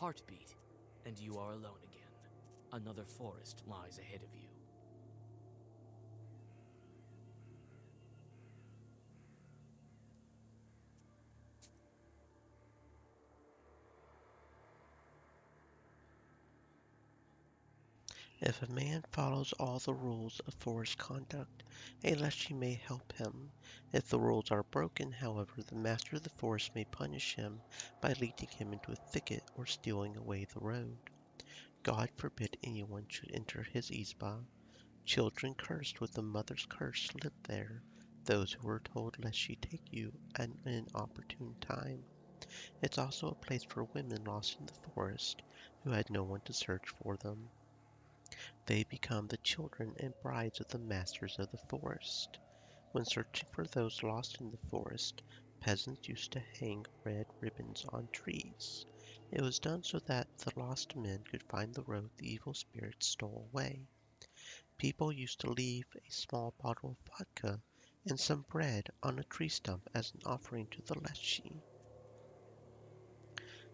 heartbeat, and you are alone again. Another forest lies ahead of you. If a man follows all the rules of forest conduct, a leshy may help him. If the rules are broken, however, the master of the forest may punish him by leading him into a thicket or stealing away the road. God forbid anyone should enter his Izba. Children cursed with the mother's curse live there, those who were told lest she take you at an inopportune time. It's also a place for women lost in the forest who had no one to search for them. They become the children and brides of the masters of the forest. When searching for those lost in the forest, peasants used to hang red ribbons on trees. It was done so that the lost men could find the road the evil spirits stole away. People used to leave a small bottle of vodka and some bread on a tree stump as an offering to the Leshy.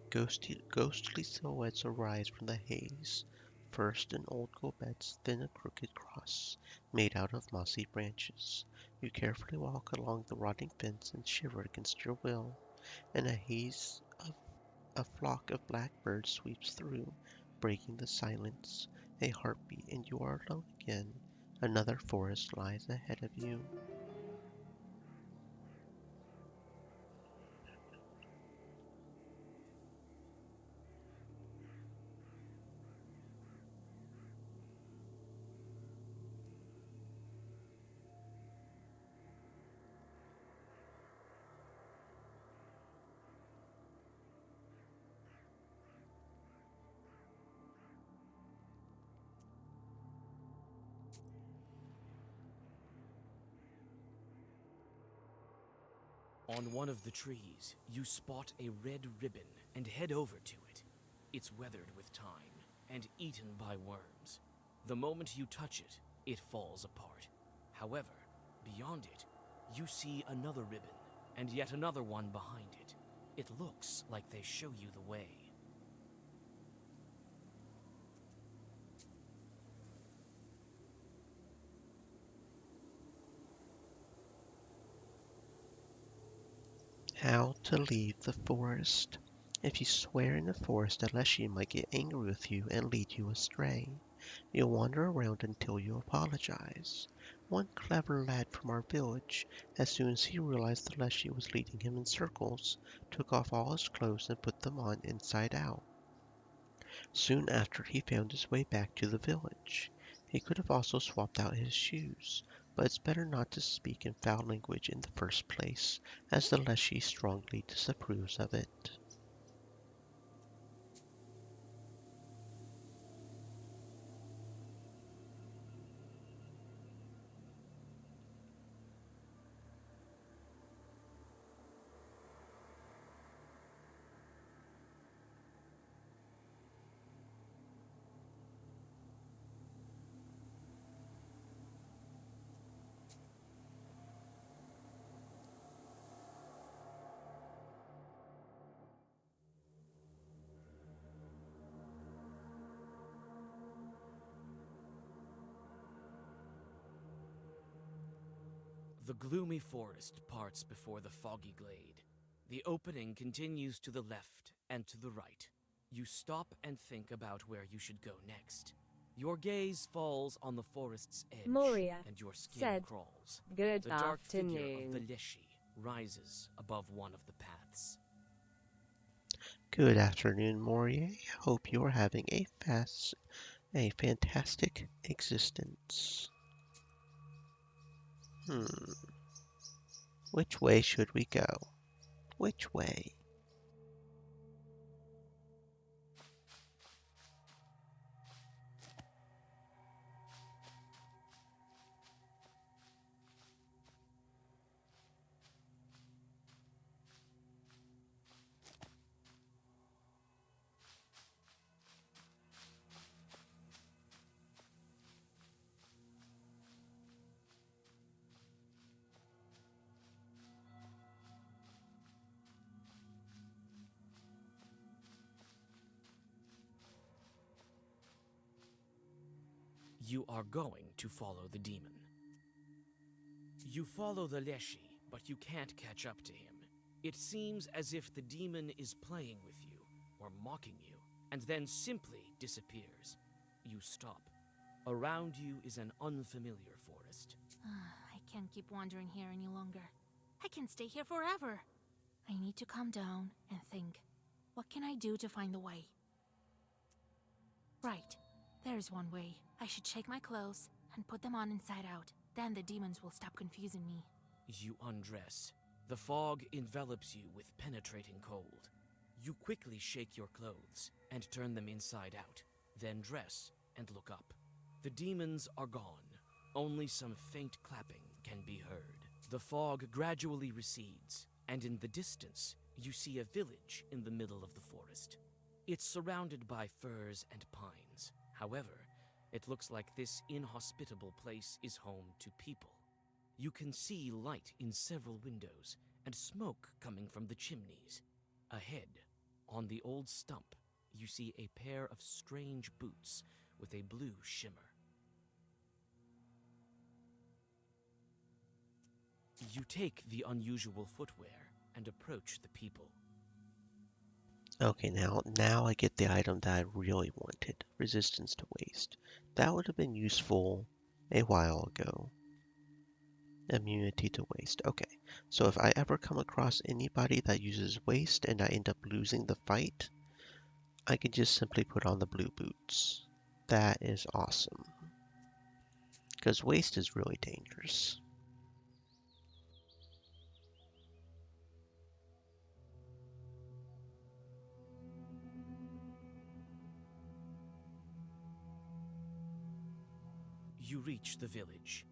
Ghostly silhouettes arise from the haze, first an old Gobetz, then a crooked cross, made out of mossy branches. You carefully walk along the rotting fence and shiver against your will. In a haze a flock of blackbirds sweeps through, breaking the silence. A heartbeat and you are alone again. Another forest lies ahead of you. On one of the trees, you spot a red ribbon and head over to it. It's weathered with time and eaten by worms. The moment you touch it, it falls apart. However, beyond it, you see another ribbon and yet another one behind it. It looks like they show you the way. How to leave the forest. If you swear in the forest, the Leshy might get angry with you and lead you astray. You'll wander around until you apologize. One clever lad from our village, as soon as he realized the Leshy was leading him in circles, took off all his clothes and put them on inside out. Soon after he found his way back to the village. He could have also swapped out his shoes, but it's better not to speak in foul language in the first place, as the Leshy strongly disapproves of it. The gloomy forest parts before the foggy glade. The opening continues to the left and to the right. You stop and think about where you should go next. Your gaze falls on the forest's edge, Moria and your skin said, crawls. "Good The dark figure of the afternoon." Leshy rises above one of the paths. Good afternoon, Morier. Hope you're having a fantastic existence. Hmm, which way should we go? Which way? You are going to follow the demon. You follow the Leshy, but you can't catch up to him. It seems as if the demon is playing with you, or mocking you, and then simply disappears. You stop. Around you is an unfamiliar forest. I can't keep wandering here any longer. I can stay here forever. I need to calm down and think. What can I do to find the way? Right. There's one way. I should shake my clothes and put them on inside out. Then the demons will stop confusing me. You undress. The fog envelops you with penetrating cold. You quickly shake your clothes and turn them inside out, then dress and look up. The demons are gone. Only some faint clapping can be heard. The fog gradually recedes, and in the distance, you see a village in the middle of the forest. It's surrounded by firs and pines. However, it looks like this inhospitable place is home to people. You can see light in several windows and smoke coming from the chimneys. Ahead, on the old stump, you see a pair of strange boots with a blue shimmer. You take the unusual footwear and approach the people. Okay, now I get the item that I really wanted, resistance to waste. That would have been useful a while ago. Immunity to waste. Okay, so if I ever come across anybody that uses waste and I end up losing the fight, I can just simply put on the blue boots. That is awesome. Because waste is really dangerous. You reach the village.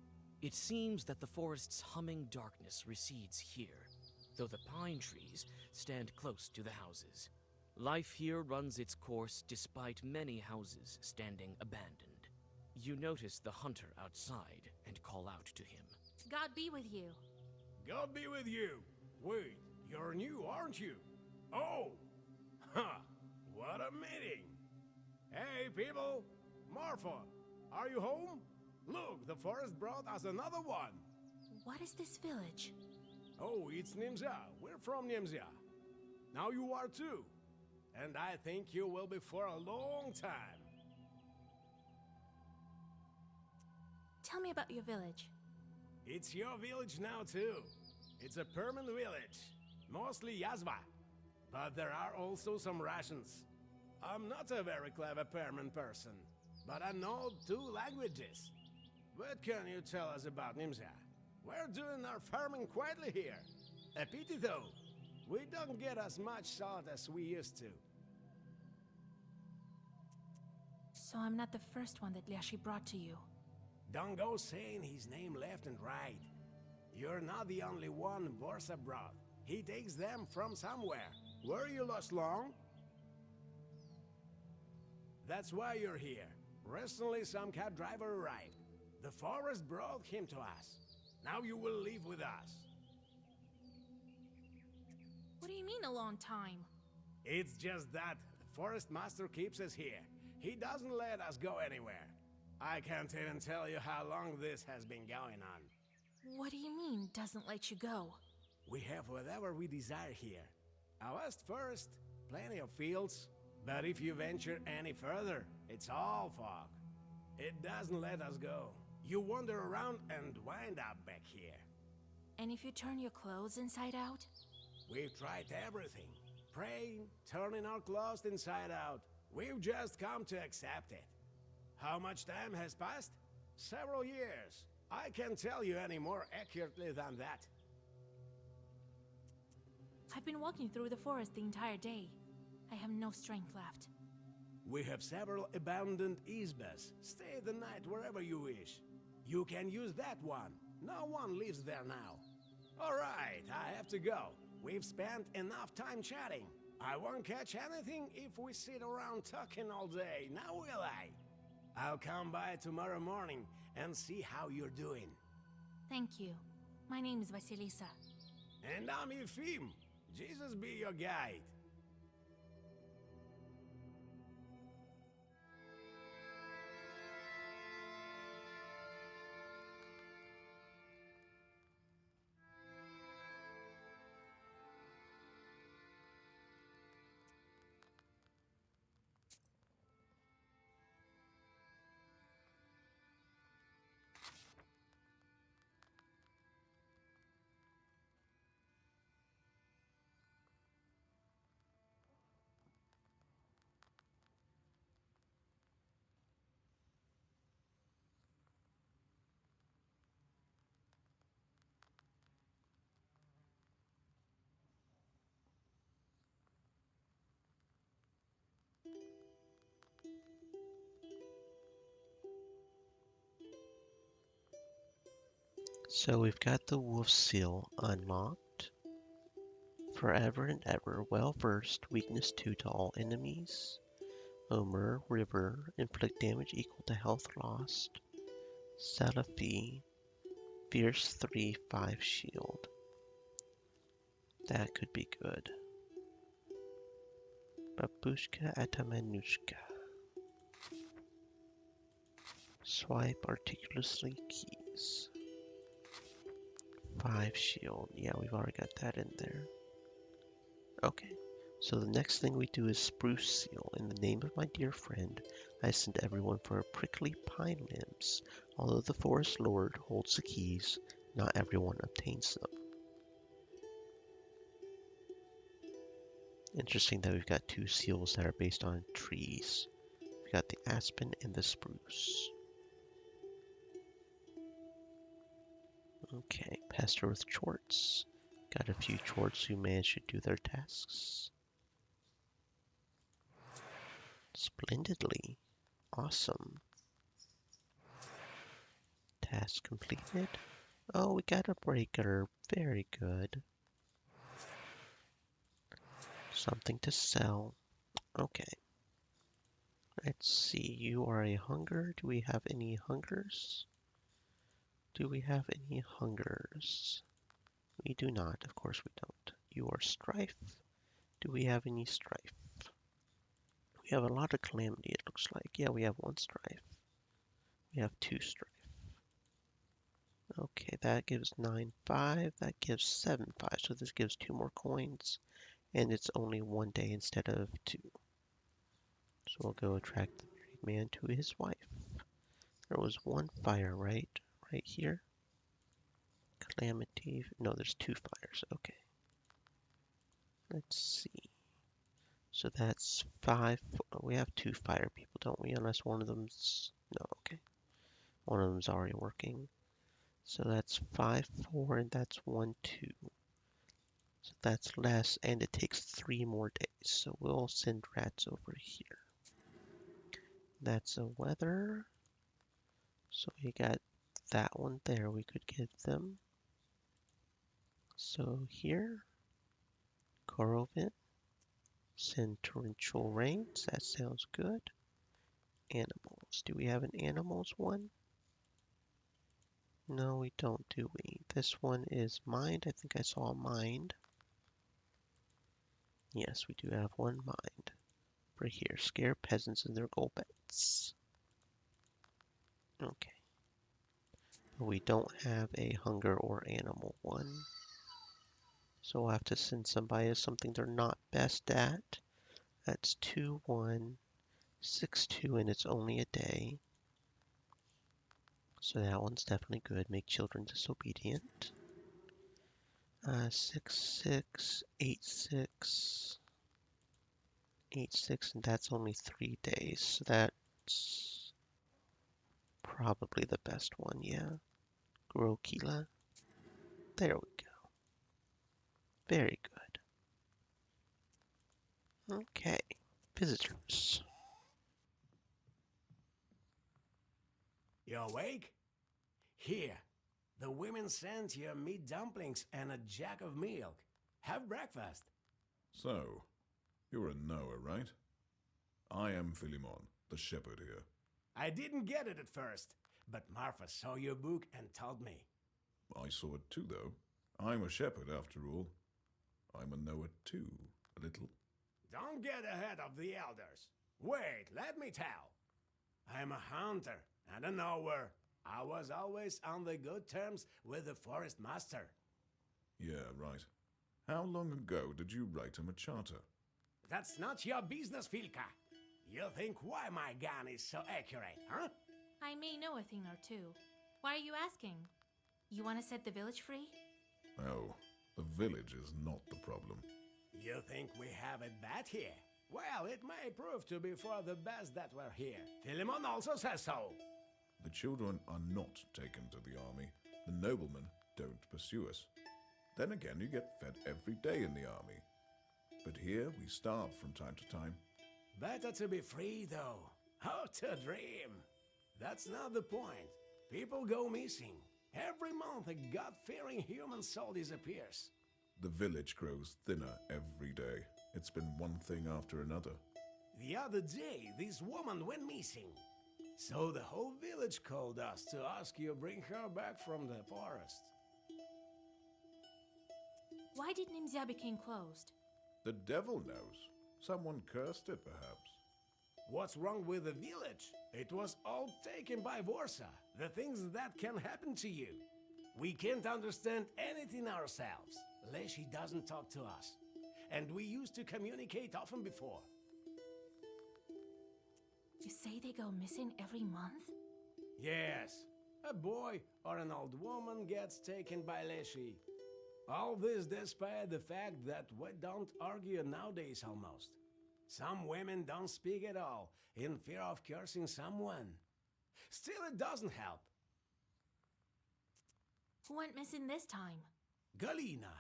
It seems that the forest's humming darkness recedes here, though the pine trees stand close to the houses. Life here runs its course despite many houses standing abandoned. You notice the hunter outside and call out to him. God be with you. God be with you. Wait, you're new, aren't you? Oh! Ha! What a meeting! Hey, people! Marfa, are you home? Look, the forest brought us another one. What is this village? Oh, it's Nimza. We're from Nimza. Now you are too. And I think you will be for a long time. Tell me about your village. It's your village now too. It's a permanent village. Mostly Yazva. But there are also some Russians. I'm not a very clever Perman person, but I know 2 languages. What can you tell us about Nimza? We're doing our farming quietly here. A pity though. We don't get as much salt as we used to. So I'm not the first one that Leshy brought to you. Don't go saying his name left and right. You're not the only one Vorsa brought. He takes them from somewhere. Were you lost long? That's why you're here. Recently some cab driver arrived. The forest brought him to us. Now you will live with us. What do you mean a long time? It's just that the forest master keeps us here. He doesn't let us go anywhere. I can't even tell you how long this has been going on. What do you mean, doesn't let you go? We have whatever we desire here. Our west first, plenty of fields, but if you venture any further, it's all fog. It doesn't let us go. You wander around and wind up back here. And if you turn your clothes inside out? We've tried everything. Praying, turning our clothes inside out. We've just come to accept it. How much time has passed? Several years. I can't tell you any more accurately than that. I've been walking through the forest the entire day. I have no strength left. We have several abandoned izbas. Stay the night wherever you wish. You can use that one. No one lives there now. All right, I have to go. We've spent enough time chatting. I won't catch anything if we sit around talking all day, now will I? I'll come by tomorrow morning and see how you're doing. Thank you. My name is Vasilisa. And I'm Efim. Jesus be your guide. So we've got the wolf seal unlocked. Forever and ever, well versed, weakness 2 to all enemies. Omer, River, inflict damage equal to health lost. Salafi, Fierce 3, 5 shield. That could be good. Babushka Atamanushka. Swipe articulously keys. 5 shield. Yeah, we've already got that in there. Okay, so the next thing we do is Spruce Seal. In the name of my dear friend, I send everyone for a prickly pine limbs. Although the Forest Lord holds the keys, not everyone obtains them. Interesting that we've got 2 seals that are based on trees. We've got the aspen and the spruce. Okay, pester with chorts. Got a few chorts who managed to do their tasks splendidly. Awesome. Task completed. Oh, we got a breaker. Very good. Something to sell. Okay. Let's see. You are a hunger. Do we have any hungers? Do we have any hungers? We do not. Of course we don't. You are strife. Do we have any strife? We have a lot of calamity, it looks like. Yeah, we have 1 strife. We have 2 strife. Okay, that gives 9, 5. That gives 7, 5. So this gives 2 more coins. And it's only 1 day instead of 2. So we'll go attract the married man to his wife. There was 1 fire, right? Right here. Calamity. No, there's 2 fires. Okay. Let's see. So that's 5. We have 2 fire people, don't we? Unless one of them's... No, okay. One of them's already working. So that's 5, 4, and that's 1, 2. So that's less, and it takes 3 more days. So we'll send rats over here. That's a weather. So we got that one there we could give them. So here, Korovin, send torrential rains. That sounds good. Animals. Do we have an animals one? No, we don't, do we? This one is mind. I think I saw mind. Yes, we do have 1 mind. Right here, scare peasants and their gold bets. Okay. But we don't have a hunger or animal one. So we'll have to send somebody as something they're not best at. That's 2, 1, 6, 2, and it's only a day. So that one's definitely good. Make children disobedient. 6, 6, 8, 6, 8, 6, and that's only 3 days. So that's probably the best one, yeah. Grokila. There we go. Very good. Okay, visitors. You awake? Here, the women sent you meat dumplings and a jack of milk. Have breakfast. So, you're a Noah, right? I am Philemon, the shepherd here. I didn't get it at first, but Marfa saw your book and told me. I saw it too, though. I'm a shepherd, after all. I'm a Noah too, a little. Don't get ahead of the elders. Wait, let me tell. I'm a hunter and a knower. I was always on the good terms with the forest master. Yeah, right. How long ago did you write him a charter? That's not your business, Filka. You think why my gun is so accurate, huh? I may know a thing or two. Why are you asking? You want to set the village free? Oh, the village is not the problem. You think we have it bad here? Well, it may prove to be for the best that we're here. Philemon also says so. The children are not taken to the army. The noblemen don't pursue us. Then again, you get fed every day in the army. But here, we starve from time to time. Better to be free, though. How to dream. That's not the point. People go missing. Every month, a God-fearing human soul disappears. The village grows thinner every day. It's been one thing after another. The other day, this woman went missing. So the whole village called us to ask you bring her back from the forest. Why did Nimzia become closed? The devil knows. Someone cursed it, perhaps. What's wrong with the village? It was all taken by Vorsa. The things that can happen to you. We can't understand anything ourselves. Leshy doesn't talk to us. And we used to communicate often before. You say they go missing every month? Yes, a boy or an old woman gets taken by Leshy. All this despite the fact that we don't argue nowadays almost. Some women don't speak at all, in fear of cursing someone. Still, it doesn't help. Who went missing this time? Galina.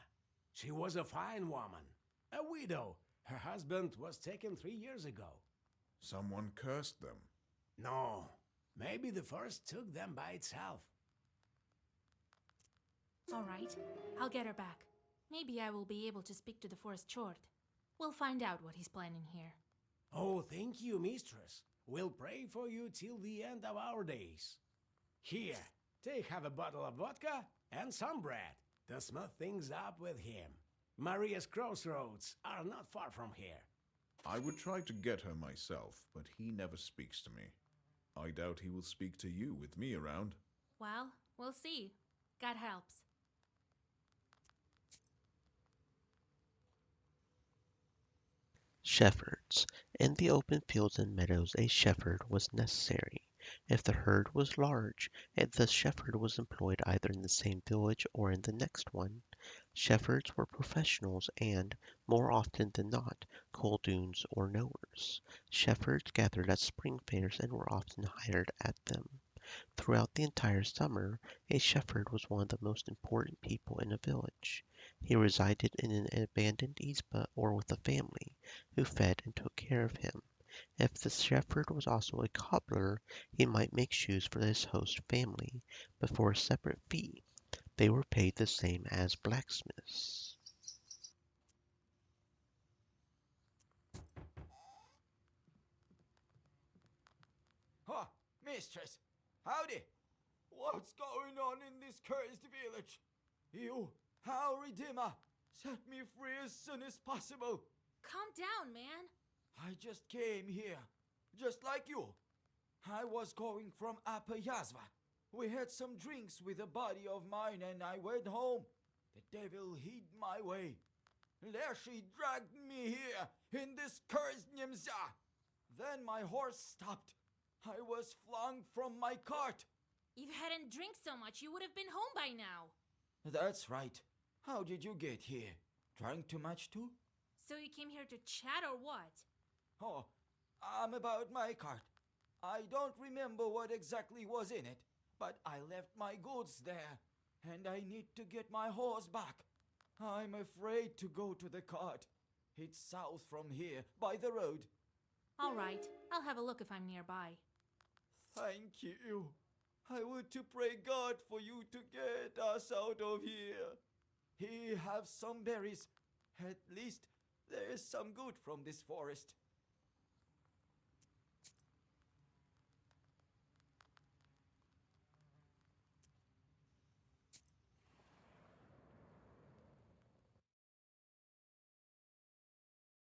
She was a fine woman. A widow. Her husband was taken 3 years ago. Someone cursed them. No, maybe the forest took them by itself. All right, I'll get her back. Maybe I will be able to speak to the forest Chort. We'll find out what he's planning here. Oh, thank you, mistress. We'll pray for you till the end of our days. Here, have a bottle of vodka and some bread to smooth things up with him. Maria's crossroads are not far from here. I would try to get her myself, but he never speaks to me. I doubt he will speak to you with me around. Well, we'll see. God helps. Shepherds. In the open fields and meadows a shepherd was necessary. If the herd was large, the shepherd was employed either in the same village or in the next one. Shepherds were professionals and, more often than not, coldoons or knowers. Shepherds gathered at spring fairs and were often hired at them. Throughout the entire summer, a shepherd was one of the most important people in a village. He resided in an abandoned izba or with a family, who fed and took care of him. If the shepherd was also a cobbler, he might make shoes for his host family, but for a separate fee. They were paid the same as blacksmiths. Ha, mistress, howdy. What's going on in this cursed village? You, our Redeemer, set me free as soon as possible. Calm down, man. I just came here, just like you. I was going from Upper Yazva. We had some drinks with a buddy of mine and I went home. The devil hid my way. Leshy dragged me here in this cursed Nimzia. Then my horse stopped. I was flung from my cart. If you hadn't drank so much, you would have been home by now. That's right. How did you get here? Drank too much too? So you came here to chat or what? Oh, about my cart. I don't remember what exactly was in it, but I left my goods there, and I need to get my horse back. I'm afraid to go to the cart. It's south from here, by the road. All right, I'll have a look if I'm nearby. Thank you. I would to pray God for you to get us out of here. He have some berries. At least there is some good from this forest.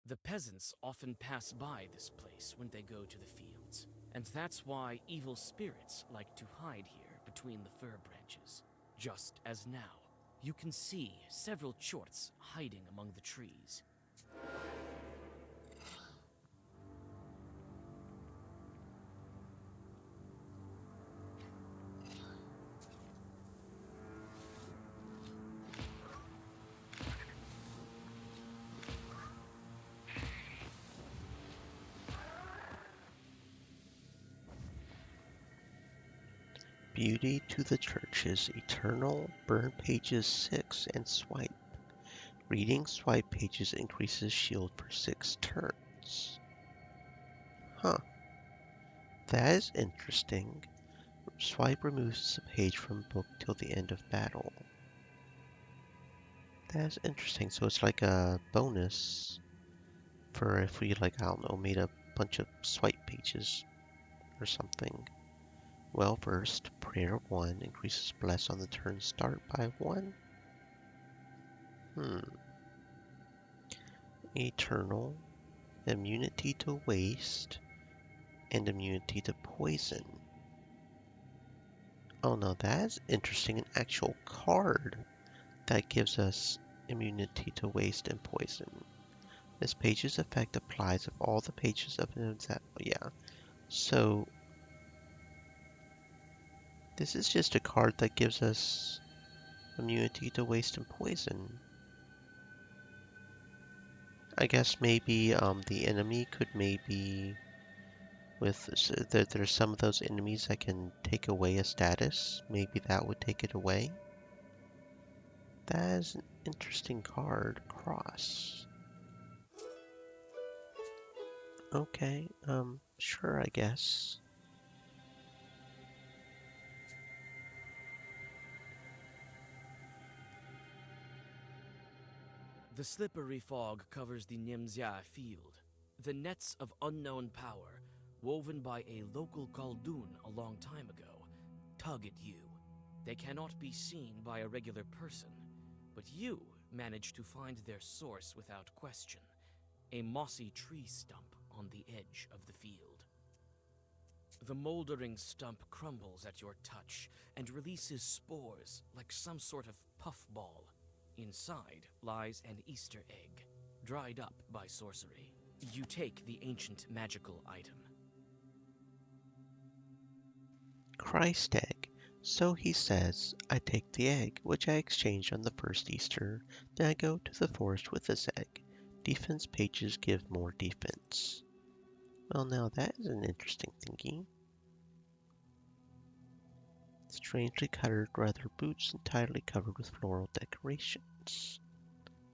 The peasants often pass by this place when they go to the fields, and that's why evil spirits like to hide here between the fir branches. Just as now, you can see several chorts hiding among the trees. Beauty to the Churches, Eternal, burn pages 6 and swipe. Reading swipe pages increases shield for 6 turns. Huh. That is interesting. Swipe removes a page from book till the end of battle. That's interesting. So it's like a bonus for if we, like, I don't know, made a bunch of swipe pages or something. Well versed, prayer 1 increases bless on the turn start by 1. Eternal, immunity to waste, and immunity to poison. Oh no, that's interesting. An actual card that gives us immunity to waste and poison. This page's effect applies if all the pages of an example. Yeah. So this is just a card that gives us immunity to waste and poison. I guess maybe the enemy could maybe there's some of those enemies that can take away a status. Maybe that would take it away. That is an interesting card. Cross. Okay, sure, I guess. The slippery fog covers the Nimzia field. The nets of unknown power, woven by a local Khaldun a long time ago, tug at you. They cannot be seen by a regular person, but you manage to find their source without question. A mossy tree stump on the edge of the field. The moldering stump crumbles at your touch and releases spores like some sort of puffball. Inside lies an Easter egg, dried up by sorcery. You take the ancient magical item. Christ egg. So he says, I take the egg, which I exchanged on the first Easter. Then I go to the forest with this egg. Defense pages give more defense. Well, now that is an interesting thinking. Strangely colored leather boots entirely covered with floral decorations.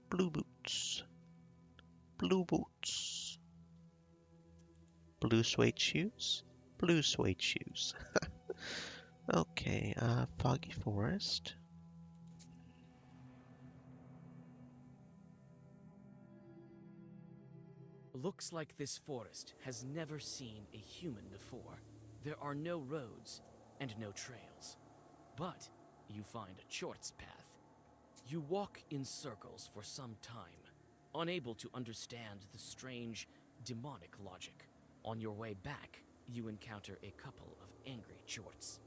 Blue boots. Blue boots. Blue suede shoes. Blue suede shoes. Okay, Foggy Forest. Looks like this forest has never seen a human before. There are no roads and no trails. But you find a Chort's path. You walk in circles for some time, unable to understand the strange, demonic logic. On your way back, you encounter a couple of angry Chorts.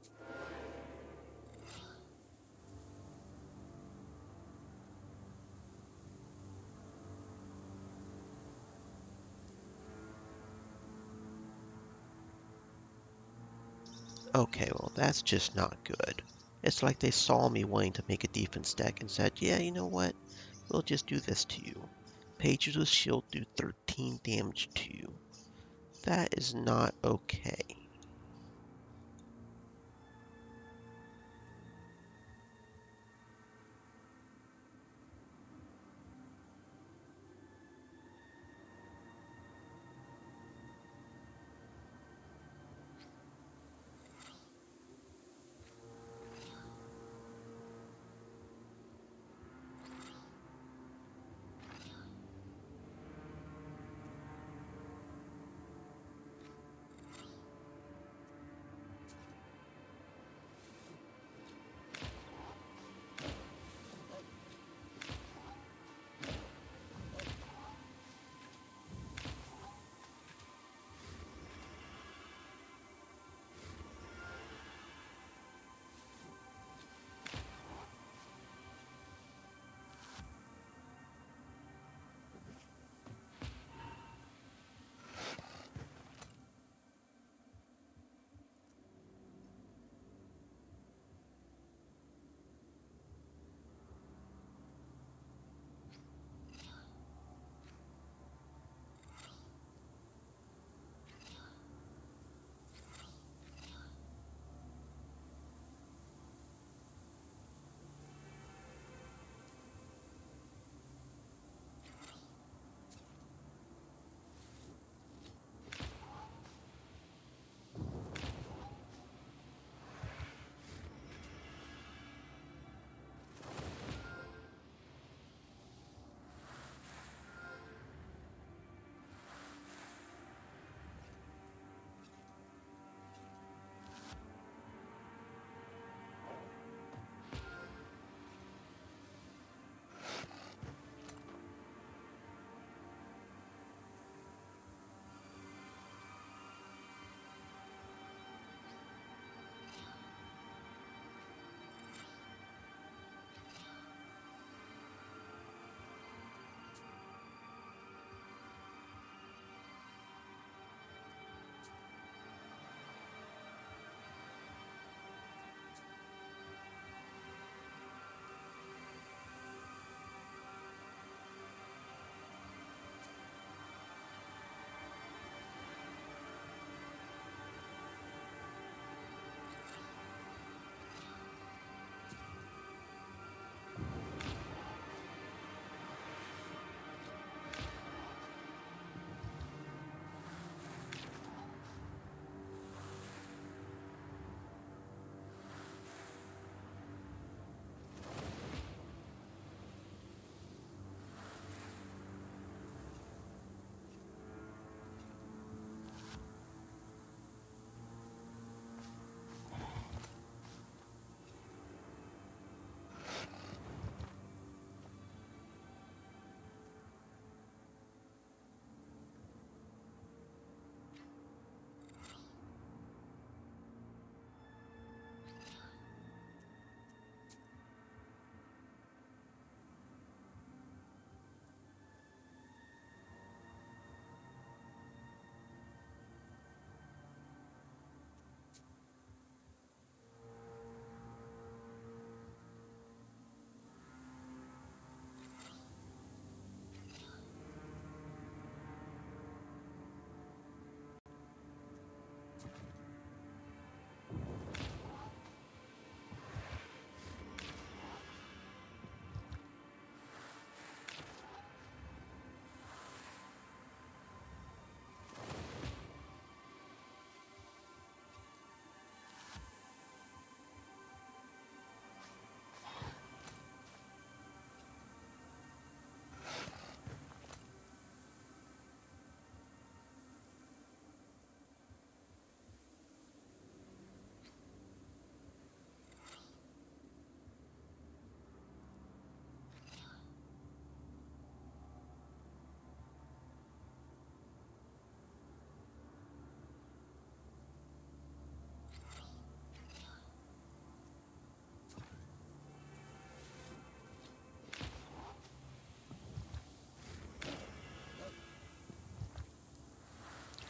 Okay, well, that's just not good. It's like they saw me wanting to make a defense deck and said, yeah, you know what? We'll just do this to you. Pages with shield do 13 damage to you. That is not okay.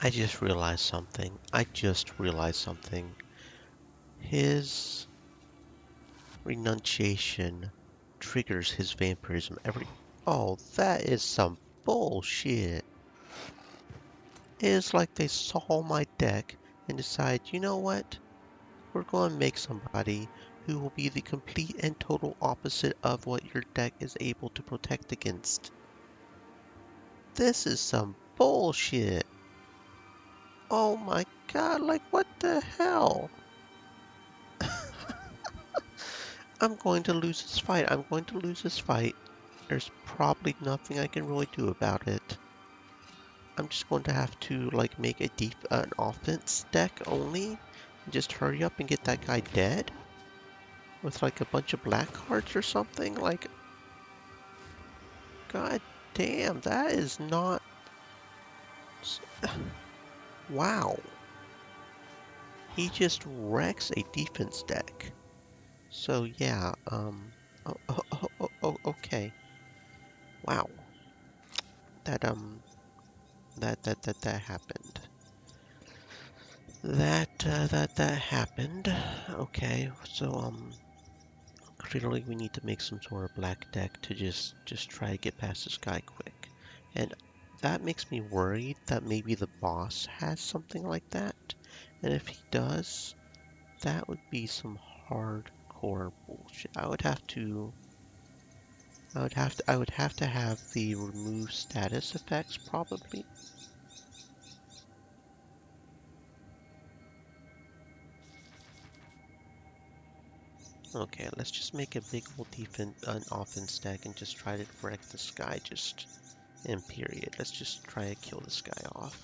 I just realized something. His renunciation triggers his vampirism every... Oh, that is some bullshit. It's like they saw my deck and decide, you know what? We're going to make somebody who will be the complete and total opposite of what your deck is able to protect against. This is some bullshit. Oh my god, like what the hell? I'm going to lose this fight. I'm going to lose this fight. There's probably nothing I can really do about it. I'm just going to have to like make an offense deck only. And just hurry up and get that guy dead with like a bunch of black cards or something. Like, god damn, that is not. Wow. He just wrecks a defense deck. So yeah, okay. Wow. That that happened. That happened. Okay, so clearly we need to make some sort of black deck to just try to get past this guy quick. And that makes me worried that maybe the boss has something like that. And if he does, that would be some hardcore bullshit. I would have to have the remove status effects probably. Okay, let's just make a big old an offense deck and just try to wreck this guy just in period. Let's just try to kill this guy off.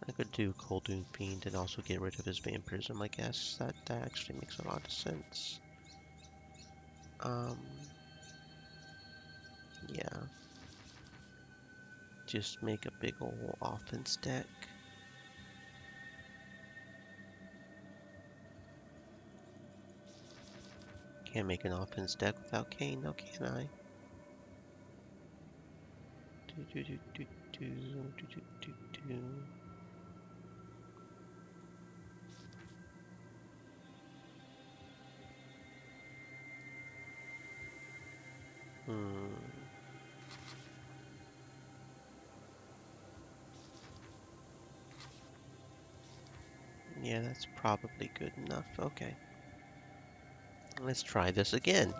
I could do Coldoon Fiend and also get rid of his vampirism, I guess. That actually makes a lot of sense. Yeah. Just make a big old offense deck. Can't make an offense deck without Kain, now can I? Do, do, do, do, do, do, do, do, do. Yeah, that's probably good enough. Okay. Let's try this again.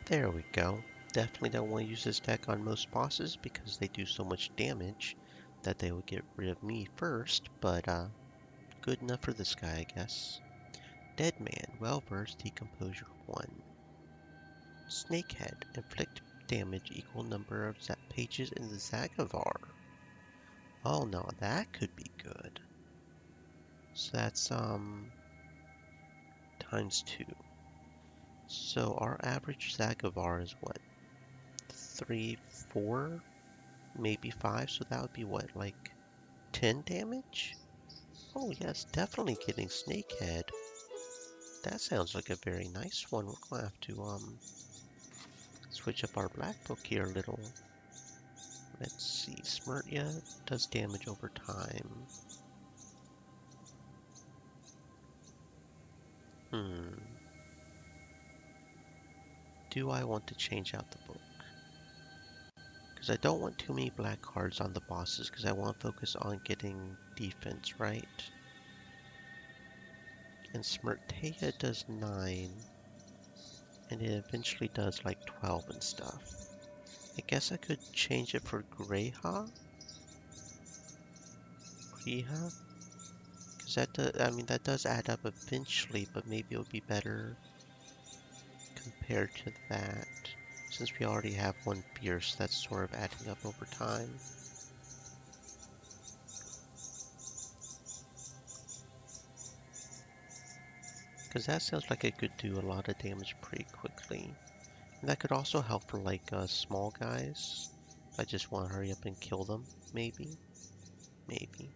There we go. Definitely don't want to use this deck on most bosses because they do so much damage that they would get rid of me first, but good enough for this guy, I guess. Dead Man, well versed, decomposure 1. Snakehead, inflict damage equal number of pages in the Zagavar. Oh no, that could be good. So that's times 2. So our average Zagavar is what? 3, 4, maybe 5, so that would be what, like 10 damage? Oh yes, definitely getting Snakehead. That sounds like a very nice one. We're gonna have to switch up our black book here a little. Let's see, Smurtia does damage over time. Do I want to change out the book? Because I don't want too many black cards on the bosses because I want to focus on getting defense, right? And Smurtea does 9. And it eventually does like 12 and stuff. I guess I could change it for Greha? Greha? Because that does, I mean, that does add up eventually, but maybe it would be better compared to that. Since we already have one Fierce, that's sort of adding up over time. Because that sounds like it could do a lot of damage pretty quickly. And that could also help for like small guys. If I just want to hurry up and kill them, maybe. Maybe.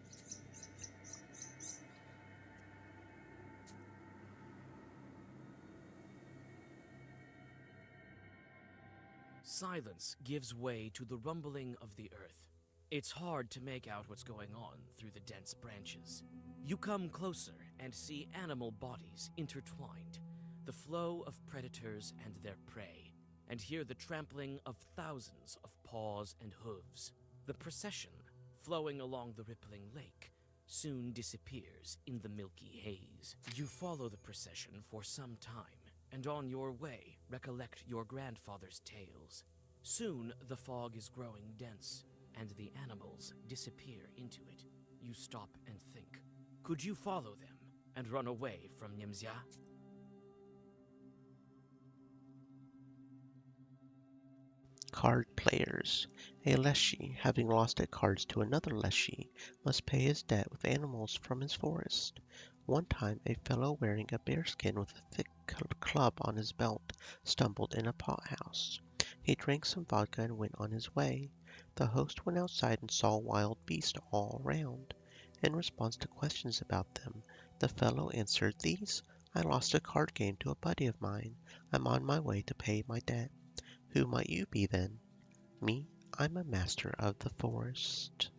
Silence gives way to the rumbling of the earth. It's hard to make out what's going on through the dense branches. You come closer and see animal bodies intertwined, the flow of predators and their prey, and hear the trampling of thousands of paws and hooves. The procession, flowing along the rippling lake, soon disappears in the milky haze. You follow the procession for some time, and on your way recollect your grandfather's tales. Soon the fog is growing dense, and the animals disappear into it. You stop and think. Could you follow them and run away from Nimzia? Card players. A Leshy, having lost at cards to another Leshy, must pay his debt with animals from his forest. One time, a fellow wearing a bearskin with a thick club on his belt stumbled in a pothouse. He drank some vodka and went on his way. The host went outside and saw wild beasts all around. In response to questions about them, the fellow answered, "These? I lost a card game to a buddy of mine. I'm on my way to pay my debt." "Who might you be then?" "Me? I'm a master of the forest."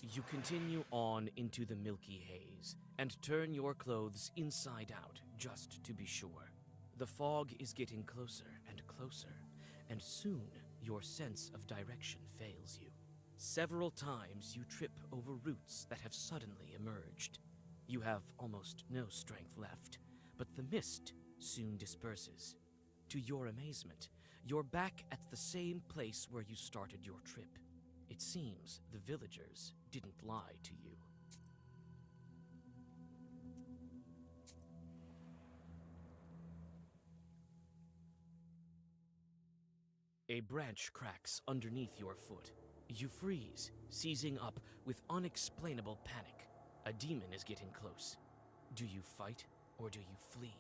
You continue on into the milky haze and turn your clothes inside out just to be sure. The fog is getting closer and closer, and soon your sense of direction fails you. Several times you trip over roots that have suddenly emerged. You have almost no strength left, but the mist soon disperses. To your amazement, you're back at the same place where you started your trip. It seems the villagers didn't lie to you. A branch cracks underneath your foot. You freeze, seizing up with unexplainable panic. A demon is getting close. Do you fight or do you flee?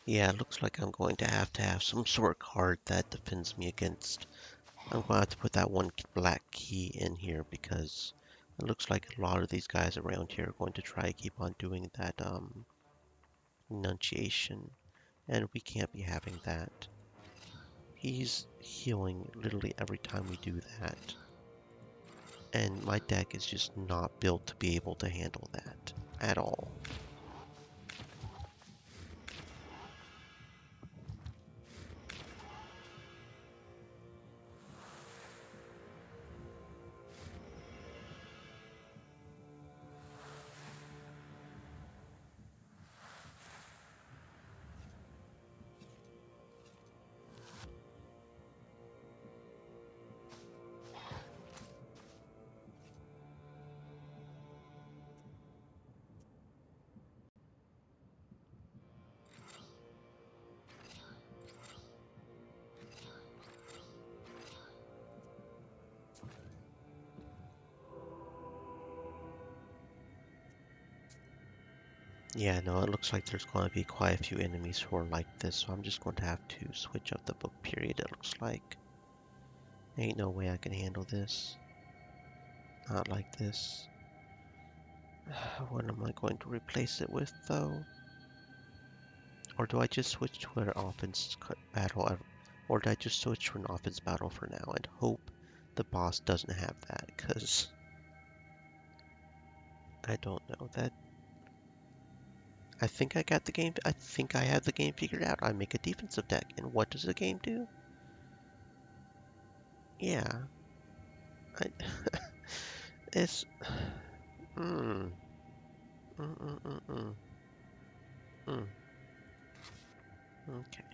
Yeah, it looks like I'm going to have some sort of card that defends me against. I'm going to have to put that one black key in here because it looks like a lot of these guys around here are going to try to keep on doing that enunciation, and we can't be having that. He's healing literally every time we do that, and my deck is just not built to be able to handle that at all. Yeah, no, it looks like there's going to be quite a few enemies who are like this, so I'm just going to have to switch up the book period, it looks like. Ain't no way I can handle this. Not like this. What am I going to replace it with, though? Or do I just switch to an offense battle? Or do I just switch to an offense battle for now and hope the boss doesn't have that? Because I don't know. I think I got the game. I think I have the game figured out. I make a defensive deck, and what does the game do? Yeah, I, it's. Hmm. Mm, mm, mm, mm. Mm. Okay.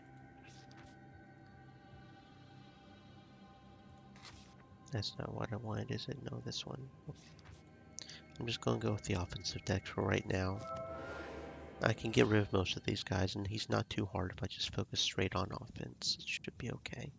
That's not what I wanted, is it? No, this one. I'm just gonna go with the offensive deck for right now. I can get rid of most of these guys, and he's not too hard if I just focus straight on offense. It should be okay.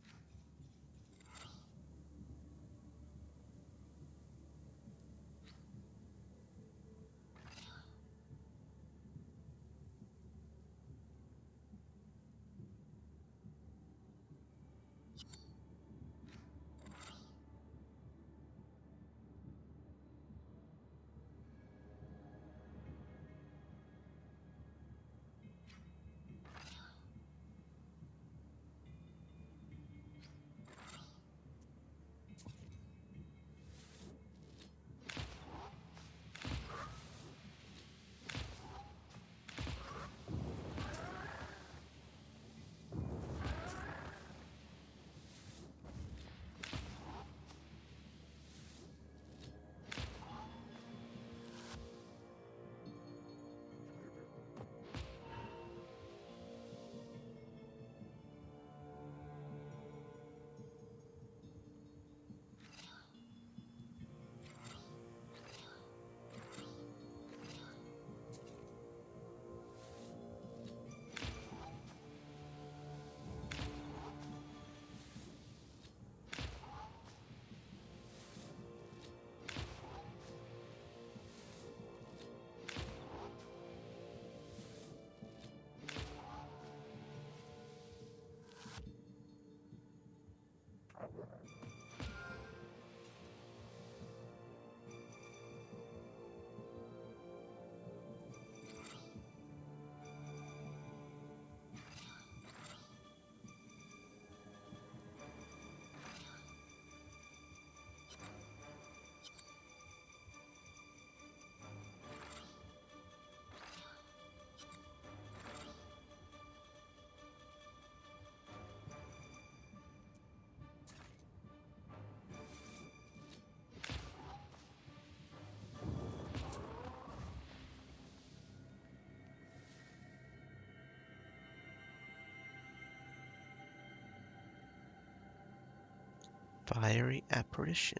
Fiery Apparition.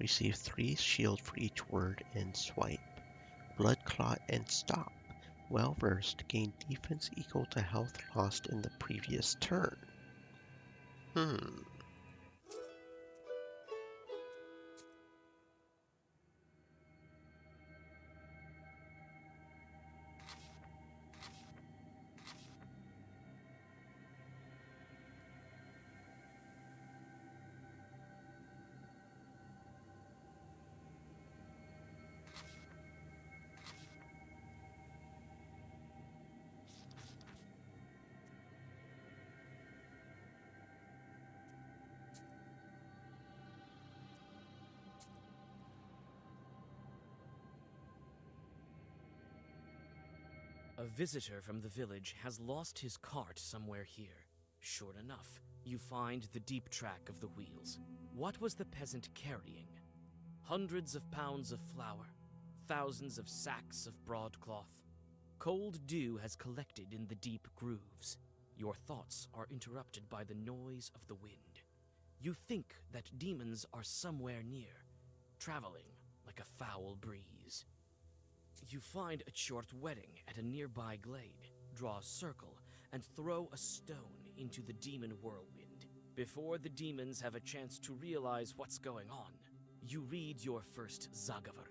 Receive 3 shield for each word in swipe. Blood Clot and Stop. Well versed, gain defense equal to health lost in the previous turn. A visitor from the village has lost his cart somewhere here. Sure enough, you find the deep track of the wheels. What was the peasant carrying? Hundreds of pounds of flour, thousands of sacks of broadcloth. Cold dew has collected in the deep grooves. Your thoughts are interrupted by the noise of the wind. You think that demons are somewhere near, traveling like a foul breeze. You find a short wedding at a nearby glade, draw a circle, and throw a stone into the demon whirlwind. Before the demons have a chance to realize what's going on, you read your first Zagavar.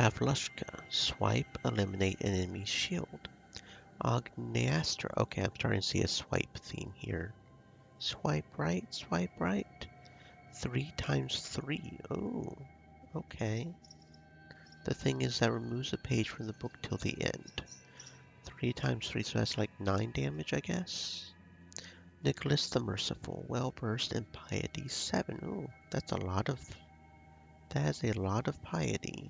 Pavlushka. Swipe, eliminate an enemy's shield. Agneastra. Okay, I'm starting to see a swipe theme here. Swipe right, swipe right. 3 times 3. Oh, okay. The thing is that removes a page from the book till the end. 3 times 3, so that's like 9 damage, I guess. Nicholas the Merciful, well versed in piety 7. Ooh, that's a lot of. That has a lot of piety.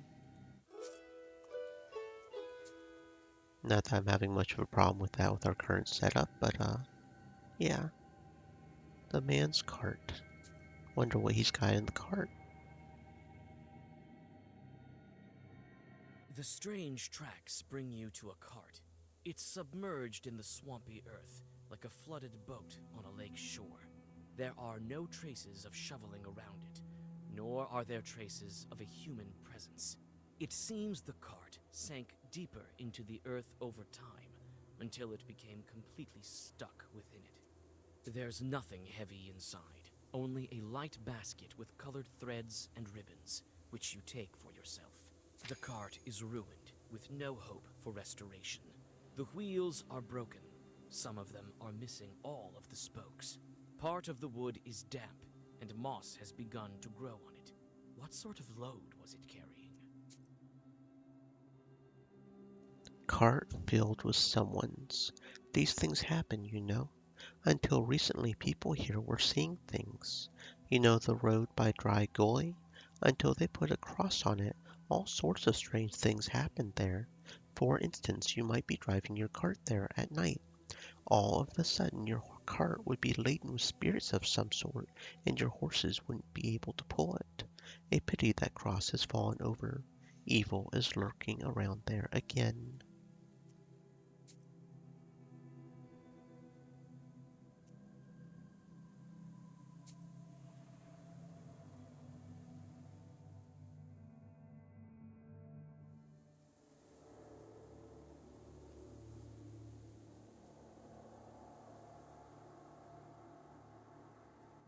Not that I'm having much of a problem with that with our current setup, but yeah. The man's cart. Wonder what he's got in the cart. The strange tracks bring you to a cart. It's submerged in the swampy earth, like a flooded boat on a lake shore. There are no traces of shoveling around it, nor are there traces of a human presence. It seems the cart sank deeper into the earth over time, until it became completely stuck within it. There's nothing heavy inside, only a light basket with colored threads and ribbons, which you take for yourself. The cart is ruined, with no hope for restoration. The wheels are broken. Some of them are missing all of the spokes. Part of the wood is damp, and moss has begun to grow on it. What sort of load was it carrying? Cart filled with someone's. These things happen, you know. Until recently, people here were seeing things. You know the road by Dry Gully? Until they put a cross on it, all sorts of strange things happened there. For instance, you might be driving your cart there at night. All of a sudden, your cart would be laden with spirits of some sort, and your horses wouldn't be able to pull it. A pity that cross has fallen over. Evil is lurking around there again.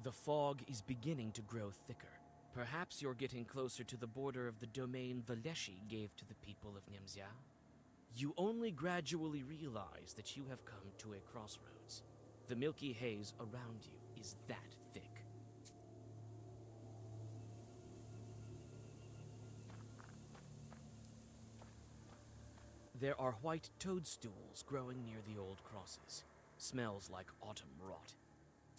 The fog is beginning to grow thicker. Perhaps you're getting closer to the border of the domain Valeshi gave to the people of Nemzia. You only gradually realize that you have come to a crossroads. The milky haze around you is that thick. There are white toadstools growing near the old crosses. Smells like autumn rot.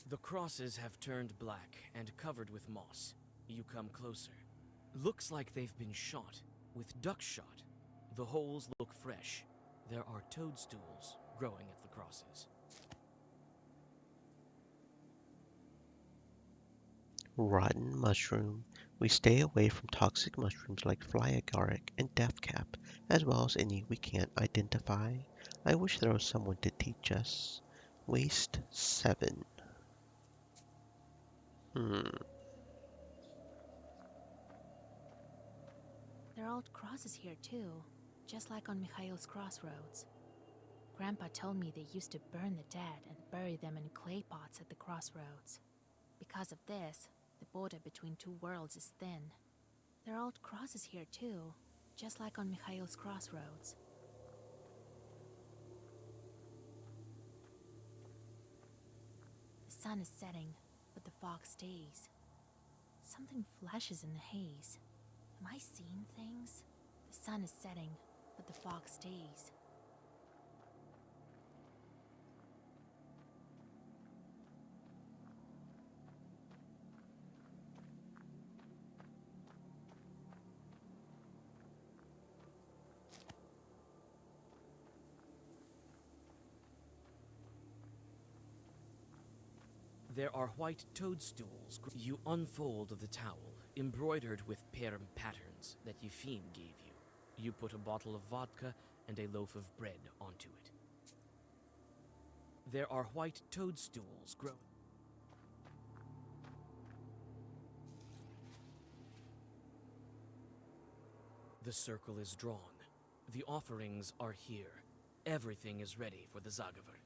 The crosses have turned black and covered with moss. You come closer. Looks like they've been shot, with duckshot. The holes look fresh. There are toadstools growing at the crosses. Rotten mushroom. We stay away from toxic mushrooms like fly agaric and deathcap, as well as any we can't identify. I wish there was someone to teach us. Waste 7. There are old crosses here too, just like on Mikhail's crossroads. Grandpa told me they used to burn the dead and bury them in clay pots at the crossroads. Because of this, the border between two worlds is thin. There are old crosses here too, just like on Mikhail's crossroads. The sun is setting, but the fog stays. Something flashes in the haze. Am I seeing things? The sun is setting, but the fog stays. There are white toadstools. You unfold the towel, embroidered with Perm patterns that Yefim gave you. You put a bottle of vodka and a loaf of bread onto it. There are white toadstools growing. The circle is drawn. The offerings are here. Everything is ready for the Zagaver.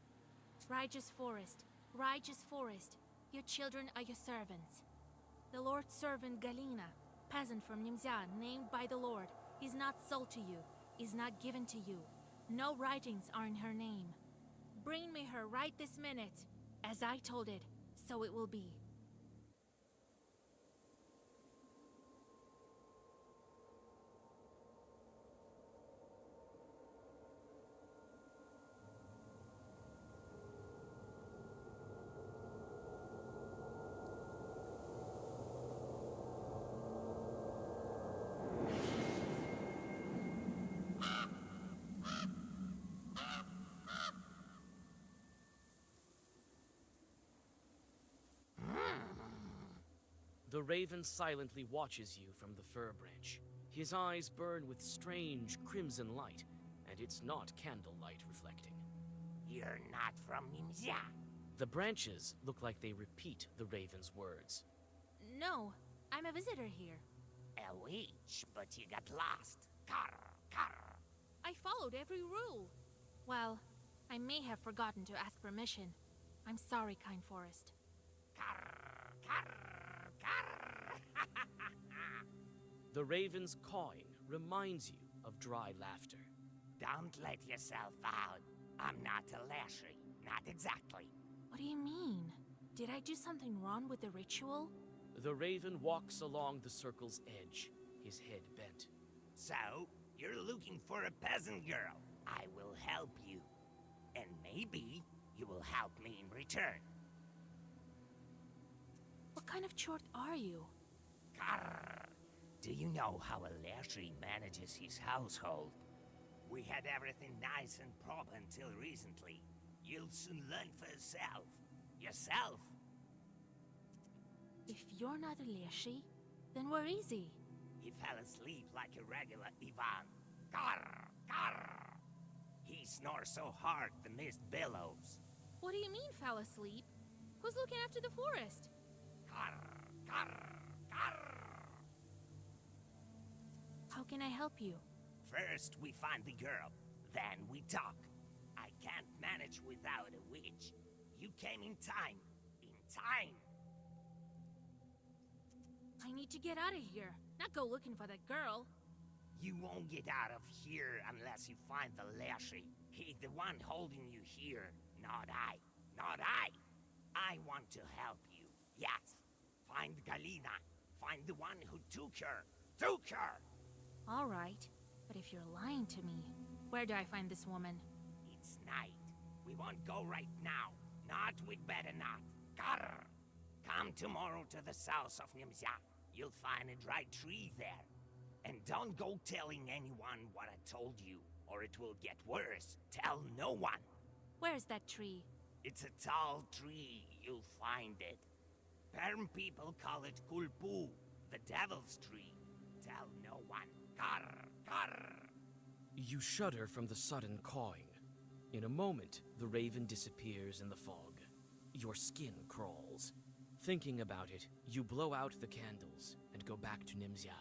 Righteous forest, righteous forest, your children are your servants. The Lord's servant Galina, peasant from Nimzia, named by the Lord, is not sold to you, is not given to you. No writings are in her name. Bring me her right this minute. As I told it, so it will be. The raven silently watches you from the fir branch. His eyes burn with strange crimson light, and it's not candlelight reflecting. You're not from Nimzia. The branches look like they repeat the raven's words. No, I'm a visitor here. A witch, but you got lost. Carr, carr. I followed every rule. Well, I may have forgotten to ask permission. I'm sorry, Kind Forest. Carr, carr, carr. The raven's cawing reminds you of dry laughter. Don't let yourself out. I'm not a Lashley. Not exactly. What do you mean? Did I do something wrong with the ritual? The raven walks along the circle's edge, his head bent. So, you're looking for a peasant girl. I will help you. And maybe you will help me in return. What kind of chort are you? Carr. Do you know how a Lashley manages his household? We had everything nice and proper until recently. You'll soon learn for yourself. Yourself? If you're not a Leshy, then we're easy. He fell asleep like a regular Ivan. Carr, carr. He snores so hard the mist billows. What do you mean, fell asleep? Who's looking after the forest? Carr, carr, carr. How can I help you? First we find the girl, then we talk. I can't manage without a witch. You came in time. In time. I need to get out of here, not go looking for that girl. You won't get out of here unless you find the Lashy. He's the one holding you here, not I. Not I. I want to help you. Yes. Find Galina. Find the one who took her. Took her! All right, but if you're lying to me, where do I find this woman? It's night. We won't go right now. Not, we'd better not. Grr. Come tomorrow to the south of Nimzia. You'll find a dry tree there. And don't go telling anyone what I told you, or it will get worse. Tell no one. Where's that tree? It's a tall tree. You'll find it. Perm people call it Kulpu, the devil's tree. Tell no one. Grr, grr. You shudder from the sudden cawing. In a moment, the raven disappears in the fog. Your skin crawls. Thinking about it, you blow out the candles and go back to Nimzia.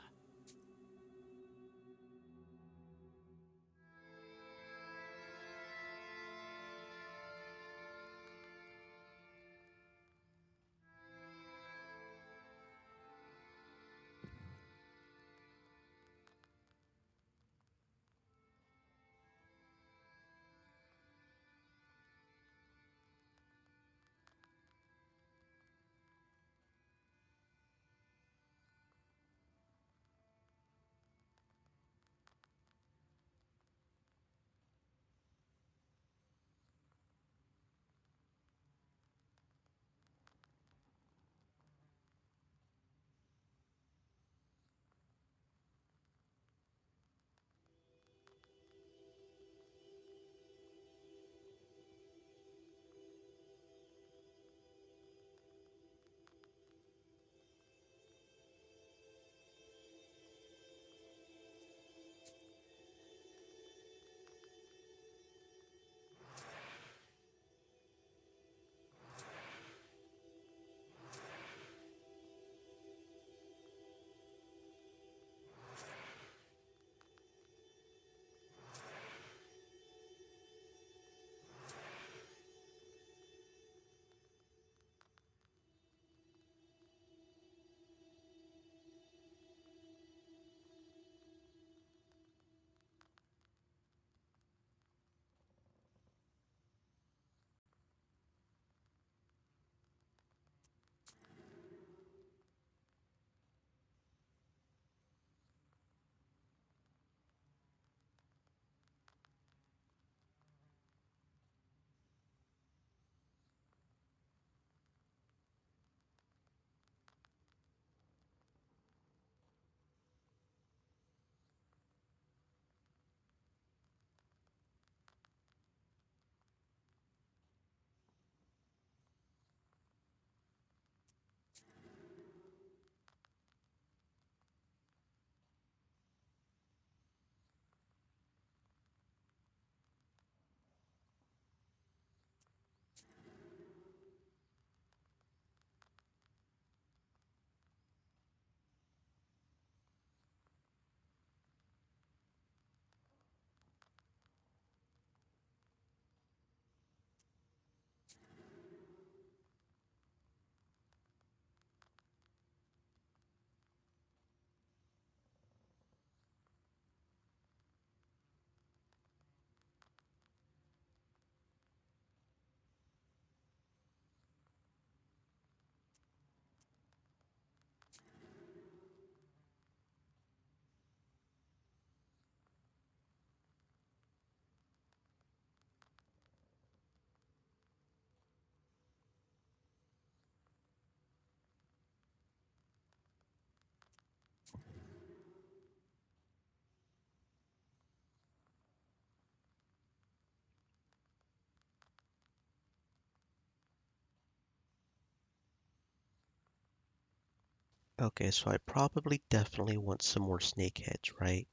Okay, so I probably definitely want some more snakeheads, right?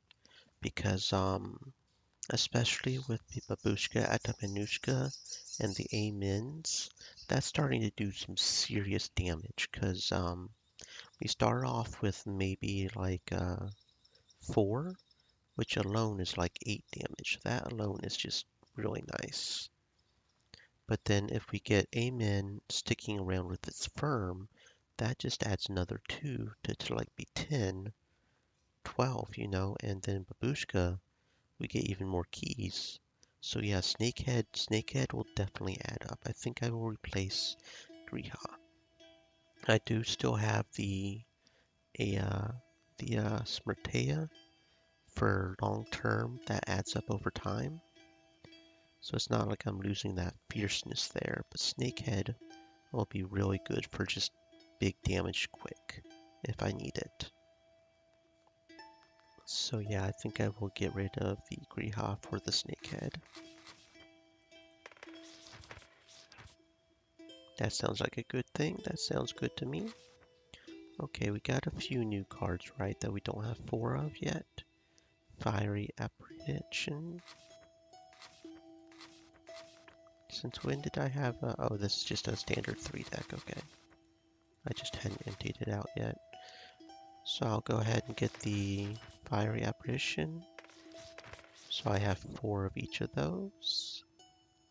Because especially with the Babushka Atamanushka and the Amens, that's starting to do some serious damage. Because we start off with maybe like 4, which alone is like 8 damage. That alone is just really nice. But then if we get Amen sticking around with its firm, that just adds another 2 to like be 10, 12, you know, and then Babushka, we get even more keys. So yeah, Snakehead will definitely add up. I think I will replace Griha. I do still have a uh, the Smrtea for long term that adds up over time. So it's not like I'm losing that fierceness there, but Snakehead will be really good for just big damage quick if I need it. So yeah, I think I will get rid of the Griha for the Snakehead. That sounds like a good thing. That sounds good to me. Okay, we got a few new cards, right, that we don't have 4 of yet. Fiery Apprehension. Since when did I have oh, this is just a standard 3 deck, okay. I just hadn't emptied it out yet. So I'll go ahead and get the Fiery Apparition. So I have 4 of each of those.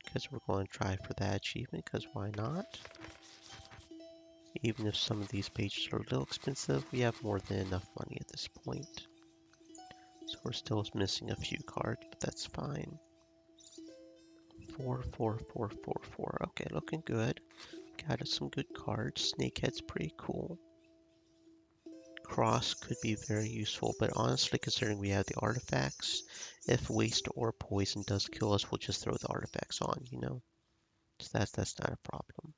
Because we're going to try for that achievement, because why not? Even if some of these pages are a little expensive, we have more than enough money at this point. So we're still missing a few cards, but that's fine. 4, 4, 4, 4, 4. Okay, looking good. Got us some good cards. Snakehead's pretty cool. Cross could be very useful, but honestly, considering we have the artifacts, if waste or poison does kill us, we'll just throw the artifacts on, you know? So that's not a problem.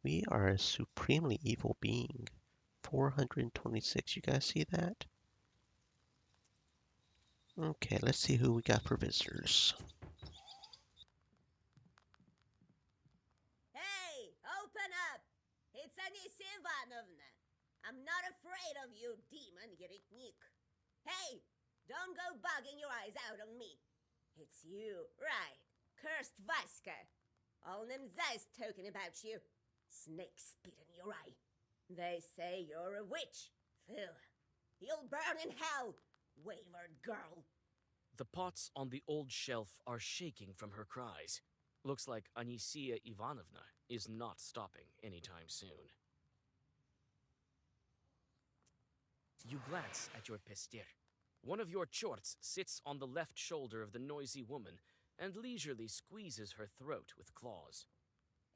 We are a supremely evil being. 426, you guys see that? Okay, let's see who we got for visitors. Hey, open up! It's Anisia Ivanovna. I'm not afraid of you, demon Yeretnik. Hey, don't go bugging your eyes out on me. It's you, right? Cursed Vaska. All Nemzai's talking about you. Snake spit in your eye. They say you're a witch. Phil, you'll burn in hell, wayward girl. The pots on the old shelf are shaking from her cries. Looks like Anisia Ivanovna is not stopping anytime soon. You glance at your pestir. One of your chorts sits on the left shoulder of the noisy woman and leisurely squeezes her throat with claws.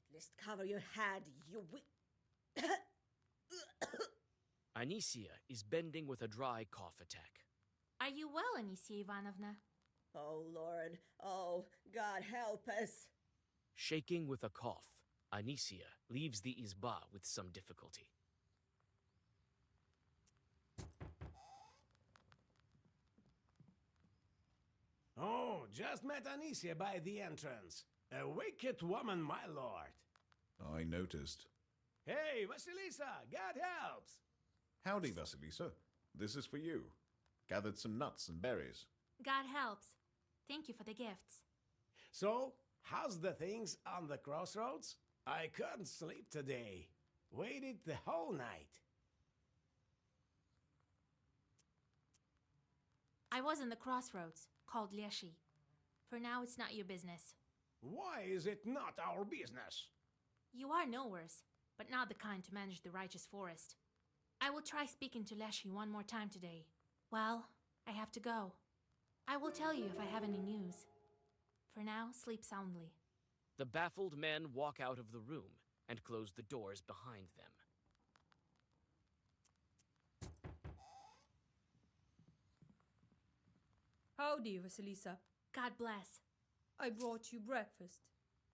At least cover your head, you Anisia is bending with a dry cough attack. Are you well, Anisia Ivanovna? Oh, Lord. Oh, God help us. Shaking with a cough, Anisia leaves the izba with some difficulty. Oh, just met Anisia by the entrance. A wicked woman, my lord. I noticed. Hey, Vasilisa, God helps. Howdy, Vasilisa. This is for you. Gathered some nuts and berries. God helps. Thank you for the gifts. So, how's the things on the crossroads? I couldn't sleep today. Waited the whole night. I was in the crossroads, called Lieshi. For now, it's not your business. Why is it not our business? You are knowers, but not the kind to manage the righteous forest. I will try speaking to Lieshi one more time today. Well, I have to go. I will tell you if I have any news. For now, sleep soundly. The baffled men walk out of the room and close the doors behind them. Howdy, Vasilisa. God bless. I brought you breakfast.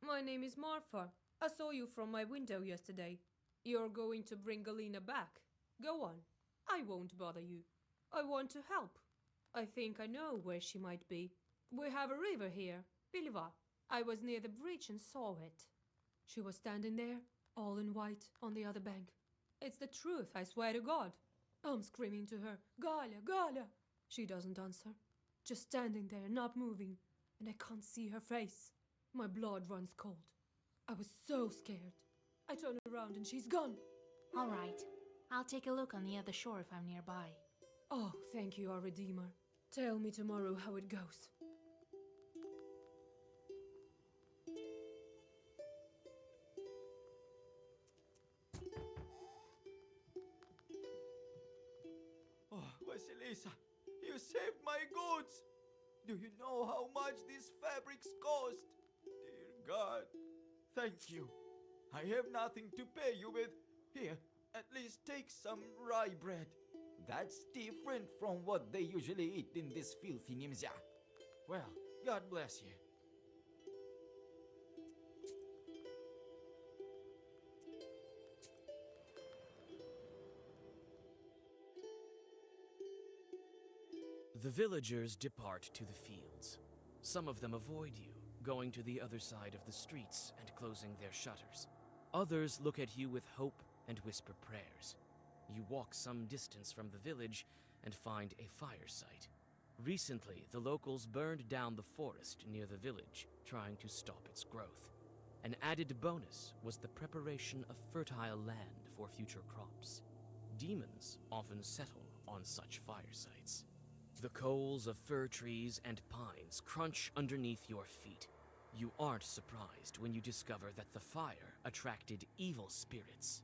My name is Marfa. I saw you from my window yesterday. You're going to bring Galina back. Go on. I won't bother you. I want to help. I think I know where she might be. We have a river here, Piliva. I was near the bridge and saw it. She was standing there, all in white, on the other bank. It's the truth, I swear to God. I'm screaming to her, Galia, Galia! She doesn't answer. Just standing there, not moving, and I can't see her face. My blood runs cold. I was so scared. I turn around and she's gone. All right. I'll take a look on the other shore if I'm nearby. Oh, thank you, our Redeemer. Tell me tomorrow how it goes. Oh, Vasilisa, you saved my goods! Do you know how much these fabrics cost? Dear God, thank you. I have nothing to pay you with. Here, at least take some rye bread. That's different from what they usually eat in this filthy Nimzia. Well, God bless you. The villagers depart to the fields. Some of them avoid you, going to the other side of the streets and closing their shutters. Others look at you with hope and whisper prayers. You walk some distance from the village and find a fire site. Recently, the locals burned down the forest near the village, trying to stop its growth. An added bonus was the preparation of fertile land for future crops. Demons often settle on such fire sites. The coals of fir trees and pines crunch underneath your feet. You aren't surprised when you discover that the fire attracted evil spirits.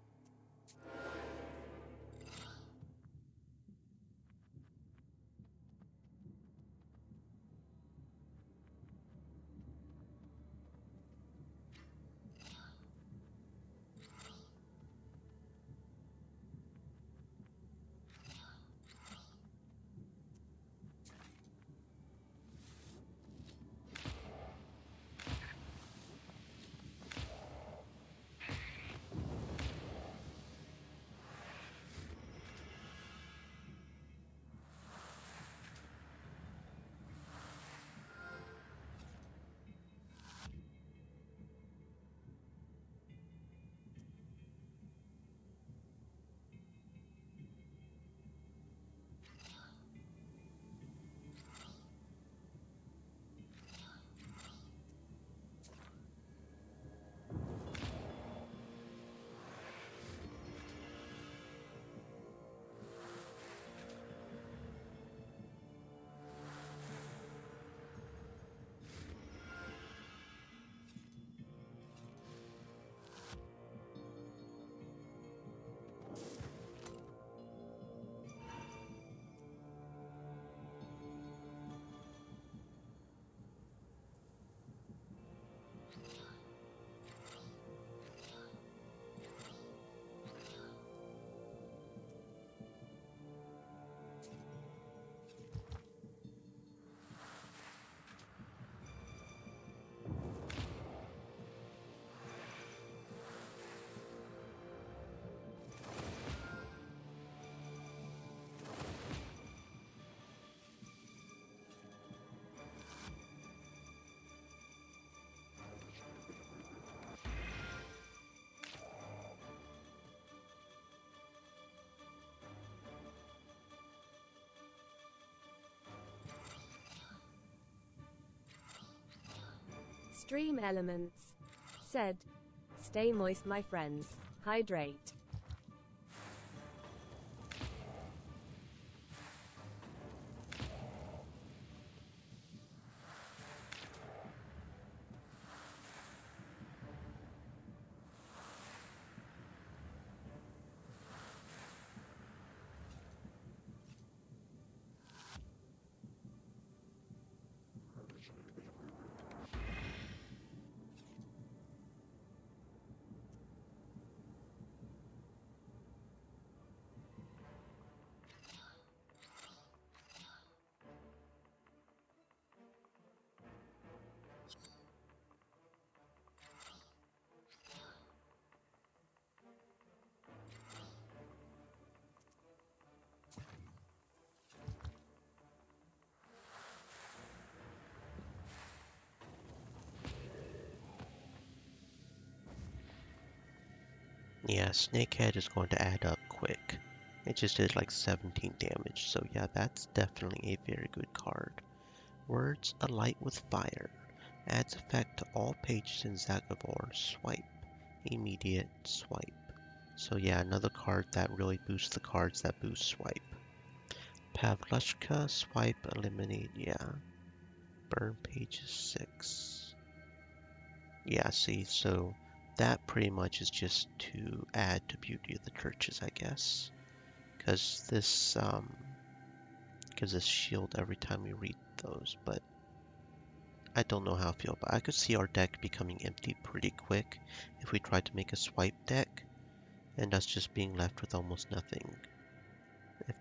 Stream Elements said, "Stay moist, my friends. Hydrate." Yeah, Snakehead is going to add up quick. It just did like 17 damage, so yeah, that's definitely a very good card. Words Alight with Fire. Adds effect to all pages in Zagavor. Swipe. Immediate swipe. So yeah, another card that really boosts the cards that boost swipe. Pavlushka, swipe, eliminate, yeah. Burn pages 6. Yeah, see, so that pretty much is just to add to Beauty of the Churches, I guess. Because this gives us shield every time we read those, but I don't know how I feel. But I could see our deck becoming empty pretty quick if we tried to make a swipe deck, and us just being left with almost nothing.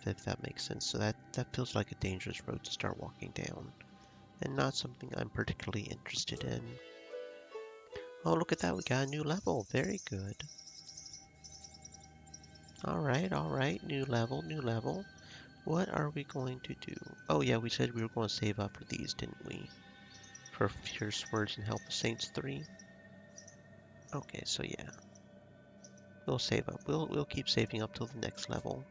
If that makes sense. So that feels like a dangerous road to start walking down, and not something I'm particularly interested in. Oh, look at that, we got a new level. Very good. Alright, new level. What are we going to do? Oh yeah, we said we were going to save up for these, didn't we? For Fierce Words and Help of Saints 3? Okay, so yeah. We'll save up. We'll keep saving up till the next level.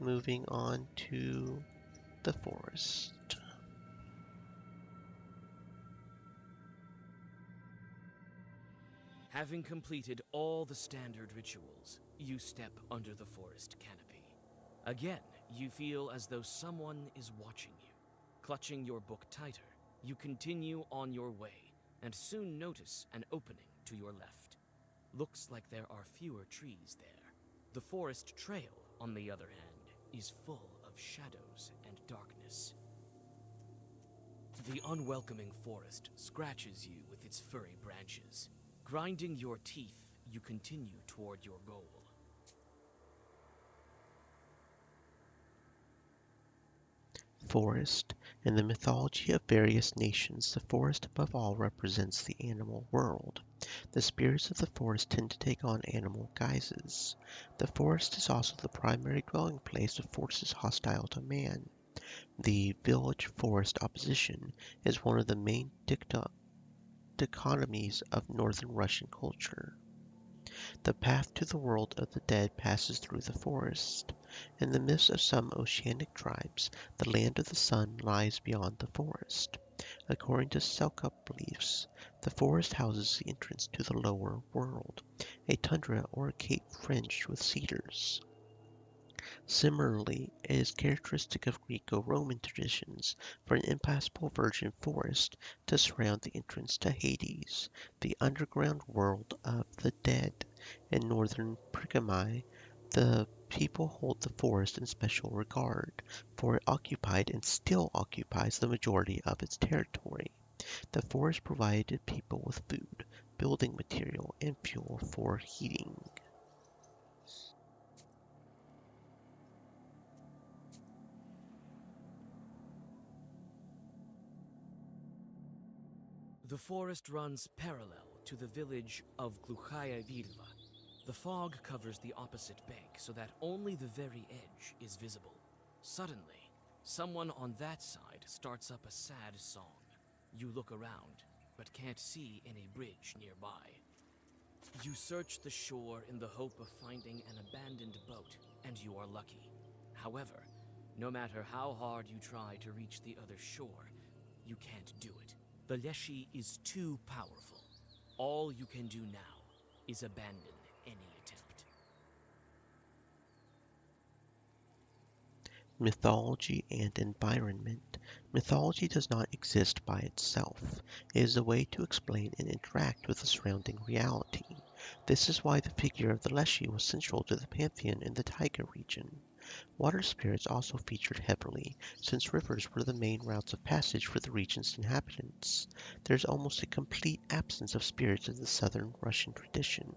Moving on to the forest. Having completed all the standard rituals, you step under the forest canopy. Again, you feel as though someone is watching you. Clutching your book tighter, you continue on your way and soon notice an opening to your left. Looks like there are fewer trees there. The forest trail, on the other hand, is full of shadows and darkness. The unwelcoming forest scratches you with its furry branches. Grinding your teeth, you continue toward your goal. Forest. In the mythology of various nations, the forest above all represents the animal world. The spirits of the forest tend to take on animal guises. The forest is also the primary dwelling place of forces hostile to man. The village-forest opposition is one of the main dichotomies of northern Russian culture. The path to the world of the dead passes through the forest. In the myths of some oceanic tribes, the land of the sun lies beyond the forest. According to Selkirk beliefs, the forest houses the entrance to the lower world, a tundra or a cape fringed with cedars. Similarly, it is characteristic of Greco-Roman traditions for an impassable virgin forest to surround the entrance to Hades, the underground world of the dead. In northern Pergamai, the people hold the forest in special regard, for it occupied and still occupies the majority of its territory. The forest provided people with food, building material, and fuel for heating. The forest runs parallel to the village of Gluchaya Vilva. The fog covers the opposite bank so that only the very edge is visible. Suddenly, someone on that side starts up a sad song. You look around, but can't see any bridge nearby. You search the shore in the hope of finding an abandoned boat, and you are lucky. However, no matter how hard you try to reach the other shore, you can't do it. The Leshy is too powerful. All you can do now is abandon any attempt. Mythology and environment. Mythology does not exist by itself. It is a way to explain and interact with the surrounding reality. This is why the figure of the Leshy was central to the pantheon in the Taiga region. Water spirits also featured heavily, since rivers were the main routes of passage for the region's inhabitants. There is almost a complete absence of spirits in the southern Russian tradition,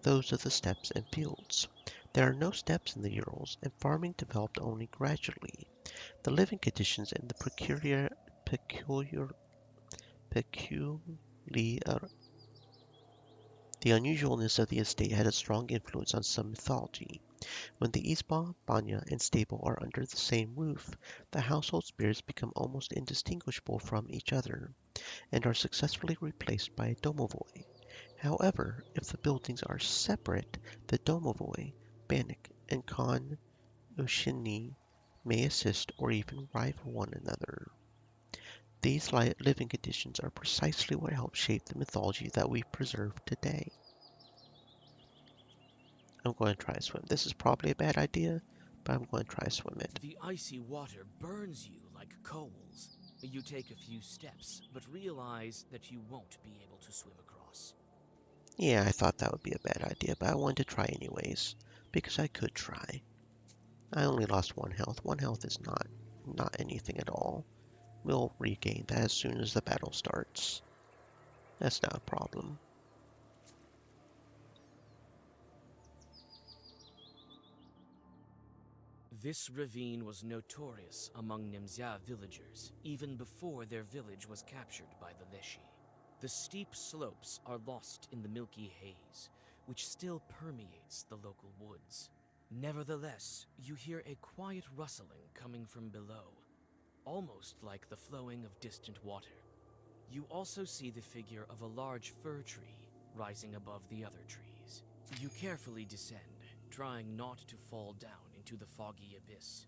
those of the steppes and fields. There are no steppes in the Urals, and farming developed only gradually. The living conditions and the the unusualness of the estate had a strong influence on some mythology. When the izba, banya, and stable are under the same roof, the household spirits become almost indistinguishable from each other, and are successfully replaced by a domovoi. However, if the buildings are separate, the Domovoi, Bannock, and Khan Ushini may assist or even rival one another. These living conditions are precisely what help shape the mythology that we preserve today. I'm going to try to swim. This is probably a bad idea, but I'm going to try to swim it. The icy water burns you like coals. You take a few steps, but realize that you won't be able to swim across. Yeah, I thought that would be a bad idea, but I wanted to try anyways, because I could try. I only lost 1 health. 1 health is not anything at all. We'll regain that as soon as the battle starts. That's not a problem. This ravine was notorious among Nemzya villagers, even before their village was captured by the Leshy. The steep slopes are lost in the milky haze, which still permeates the local woods. Nevertheless, you hear a quiet rustling coming from below, almost like the flowing of distant water. You also see the figure of a large fir tree rising above the other trees. You carefully descend, trying not to fall down into the foggy abyss.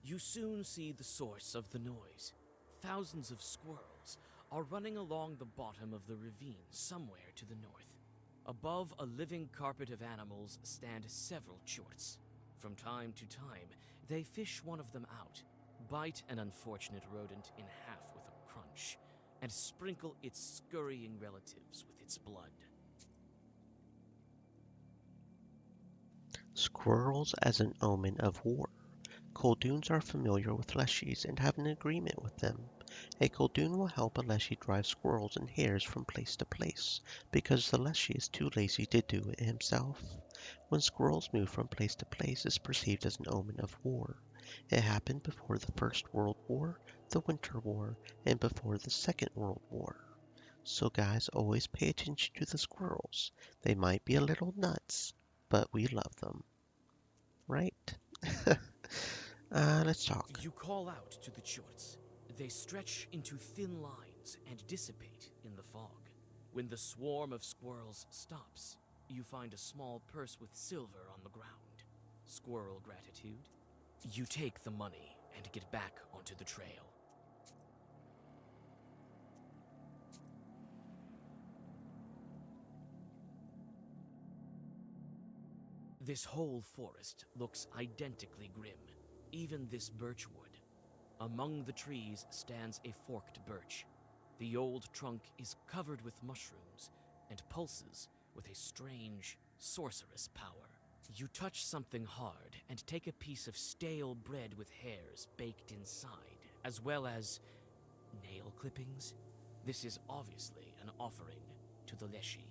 You soon see the source of the noise. Thousands of squirrels are running along the bottom of the ravine somewhere to the north. Above a living carpet of animals stand several chorts. From time to time, they fish one of them out, bite an unfortunate rodent in half with a crunch, and sprinkle its scurrying relatives with its blood. Squirrels as an omen of war. Kolduns are familiar with Leshies and have an agreement with them. A Koldun will help a Leshy drive squirrels and hares from place to place, because the Leshy is too lazy to do it himself. When squirrels move from place to place, it's perceived as an omen of war. It happened before the First World War, the Winter War, and before the Second World War. So guys, always pay attention to the squirrels. They might be a little nuts, but we love them. Right? Let's talk. You call out to the chorts. They stretch into thin lines and dissipate in the fog. When the swarm of squirrels stops, you find a small purse with silver on the ground. Squirrel gratitude. You take the money and get back onto the trail. This whole forest looks identically grim, even this birch wood. Among the trees stands a forked birch. The old trunk is covered with mushrooms and pulses with a strange, sorcerous power. You touch something hard and take a piece of stale bread with hairs baked inside, as well as nail clippings. This is obviously an offering to the Leshy.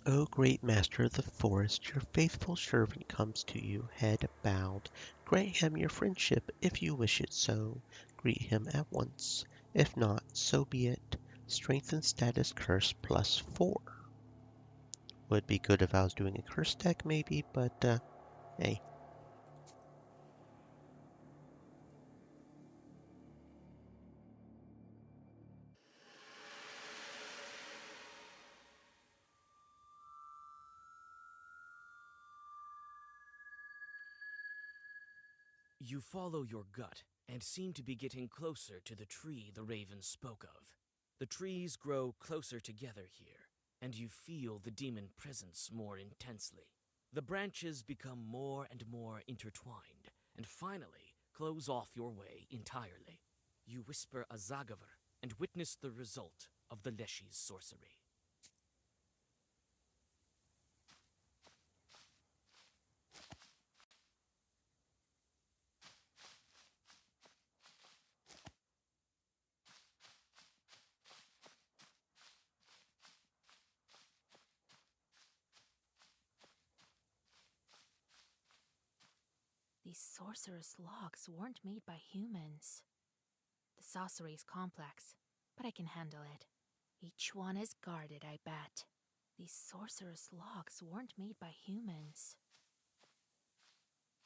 O great master of the forest, your faithful servant comes to you, head bowed. Grant him your friendship, if you wish it so. Greet him at once. If not, so be it. Strength and status curse +4. Would be good if I was doing a curse deck maybe, but hey. You follow your gut and seem to be getting closer to the tree the raven spoke of. The trees grow closer together here, and you feel the demon presence more intensely. The branches become more and more intertwined, and finally close off your way entirely. You whisper a Zagavr and witness the result of the Leshy's sorcery. These sorcerous logs weren't made by humans. The sorcery is complex, but I can handle it. Each one is guarded, I bet. These sorcerous logs weren't made by humans.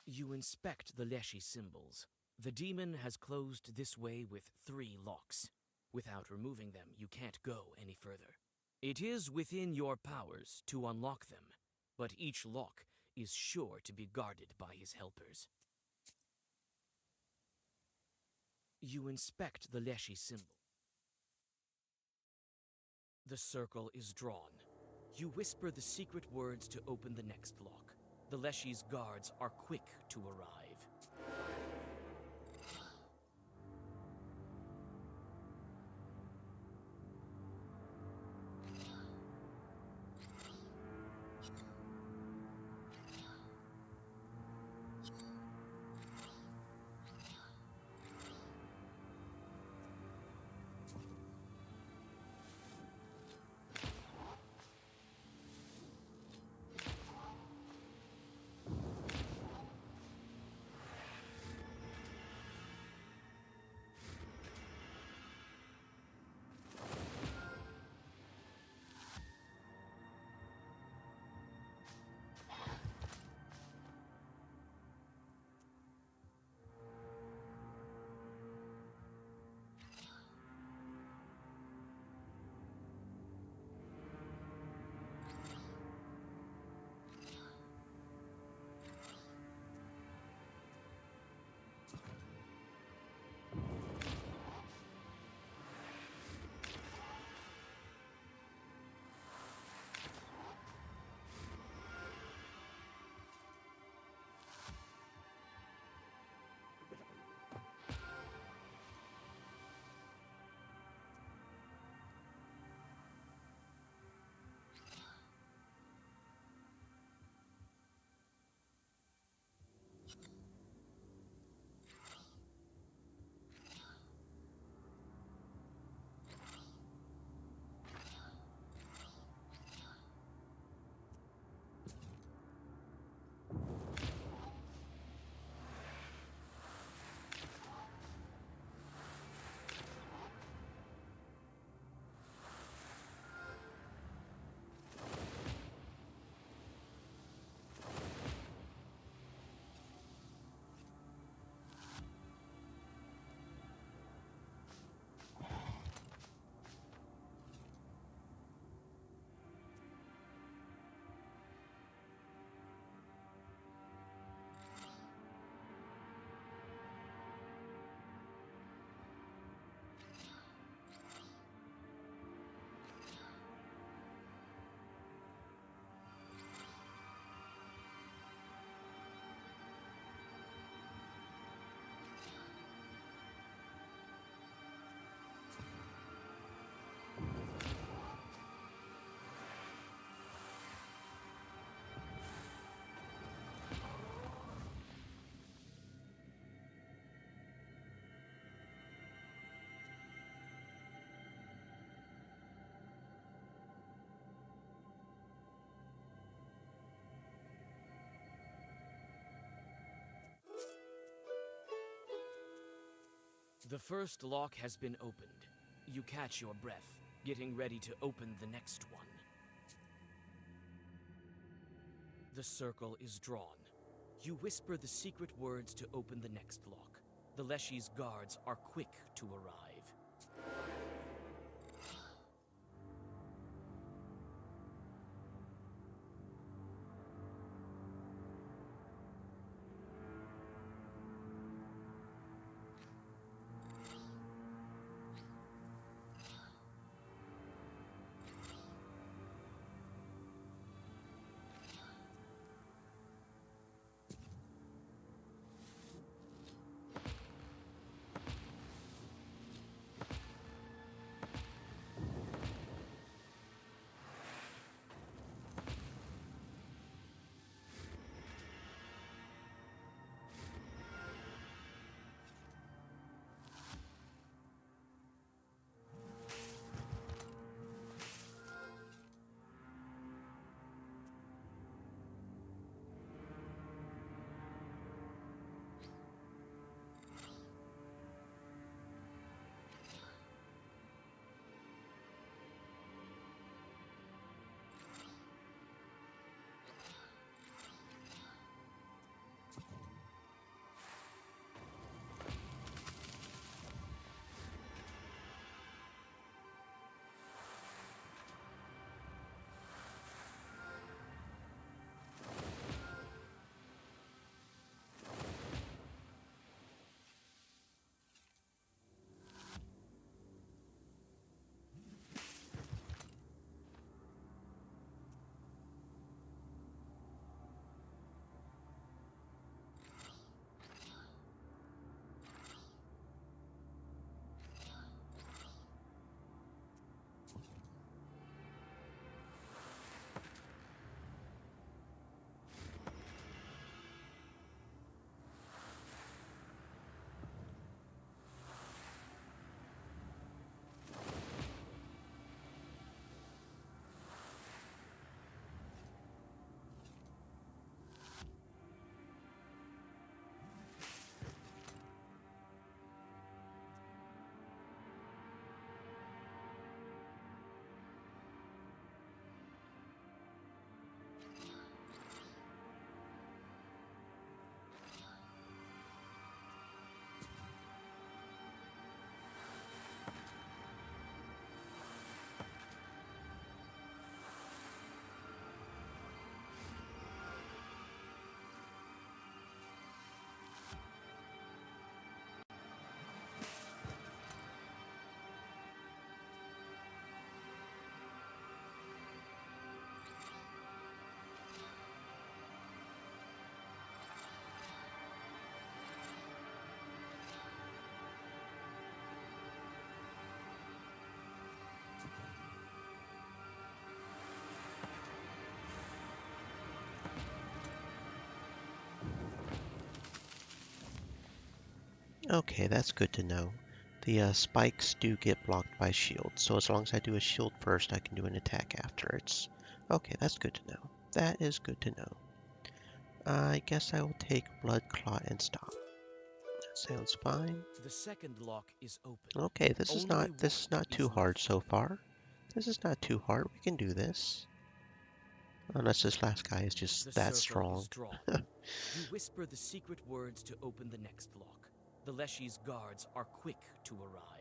You inspect the Leshy symbols. The demon has closed this way with 3 locks. Without removing them, you can't go any further. It is within your powers to unlock them, but each lock is sure to be guarded by his helpers. You inspect the Leshy symbol. The circle is drawn. You whisper the secret words to open the next lock. The Leshy's guards are quick to arrive. The first lock has been opened. You catch your breath, getting ready to open the next one. The circle is drawn. You whisper the secret words to open the next lock. The Leshy's guards are quick to arrive. Okay, that's good to know. The spikes do get blocked by shields, so as long as I do a shield first, I can do an attack afterwards. Okay, that's good to know. That is good to know. I guess I will take Blood Clot and stop. That sounds fine. The second lock is open. Okay, this is Only not one too is hard left. so far. This is not too hard. We can do this. Unless this last guy is just The that circle strong. is drawn. You whisper the secret words to open the next lock. The Leshy's guards are quick to arrive.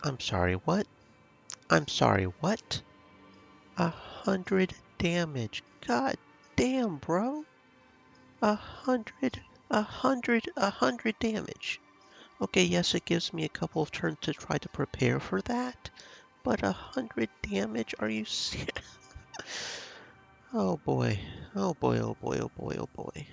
I'm sorry, what? I'm sorry, what? 100 damage. God damn, bro. 100 damage. Okay, yes, it gives me a couple of turns to try to prepare for that, but 100 damage? Are you serious? Oh boy. Oh boy, oh boy, oh boy, oh boy.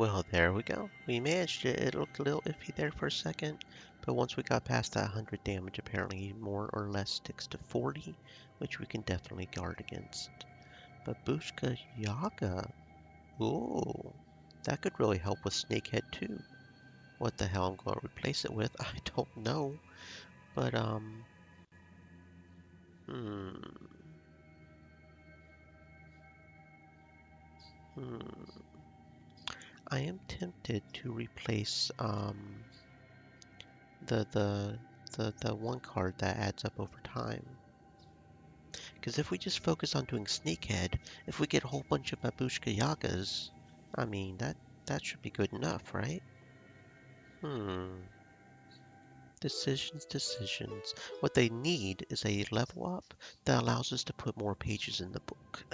Well, there we go. We managed it. It looked a little iffy there for a second, but once we got past that 100 damage, apparently more or less sticks to 40, which we can definitely guard against. Babushka Yaga. Ooh, that could really help with Snakehead too. What the hell I'm going to replace it with, I don't know. But, hmm. I am tempted to replace, the one card that adds up over time. Because if we just focus on doing Sneakhead, if we get a whole bunch of Babushka Yagas, I mean, that should be good enough, right? Decisions. What they need is a level up that allows us to put more pages in the book.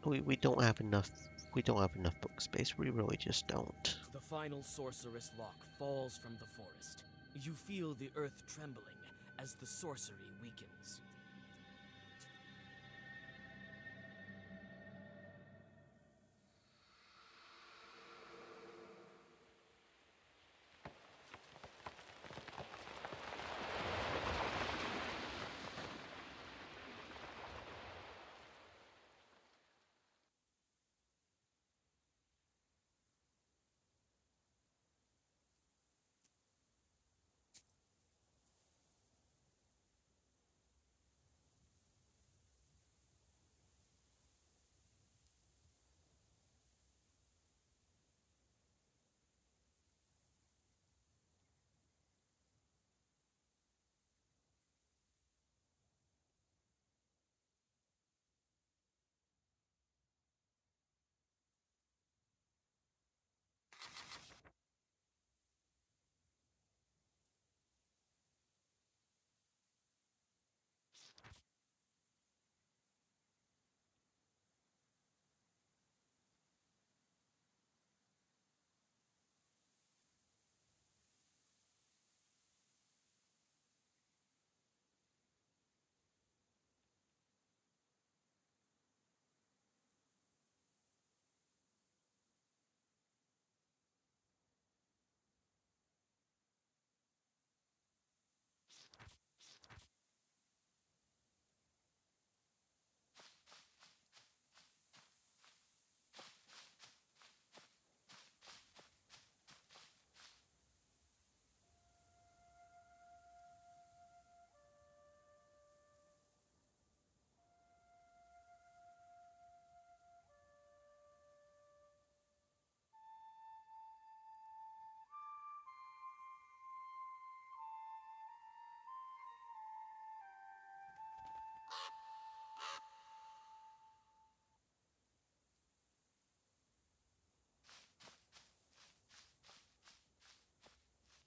we don't have enough. We don't have enough book space. We really just don't. The final sorceress lock falls from the forest. You feel the earth trembling as the sorcery weakens.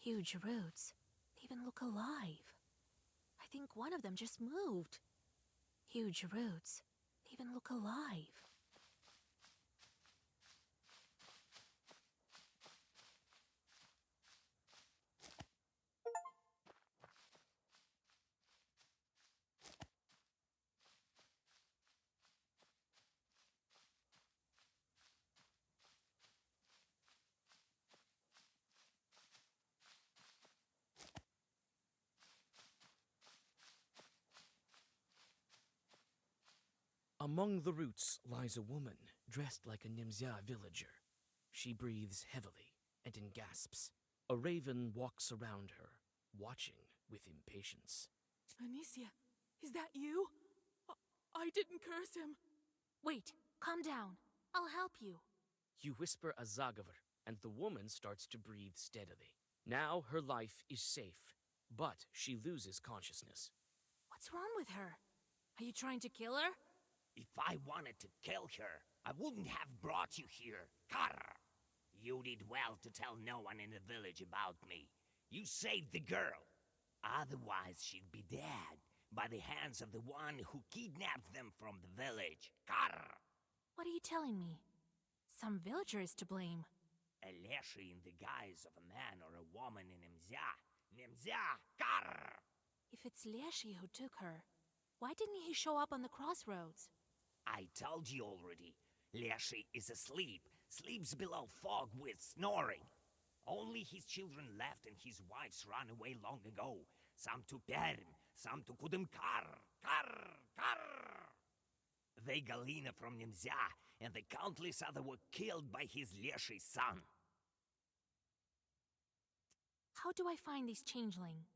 Huge roots. They even look alive. I think one of them just moved. Huge roots. They even look alive. Among the roots lies a woman dressed like a Nimzia villager. She breathes heavily and in gasps. A raven walks around her, watching with impatience. Anicia, is that you? I didn't curse him. Wait, calm down. I'll help you. You whisper a Zagavr, and the woman starts to breathe steadily. Now her life is safe, but she loses consciousness. What's wrong with her? Are you trying to kill her? If I wanted to kill her, I wouldn't have brought you here. Karr! You did well to tell no one in the village about me. You saved the girl. Otherwise, she'd be dead by the hands of the one who kidnapped them from the village. Karr! What are you telling me? Some villager is to blame. A Leshy in the guise of a man or a woman in Nimzia. Nimzia! Karr! If it's Leshy who took her, why didn't he show up on the crossroads? I told you already. Leshy is asleep, Sleeps below fog with snoring. Only his children left and his wives ran away long ago. Some to Perm, some to Kudumkar. Kar. They Galina from Nimzia, and the countless other were killed by his Leshy son. How do I find this changeling?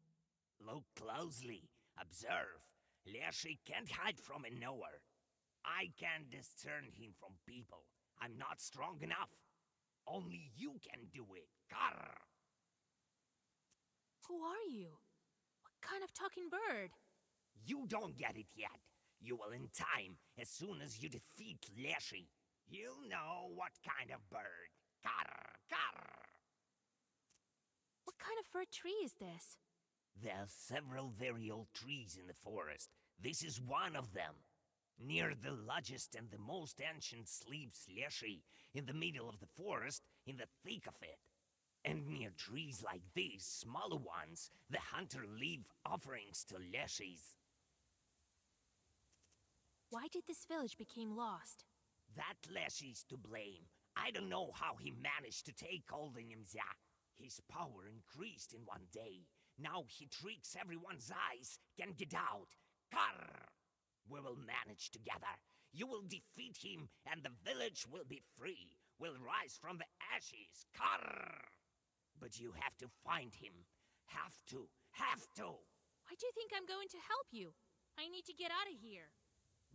Look closely. Observe. Leshy can't hide from a knower. I can discern him from people. I'm not strong enough. Only you can do it. Kar. Who are you? What kind of talking bird? You don't get it yet. You will in time, as soon as you defeat Leshy. You'll know what kind of bird. Kar. What kind of fir tree is this? There are several very old trees in the forest. This is one of them. Near the largest and the most ancient sleeps Leshy, in the middle of the forest, in the thick of it. And near trees like these, smaller ones, the hunter leave offerings to Leshies. Why did this village become lost? That Leshy's to blame. I don't know how he managed to take all the Nimzia. His power increased in one day. Now he tricks everyone's eyes, can get out. Kar! We will manage together. You will defeat him, and the village will be free. Will rise from the ashes. Kar! But you have to find him. Have to. Why do you think I'm going to help you? I need to get out of here.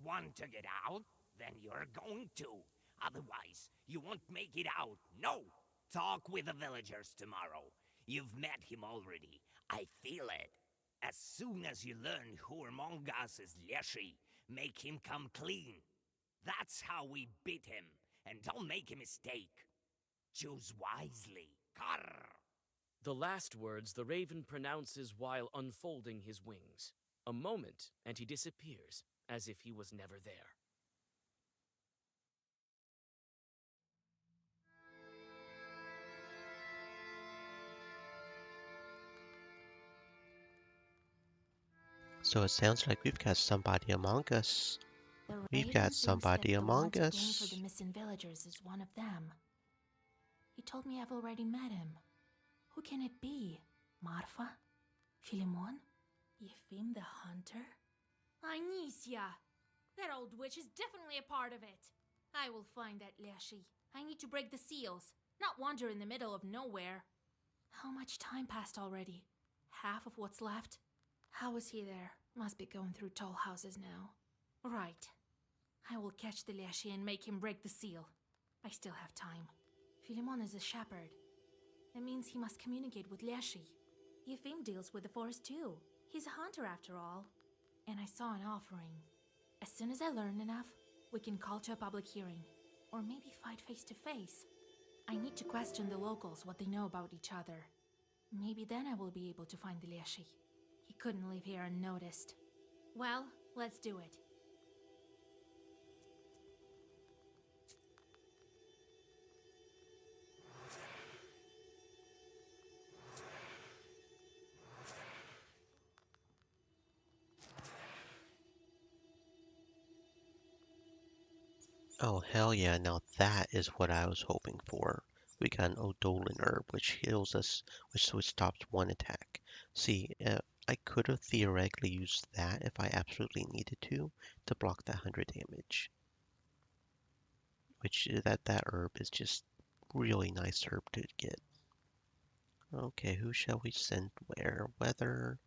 Want to get out? Then you're going to. Otherwise, you won't make it out. No! Talk with the villagers tomorrow. You've met him already. I feel it. As soon as you learn who among us is Leshy, make him come clean. That's how we beat him. And don't make a mistake. Choose wisely. Kar! The last words the raven pronounces while unfolding his wings. A moment, and he disappears, as if he was never there. So it sounds like we've got somebody among us. The We've raven got thinks somebody that the one among to blame us. for the missing villagers is one of them. He told me I've already met him. Who can it be? Marfa? Philemon? Yefim the hunter? Anicia! That old witch is definitely a part of it. I will find that Leshy. I need to break the seals, not wander in the middle of nowhere. How much time passed already? Half of what's left? How was he there? Must be going through tall houses now. Right. I will catch the Leshy and make him break the seal. I still have time. Philemon is a shepherd. That means he must communicate with Leshy. Yefim deals with the forest too. He's a hunter after all. And I saw an offering. As soon as I learn enough, we can call to a public hearing. Or maybe fight face to face. I need to question the locals what they know about each other. Maybe then I will be able to find the Leshy. He couldn't leave here unnoticed. Well, let's do it. Oh, hell yeah, now that is what I was hoping for. We got an Odolin herb, which heals us, which stops one attack. See, I could have theoretically used that if I absolutely needed to block that 100 damage. Which, that herb is just really nice herb to get. Okay, who shall we send where? Weather,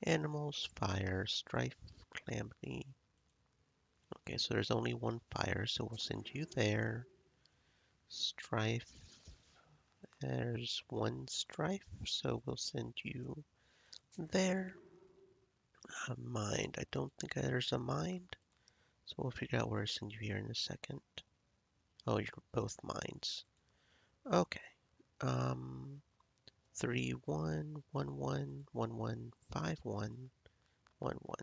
animals, fire, strife, calamity. Okay, so there's only one fire, so we'll send you there. Strife. There's one strife, so we'll send you there. Mind. I don't think there's a mind. So we'll figure out where to send you here in a second. Oh, you're both minds. Okay. 3 1 1 1 1 1 5 1 1 1.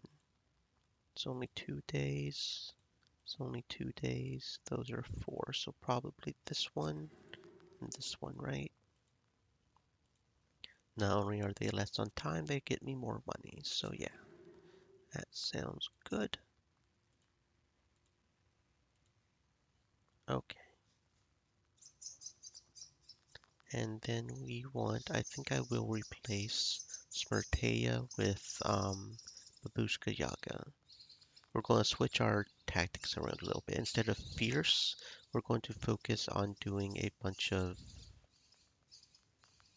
It's only 2 days. It's only 2 days. Those are 4, so probably this one and this one, right? Not only are they less on time, they get me more money. So yeah, that sounds good. Okay. And then we want, I think I will replace Smertea with Babushka Yaga. We're going to switch our tactics around a little bit. Instead of fierce, we're going to focus on doing a bunch of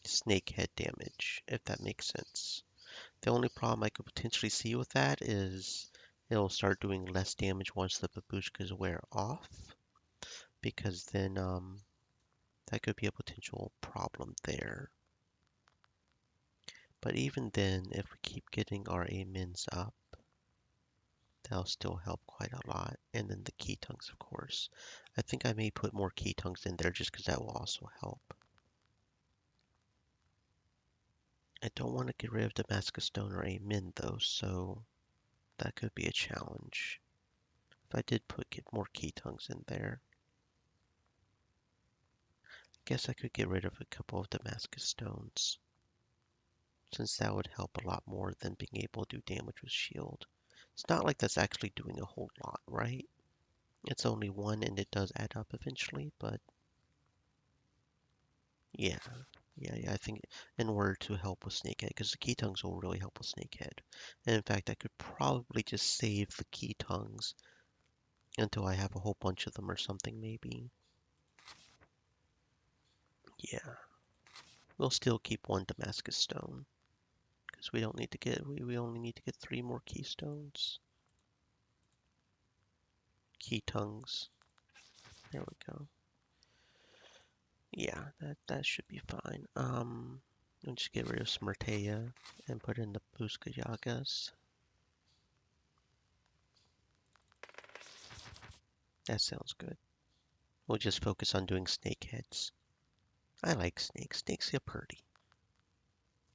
snakehead damage, if that makes sense. The only problem I could potentially see with that is it'll start doing less damage once the babushkas wear off, because then that could be a potential problem there. But even then, if we keep getting our amens up, that'll still help quite a lot. And then the key tongues, of course. I think I may put more key tongues in there just because that will also help. I don't want to get rid of Damascus Stone or Amen though, so that could be a challenge. If I did get more key tongues in there, I guess I could get rid of a couple of Damascus Stones, since that would help a lot more than being able to do damage with shield. It's not like that's actually doing a whole lot, right? It's only one and it does add up eventually, but yeah. I think in order to help with Snakehead, because the key tongues will really help with Snakehead. And in fact, I could probably just save the key tongues until I have a whole bunch of them or something, maybe. Yeah. We'll still keep one Damascus Stone, because we don't need to get, we only need to get 3 more keystones. Key tongues. There we go. Yeah, that should be fine. We'll just get rid of Smertea and put in the Buska Yagas. That sounds good. We'll just focus on doing snakeheads. I like snakes. Snakes are pretty.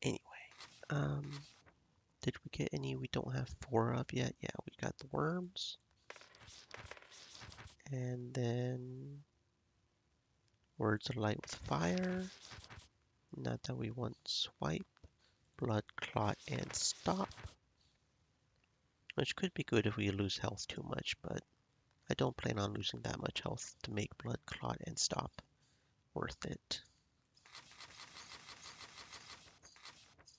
Anyway, did we get any we don't have 4 of yet? Yeah, we got the worms. And then words of light with fire. Not that we want swipe, blood clot, and stop. Which could be good if we lose health too much, but I don't plan on losing that much health to make blood clot and stop worth it.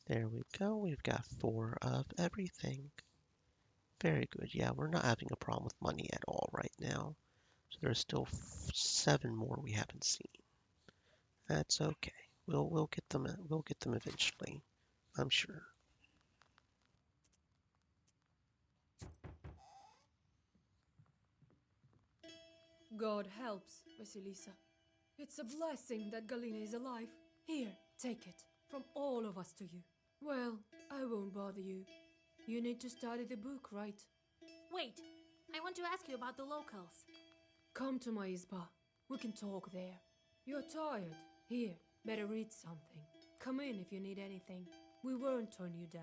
There we go. We've got 4 of everything. Very good. Yeah, we're not having a problem with money at all right now. So there's still 7 more we haven't seen. That's okay. We'll get them. We'll get them eventually, I'm sure. God helps, Vasilisa. It's a blessing that Galina is alive. Here, take it. From all of us to you. Well, I won't bother you. You need to study the book, right? Wait, I want to ask you about the locals. Come to my isba. We can talk there. You're tired. Here, better read something. Come in if you need anything. We won't turn you down.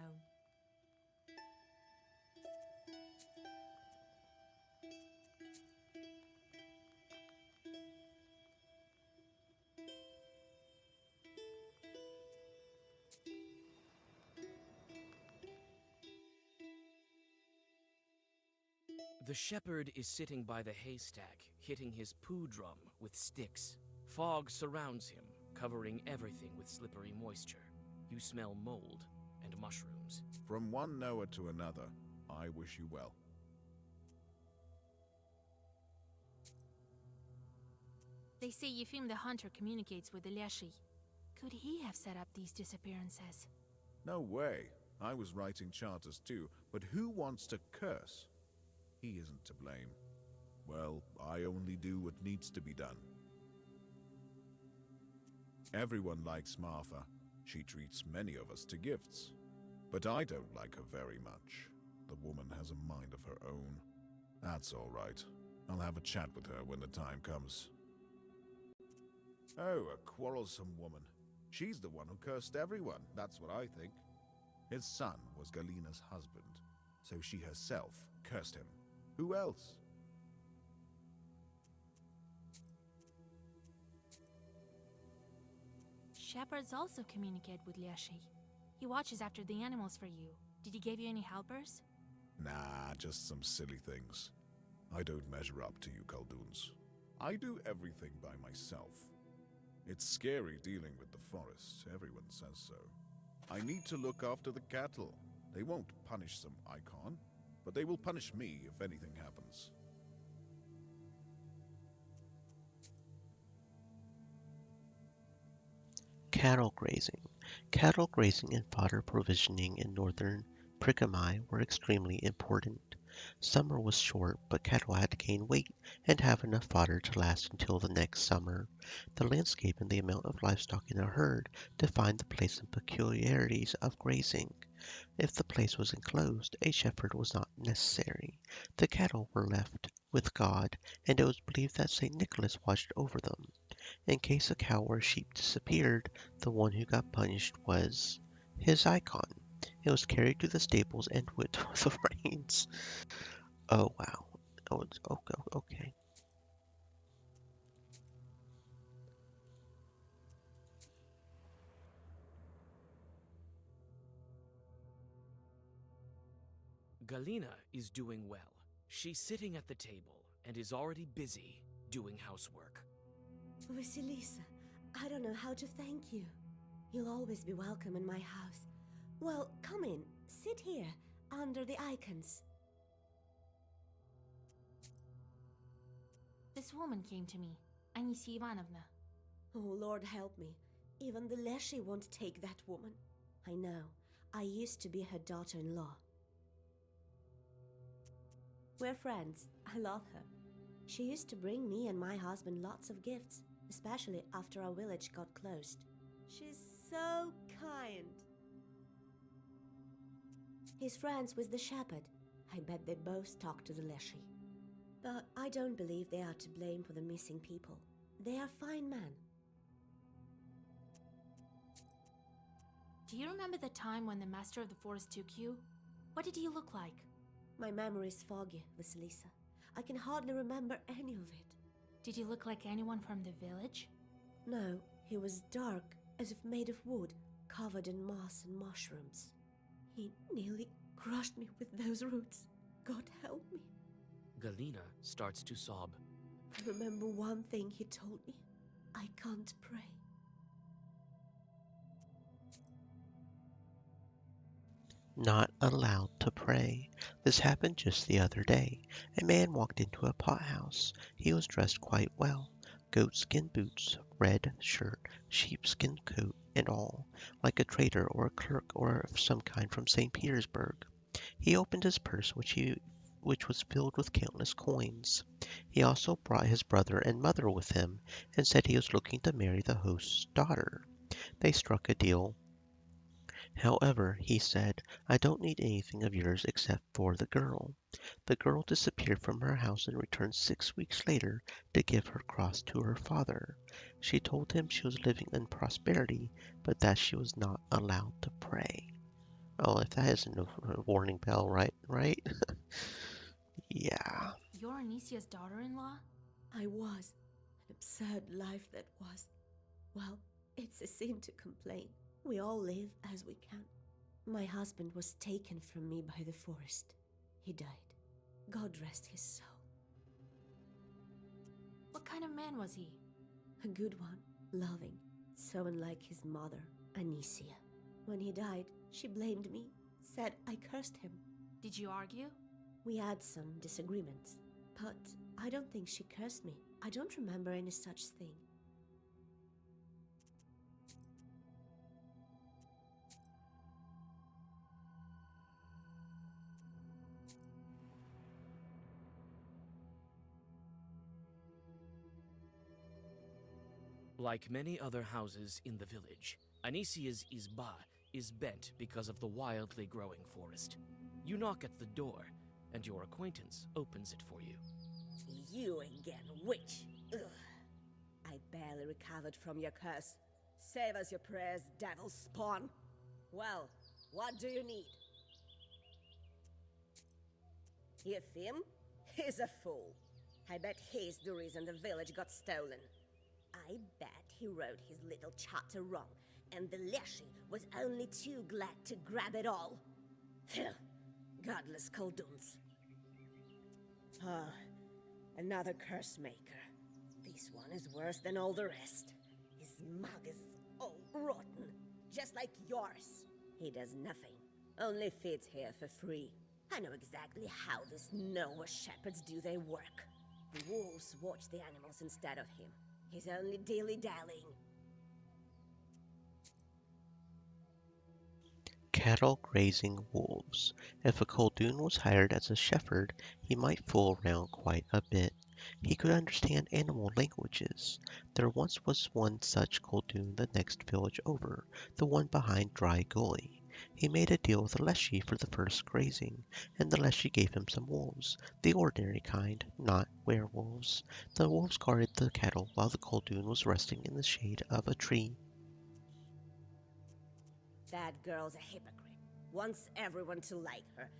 The shepherd is sitting by the haystack, hitting his poo drum with sticks. Fog surrounds him, covering everything with slippery moisture. You smell mold and mushrooms. From one Noah to another, I wish you well. They say Yefim the Hunter communicates with the Leshy. Could he have set up these disappearances? No way. I was writing charters too, but who wants to curse? He isn't to blame. Well, I only do what needs to be done. Everyone likes Martha. She treats many of us to gifts. But I don't like her very much. The woman has a mind of her own. That's all right. I'll have a chat with her when the time comes. Oh, a quarrelsome woman. She's the one who cursed everyone, that's what I think. His son was Galina's husband, so she herself cursed him. Who else? Shepherds also communicate with Leshy. He watches after the animals for you. Did he give you any helpers? Nah, just some silly things. I don't measure up to you, Khaldoons. I do everything by myself. It's scary dealing with the forest, everyone says so. I need to look after the cattle. They won't punish some icon, but they will punish me if anything happens. Cattle grazing. Cattle grazing and fodder provisioning in northern Pricamai were extremely important. Summer was short, but cattle had to gain weight and have enough fodder to last until the next summer. The landscape and the amount of livestock in a herd defined the place and peculiarities of grazing. If the place was enclosed, a shepherd was not necessary. The cattle were left with God, and it was believed that St. Nicholas watched over them. In case a cow or sheep disappeared, the one who got punished was his icon. It was carried to the stables and whipped with the reins. Oh wow. Oh, it's okay. Galina is doing well. She's sitting at the table and is already busy doing housework. Vasilisa, I don't know how to thank you. You'll always be welcome in my house. Well, come in. Sit here, under the icons. This woman came to me, Anisia Ivanovna. Oh, Lord help me. Even the Leshy won't take that woman. I know. I used to be her daughter-in-law. We're friends. I love her. She used to bring me and my husband lots of gifts, especially after our village got closed. She's so kind. He's friends with the shepherd. I bet they both talk to the Leshy. But I don't believe they are to blame for the missing people. They are fine men. Do you remember the time when the Master of the Forest took you? What did he look like? My memory is foggy, Vasilisa. I can hardly remember any of it. Did he look like anyone from the village? No, he was dark, as if made of wood, covered in moss and mushrooms. He nearly crushed me with those roots. God help me. Galina starts to sob. I remember one thing he told me. I can't pray. Not allowed to pray. This happened just the other day. A man walked into a pothouse. He was dressed quite well. Goatskin boots, red shirt, sheepskin coat, and all, like a trader or a clerk or of some kind from St. Petersburg. He opened his purse, which was filled with countless coins. He also brought his brother and mother with him, and said he was looking to marry the host's daughter. They struck a deal. However, he said, I don't need anything of yours except for the girl. The girl disappeared from her house and returned 6 weeks later to give her cross to her father. She told him she was living in prosperity, but that she was not allowed to pray. Oh, if that isn't a warning bell, right? Yeah. You're Anisia's daughter-in-law? I was. An absurd life that was. Well, it's a sin to complain. We all live as we can. My husband was taken from me by the forest. He died. God rest his soul. What kind of man was he? A good one, loving, so unlike his mother, Anisia. When he died, she blamed me, said I cursed him. Did you argue? We had some disagreements, but I don't think she cursed me. I don't remember any such thing. Like many other houses in the village, Anisia's izba is bent because of the wildly growing forest. You knock at the door, and your acquaintance opens it for you. You again, witch! Ugh. I barely recovered from your curse. Save us your prayers, devil spawn! Well, what do you need? Yefim? He's a fool. I bet he's the reason the village got stolen. I bet he wrote his little charter wrong, and the Leshy was only too glad to grab it all. Phew, godless Kolduns. Ah, another curse maker. This one is worse than all the rest. His mug is all rotten, just like yours. He does nothing, only feeds here for free. I know exactly how these Noah shepherds do their work. The wolves watch the animals instead of him. He's only dilly-dallying. Cattle grazing wolves. If a Koldun was hired as a shepherd, he might fool around quite a bit. He could understand animal languages. There once was one such Koldun the next village over, the one behind Dry Gully. He made a deal with the Leshy for the first grazing, and the Leshy gave him some wolves, the ordinary kind, not werewolves. The wolves guarded the cattle while the Koldun was resting in the shade of a tree. That girl's a hypocrite. Wants everyone to like her.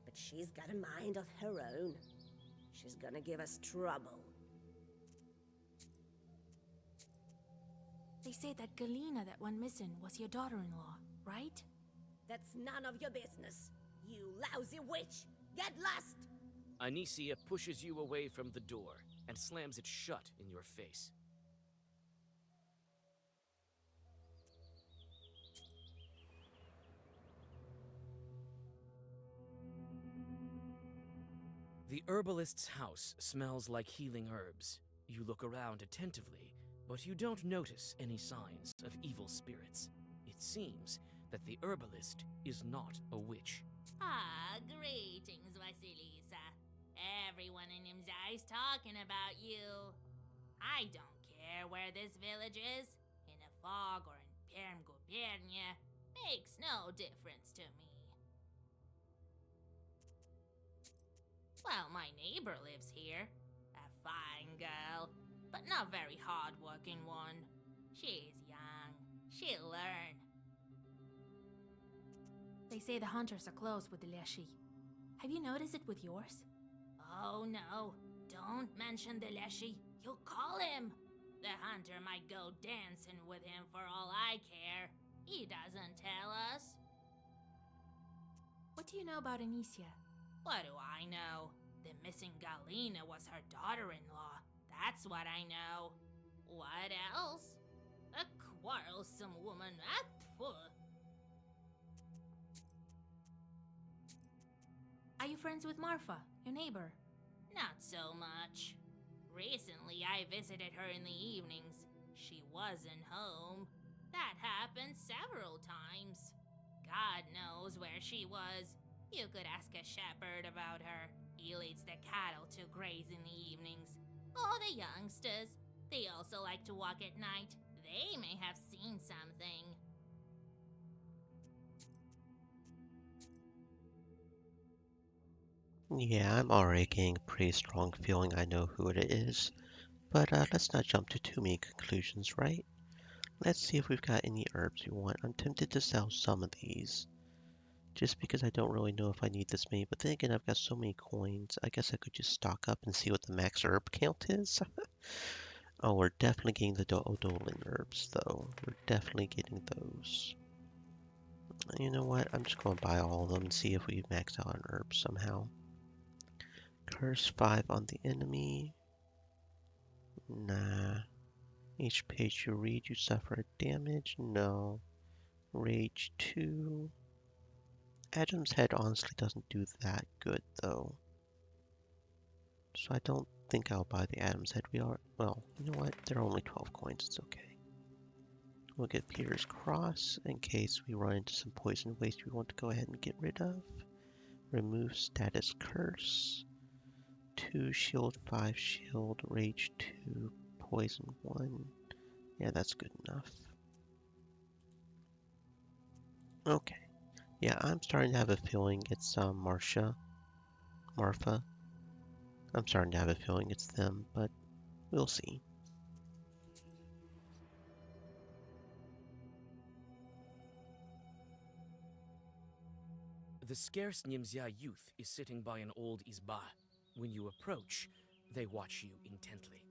But she's got a mind of her own. She's gonna give us trouble. They say that Galina that went missing was your daughter-in-law, right? That's none of your business. You lousy witch! Get lost! Anicia pushes you away from the door and slams it shut in your face. The herbalist's house smells like healing herbs. You look around attentively, but you don't notice any signs of evil spirits. It seems that the herbalist is not a witch. Ah, greetings, Vasilisa. Everyone in Nimzai is talking about you. I don't care where this village is, in a fog or in Perm Gubernia. Makes no difference to me. Well, my neighbor lives here. A fine girl, but not very hard-working one. She's young. She'll learn. They say the hunters are close with the Leshy. Have you noticed it with yours? Oh no, don't mention the Leshy. You'll call him. The hunter might go dancing with him for all I care. He doesn't tell us. What do you know about Anicia? What do I know? The missing Galina was her daughter-in-law. That's what I know. What else? A quarrelsome woman. Are you friends with Marfa, your neighbor? Not so much. Recently, I visited her in the evenings. She wasn't home. That happened several times. God knows where she was. You could ask a shepherd about her. He leads the cattle to graze in the evenings. Oh, the youngsters. They also like to walk at night. They may have seen something. Yeah, I'm already getting a pretty strong feeling I know who it is. But let's not jump to too many conclusions, right? Let's see if we've got any herbs we want. I'm tempted to sell some of these, just because I don't really know if I need this many. But then again, I've got so many coins, I guess I could just stock up and see what the max herb count is. Oh, we're definitely getting the Odolin herbs, though. We're definitely getting those. You know what? I'm just going to buy all of them and see if we max out on herbs somehow. Curse 5 on the enemy. Nah. Each page you read, you suffer damage. No. Rage 2. Adam's Head honestly doesn't do that good, though. So I don't think I'll buy the Adam's Head. Well, you know what? They're only 12 coins. It's okay. We'll get Peter's Cross in case we run into some poison waste we want to go ahead and get rid of. Remove status curse. 2 shield, 5 shield, rage 2, poison 1. Yeah, that's good enough. Okay. Yeah, I'm starting to have a feeling it's Marfa. I'm starting to have a feeling it's them, but we'll see. The scarce Nimzia youth is sitting by an old izba. When you approach, they watch you intently.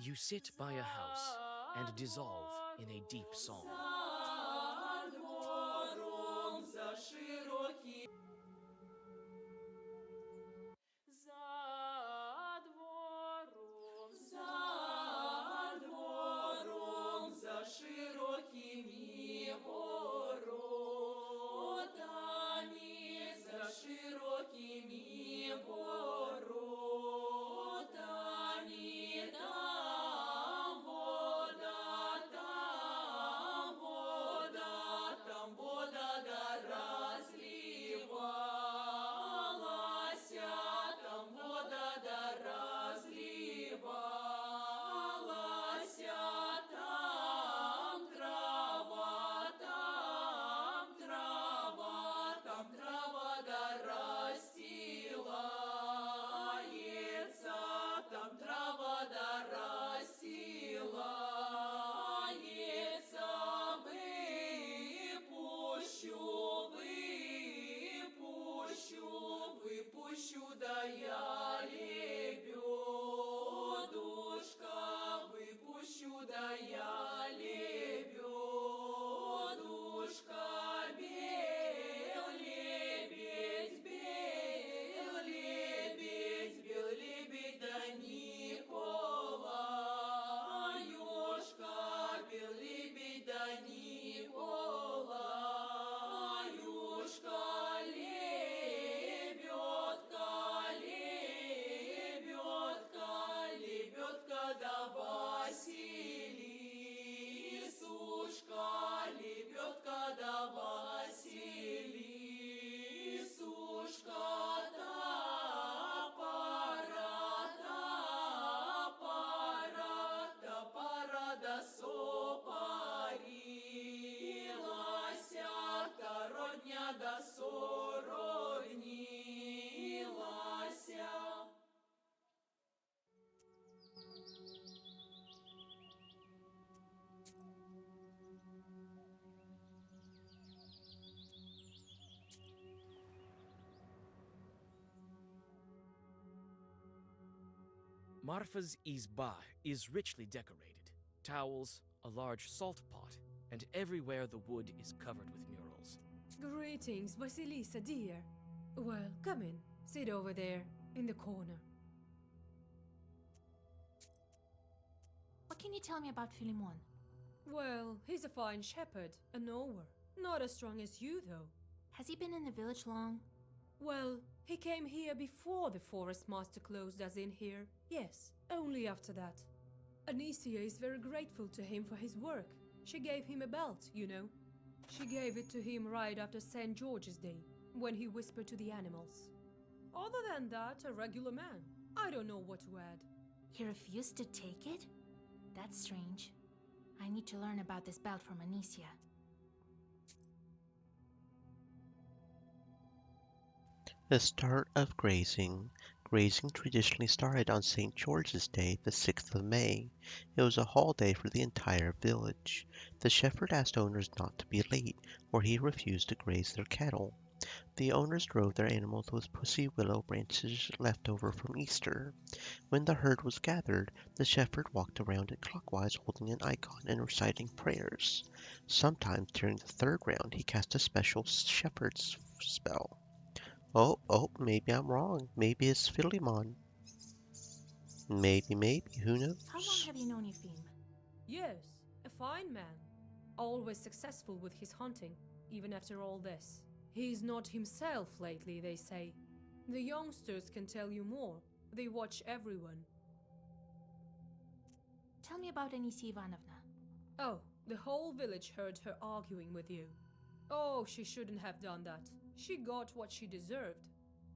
You sit by a house and dissolve in a deep song. Marfa's izba is richly decorated. Towels, a large salt pot, and everywhere the wood is covered with murals. Greetings, Vasilisa, dear. Well, come in. Sit over there, in the corner. What can you tell me about Philemon? Well, he's a fine shepherd, a knower. Not as strong as you, though. Has he been in the village long? Well, he came here before the forest master closed us in here. Yes, only after that. Anicia is very grateful to him for his work. She gave him a belt, you know. She gave it to him right after St. George's Day, when he whispered to the animals. Other than that, a regular man. I don't know what to add. He refused to take it? That's strange. I need to learn about this belt from Anicia. The start of grazing. Grazing traditionally started on St. George's Day, the 6th of May. It was a holiday for the entire village. The shepherd asked owners not to be late, or he refused to graze their cattle. The owners drove their animals with pussy willow branches left over from Easter. When the herd was gathered, the shepherd walked around it clockwise holding an icon and reciting prayers. Sometimes during the third round, he cast a special shepherd's spell. Oh, maybe I'm wrong. Maybe it's Philemon. Maybe, who knows? How long have you known Eupheme? Yes, a fine man. Always successful with his hunting, even after all this. He's not himself lately, they say. The youngsters can tell you more. They watch everyone. Tell me about Anisia Ivanovna. Oh, the whole village heard her arguing with you. Oh, she shouldn't have done that. She got what she deserved.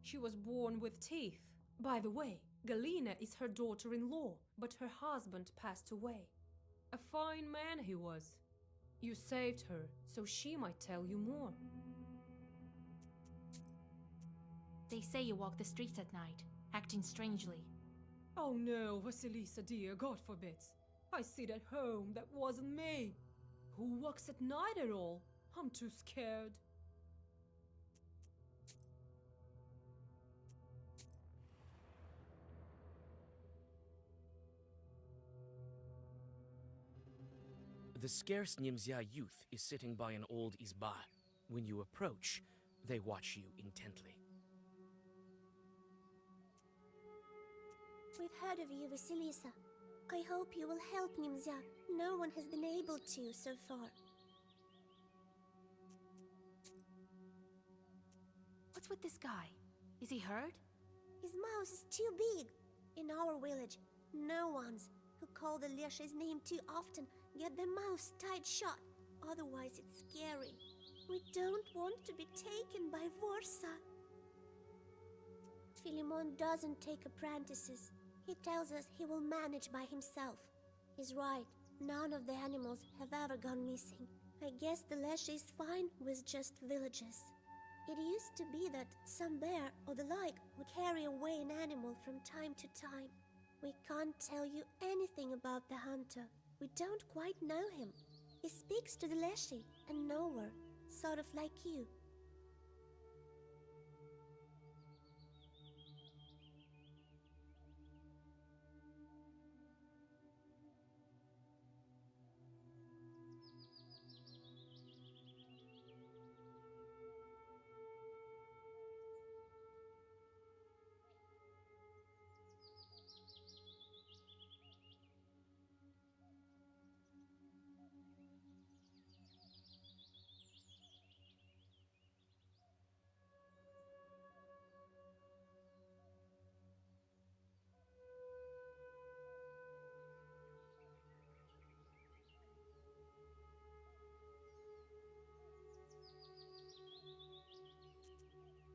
She was born with teeth. By the way, Galina is her daughter-in-law, but her husband passed away. A fine man he was. You saved her, so she might tell you more. They say you walk the streets at night, acting strangely. Oh no, Vasilisa dear, God forbid. I sit at home, that wasn't me. Who walks at night at all? I'm too scared. The scarce Nimzya youth is sitting by an old izba. When you approach, they watch you intently. We've heard of you, Vasilisa. I hope you will help Nimzya. No one has been able to so far. What's with this guy? Is he hurt? His mouth is too big. In our village, no ones who call the Leshy's name too often get their mouths tied shut. Otherwise, it's scary. We don't want to be taken by Vorsa. Philemon doesn't take apprentices. He tells us he will manage by himself. He's right. None of the animals have ever gone missing. I guess the Leshy is fine with just villagers. It used to be that some bear or the like would carry away an animal from time to time. We can't tell you anything about the hunter. We don't quite know him. He speaks to the Leshy, a knower, sort of like you.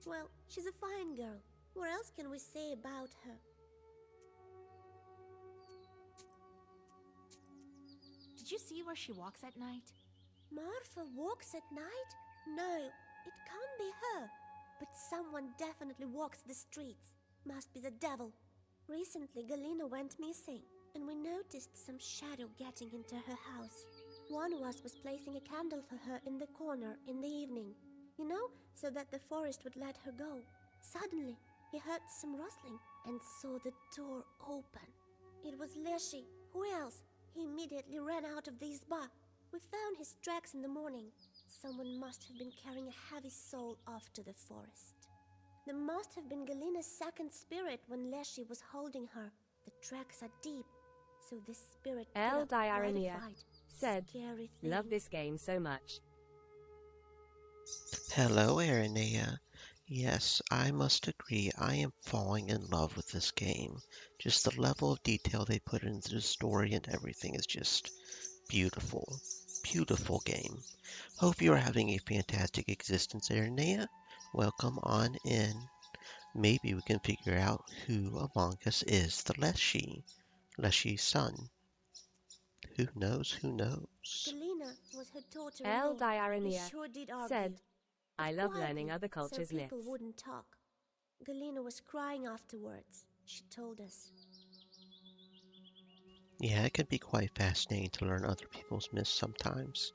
Well, she's a fine girl. What else can we say about her? Did you see where she walks at night? Marfa walks at night? No, it can't be her. But someone definitely walks the streets. Must be the devil. Recently, Galina went missing, and we noticed some shadow getting into her house. One of us was placing a candle for her in the corner in the evening. You know, so that the forest would let her go. Suddenly, he heard some rustling and saw the door open. It was Leshy. Who else? He immediately ran out of the Izba. We found his tracks in the morning. Someone must have been carrying a heavy soul off to the forest. There must have been Galina's second spirit when Leshy was holding her. The tracks are deep, so this spirit put El up quite a Diarrhea fight. said, Scary thing. love this game so much. Hello, Aranea. Yes, I must agree, I am falling in love with this game. Just the level of detail they put into the story and everything is just beautiful. Beautiful game. Hope you are having a fantastic existence, Aranea. Welcome on in. Maybe we can figure out who among us is the Leshy's son. Who knows? Who knows? Galina was her daughter. El They Diarrhea sure did argue. said, I love Quietly, learning other cultures' so people myths. wouldn't talk. Galina was crying afterwards. She told us. Yeah, it can be quite fascinating to learn other people's myths sometimes.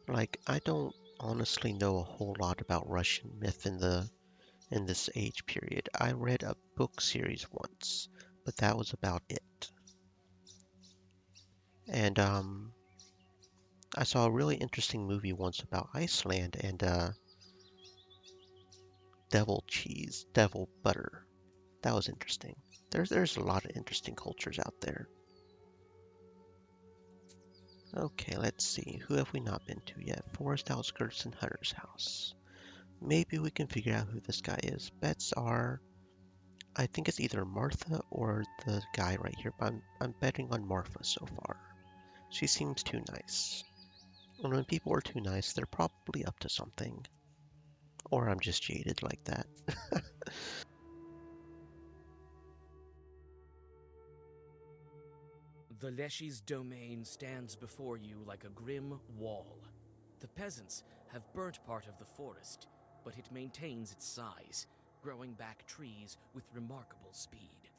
Like, I don't honestly know a whole lot about Russian myth in this age period. I read a book series once, but that was about it. And I saw a really interesting movie once about Iceland and devil cheese, devil butter. That was interesting. There's a lot of interesting cultures out there. Okay, let's see. Who have we not been to yet? Forest outskirts and Hunter's house. Maybe we can figure out who this guy is. Bets are, I think it's either Martha or the guy right here, but I'm betting on Martha so far. She seems too nice. And when people are too nice, they're probably up to something. Or I'm just jaded like that. The Leshy's domain stands before you like a grim wall. The peasants have burnt part of the forest, but it maintains its size, growing back trees with remarkable speed.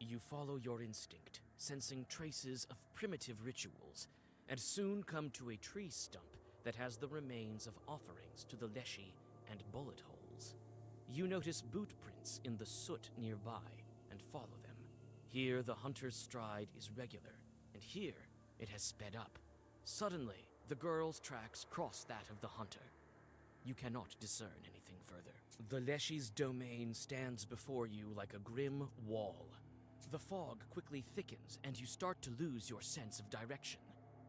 You follow your instinct, sensing traces of primitive rituals, and soon come to a tree stump that has the remains of offerings to the Leshy and bullet holes. You notice boot prints in the soot nearby and follow them. Here the hunter's stride is regular, and here it has sped up. Suddenly, the girl's tracks cross that of the hunter. You cannot discern anything further. The Leshy's domain stands before you like a grim wall. The fog quickly thickens, and you start to lose your sense of direction.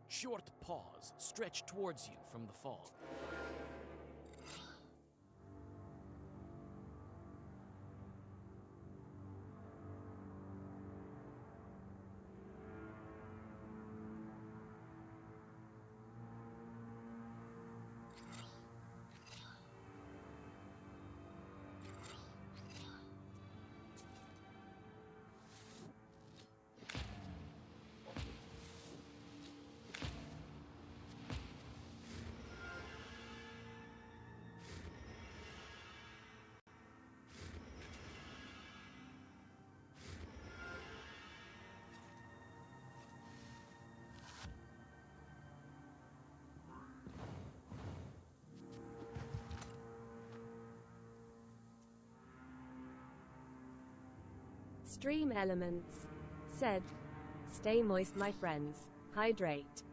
Short paws stretch towards you from the fog. Stream Elements said, stay moist my friends, hydrate.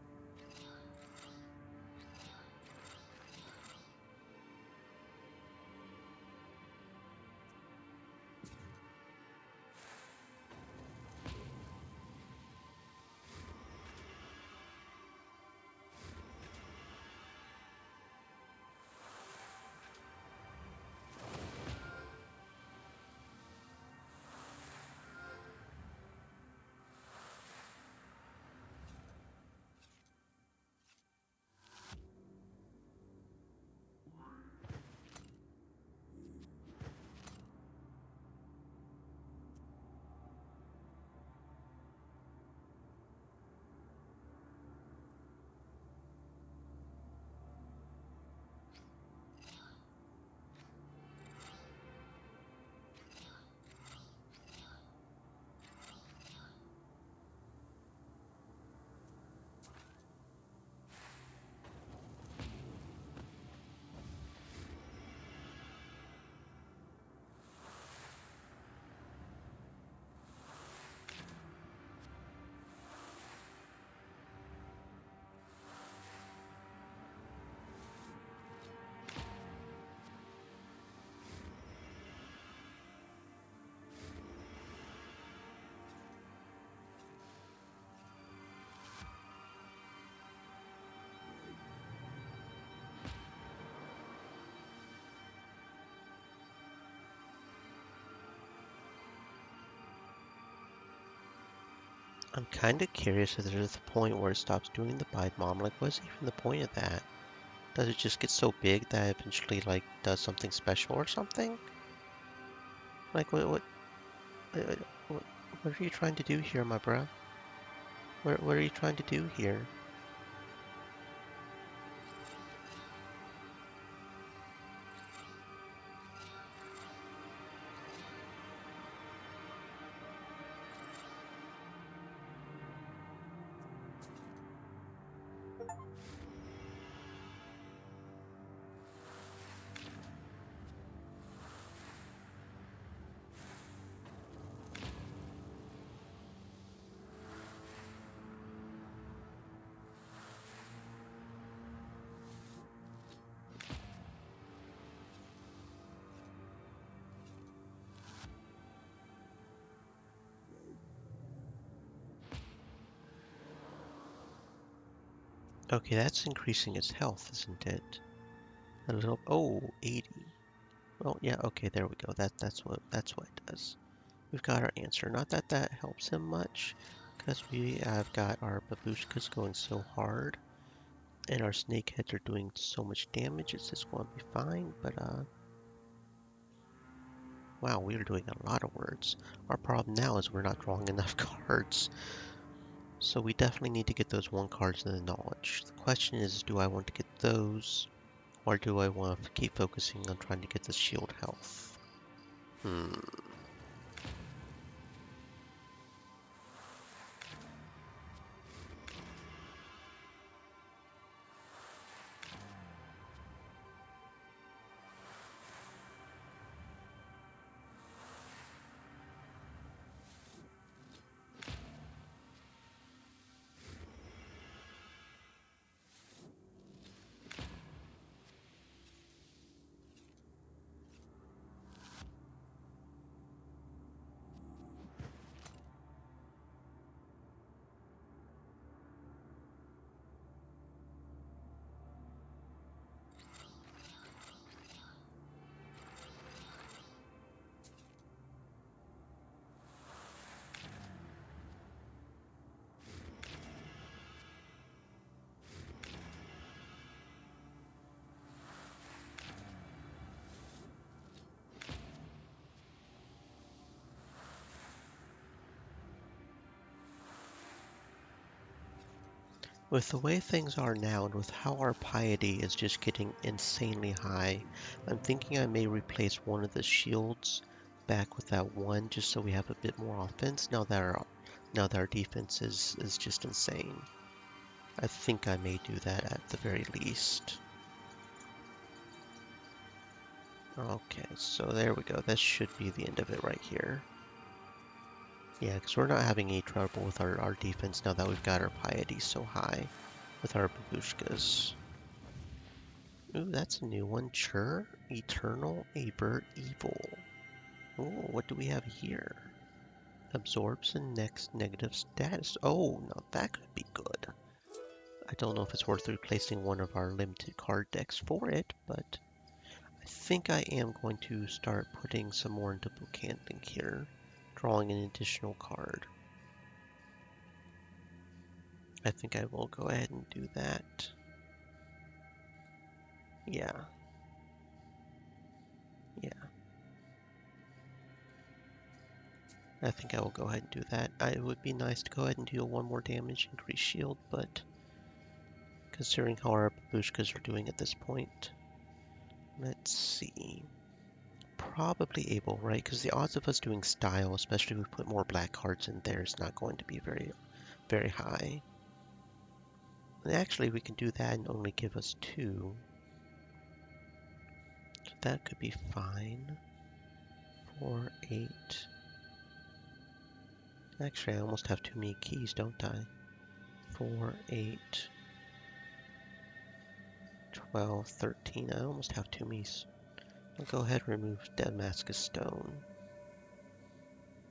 I'm kind of curious if there's a point where it stops doing the bite bomb. Like, what's even the point of that? Does it just get so big that it eventually, like, does something special or something? Like, what, what are you trying to do here, my bro? What are you trying to do here? Okay, that's increasing its health, isn't it? A little. Oh, 80. Well, yeah. Okay, there we go. That's what it does. We've got our answer. Not that that helps him much, because we have got our babushkas going so hard, and our snakeheads are doing so much damage. It's just going to be fine. But wow, we are doing a lot of words. Our problem now is we're not drawing enough cards. So we definitely need to get those 1 cards in the knowledge. The question is, do I want to get those, or do I want to keep focusing on trying to get the shield health? With the way things are now, and with how our piety is just getting insanely high, I'm thinking I may replace one of the shields back with that one, just so we have a bit more offense now that our defense is just insane. I think I may do that at the very least. Okay, so there we go. That should be the end of it right here. Yeah, because we're not having any trouble with our defense now that we've got our piety so high with our babushkas. Ooh, that's a new one. Chur, Eternal, Aber, Evil. Ooh, what do we have here? Absorbs the next negative status. Oh, now that could be good. I don't know if it's worth replacing one of our limited card decks for it, but I think I am going to start putting some more into book handling here, drawing an additional card. I think I will go ahead and do that. Yeah. I think I will go ahead and do that. It would be nice to go ahead and deal 1 more damage, increase shield, but considering how our babushkas are doing at this point, let's see. Probably able, right? Because the odds of us doing style, especially if we put more black cards in there, is not going to be very, very high. And actually, we can do that and only give us 2. So that could be fine. 4, 8. Actually, I almost have too many keys, don't I? 4, 8, 12, 13. I almost have too many. I'll go ahead and remove Damascus Stone.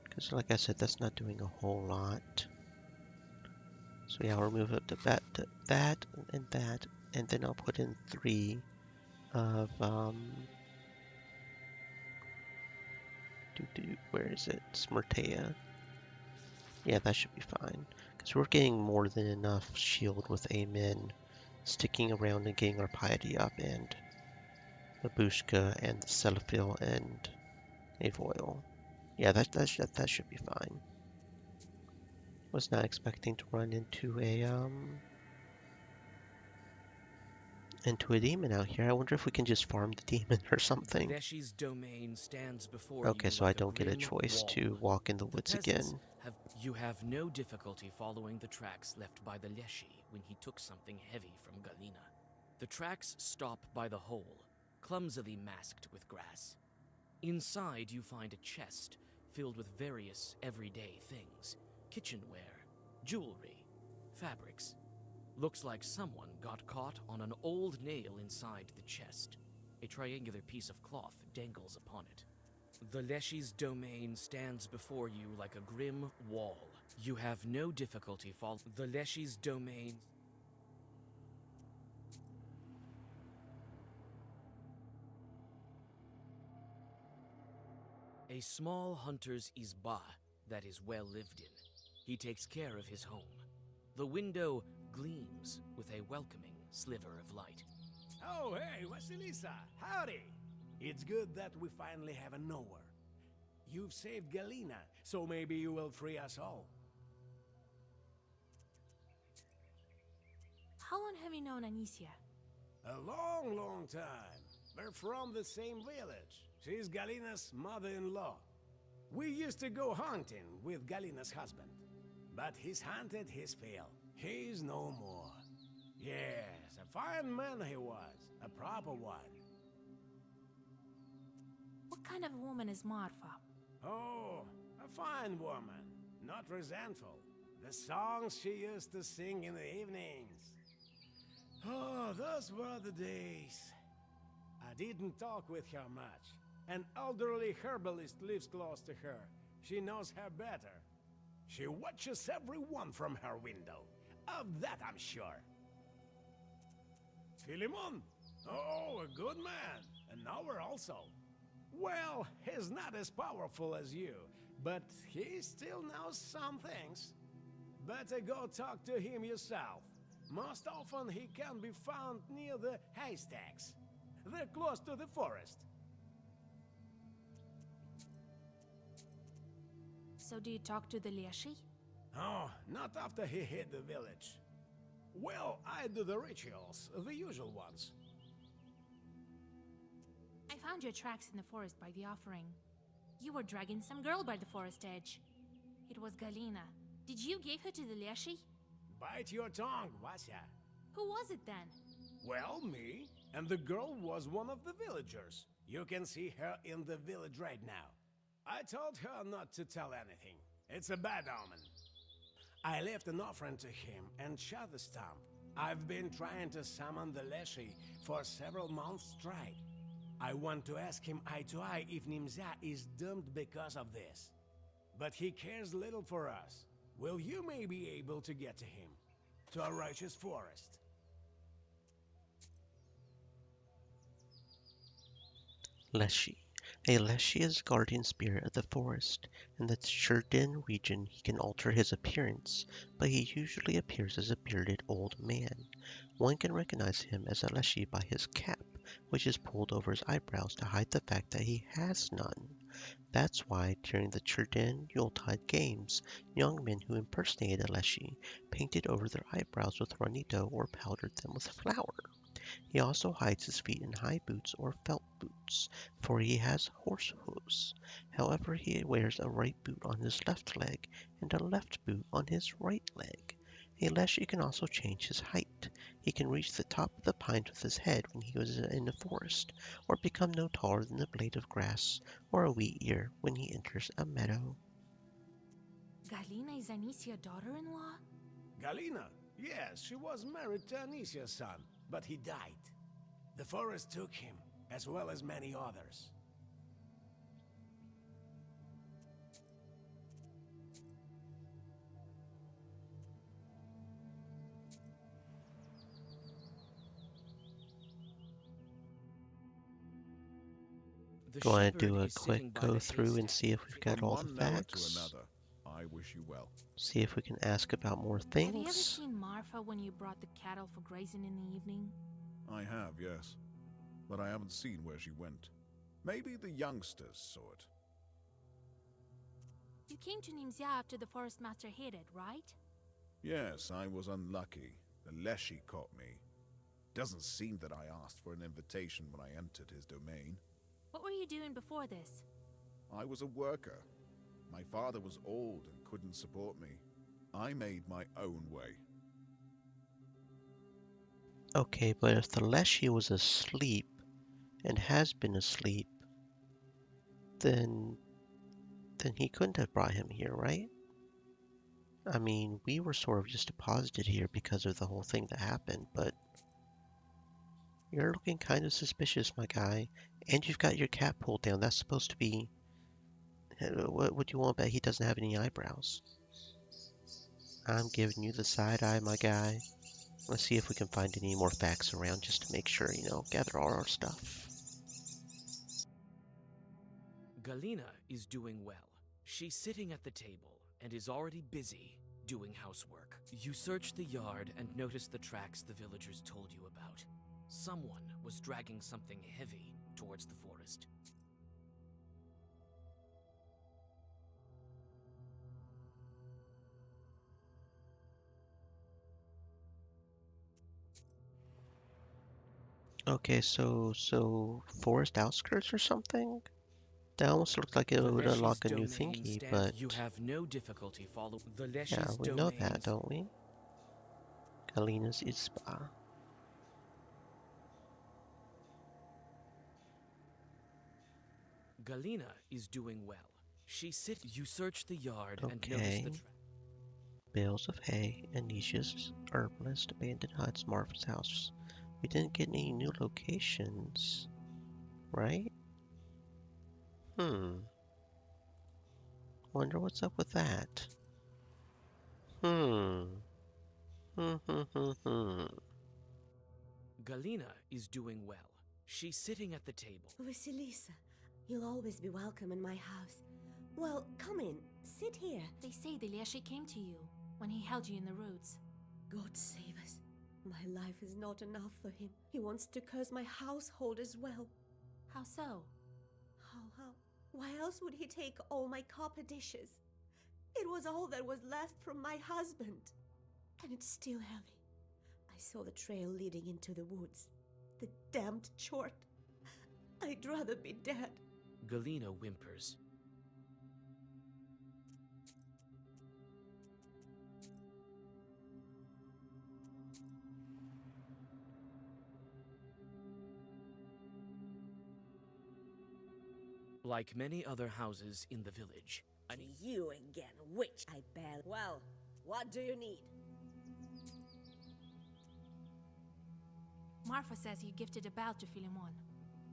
Because like I said, that's not doing a whole lot. So yeah, I'll remove it to that, and then I'll put in 3 of, where is it? Smertea. Yeah, that should be fine. Because we're getting more than enough shield with Amen sticking around and getting our piety up, and Babushka and Cetaphil and Avoil. Yeah, that should be fine. Was not expecting to run into a demon out here. I wonder if we can just farm the demon or something. Leshy's domain stands before Okay, you so like I don't get a grim choice wall. to walk in the woods Peasants again. You have no difficulty following the tracks left by the Leshy when he took something heavy from Galina. The tracks stop by the hole, clumsily masked with grass. Inside you find a chest filled with various everyday things: kitchenware, jewelry, fabrics. Looks like someone got caught on an old nail inside the chest. A triangular piece of cloth dangles upon it. The Leshy's domain stands before you like a grim wall. You have no difficulty following the Leshy's domain. A small hunter's izba that is well lived in. He takes care of his home. The window gleams with a welcoming sliver of light. Oh, hey, Vasilisa, howdy! It's good that we finally have a knower. You've saved Galina, so maybe you will free us all. How long have you known Anicia? A long, long time. We're from the same village. She's Galina's mother-in-law. We used to go hunting with Galina's husband. But he's hunted his fill. He's no more. Yes, a fine man he was. A proper one. What kind of woman is Marfa? Oh, a fine woman. Not resentful. The songs she used to sing in the evenings. Oh, those were the days. I didn't talk with her much. An elderly herbalist lives close to her. She knows her better. She watches everyone from her window. Of that I'm sure. Philemon? Oh, a good man. A knower also. Well, he's not as powerful as you, but he still knows some things. Better go talk to him yourself. Most often he can be found near the haystacks. They're close to the forest. So do you talk to the Leshy? Oh, not after he hit the village. Well, I do the rituals, the usual ones. I found your tracks in the forest by the offering. You were dragging some girl by the forest edge. It was Galina. Did you give her to the Leshy? Bite your tongue, Vasya. Who was it then? Well, me. And the girl was one of the villagers. You can see her in the village right now. I told her not to tell anything. It's a bad omen. I left an offering to him and shot the stump. I've been trying to summon the Leshy for several months straight. I want to ask him eye to eye if Nimzya is doomed because of this. But he cares little for us. Will you may be able to get to him? To a righteous forest. Leshy. A Leshy is guardian spirit of the forest. In the Cherdin region, he can alter his appearance, but he usually appears as a bearded old man. One can recognize him as a Leshy by his cap, which is pulled over his eyebrows to hide the fact that he has none. That's why, during the Cherdin Yuletide games, young men who impersonated a Leshy painted over their eyebrows with ranito or powdered them with flour. He also hides his feet in high boots or felt boots, for he has horse hooves. However, he wears a right boot on his left leg and a left boot on his right leg. A Leshy can also change his height. He can reach the top of the pines with his head when he was in the forest, or become no taller than a blade of grass or a wheat ear when he enters a meadow. Galina is Anicia's daughter-in-law? Galina? Yes, she was married to Anicia's son, but he died. The forest took him, as well as many others. The Do you want to shepherd do a is sitting quick by the go through and haystack. see if we've got From all the one knower to facts? another, I wish you well. See if we can ask about more Have you ever things. seen Marfa when you brought the cattle for grazing in the evening? I have, yes. But I haven't seen where she went. Maybe the youngsters saw it. You came to Nimzia after the forest master hid it, right? Yes, I was unlucky. The Leshy caught me. Doesn't seem that I asked for an invitation when I entered his domain. What were you doing before this? I was a worker. My father was old and couldn't support me. I made my own way. Okay, but if the Leshy was asleep and has been asleep, then he couldn't have brought him here, right? I mean, we were sort of just deposited here because of the whole thing that happened, but you're looking kind of suspicious, my guy. And you've got your cap pulled down. That's supposed to be... What do you want bet he doesn't have any eyebrows? I'm giving you the side eye, my guy. Let's see if we can find any more facts around just to make sure, gather all our stuff. Galina is doing well. She's sitting at the table and is already busy doing housework. You search the yard and notice the tracks the villagers told you about. Someone was dragging something heavy towards the forest. Okay, so forest outskirts or something? That almost looked like it The would Leshy's unlock a new domain thingy, stands. but You have no difficulty following the Leshy's yeah, we know domain. that, don't we? Galina's Ispa. Galina is doing well. You search the yard and notice Okay. the Bales of hay, Anisha's herbalist, abandoned huts, Marfa's house. We didn't get any new locations, right? Wonder what's up with that. Galina is doing well. She's sitting at the table. Vasilisa, you'll always be welcome in my house. Well, come in. Sit here. They say the Leshy came to you when he held you in the roads. God save us. My life is not enough for him. He wants to curse my household as well. How so? How? Why else would he take all my copper dishes? It was all that was left from my husband. And it's still heavy. I saw the trail leading into the woods. The damned chort. I'd rather be dead. Galina whimpers. Like many other houses in the village, You again, witch. I barely... Well, what do you need? Marfa says you gifted a bell to Philemon.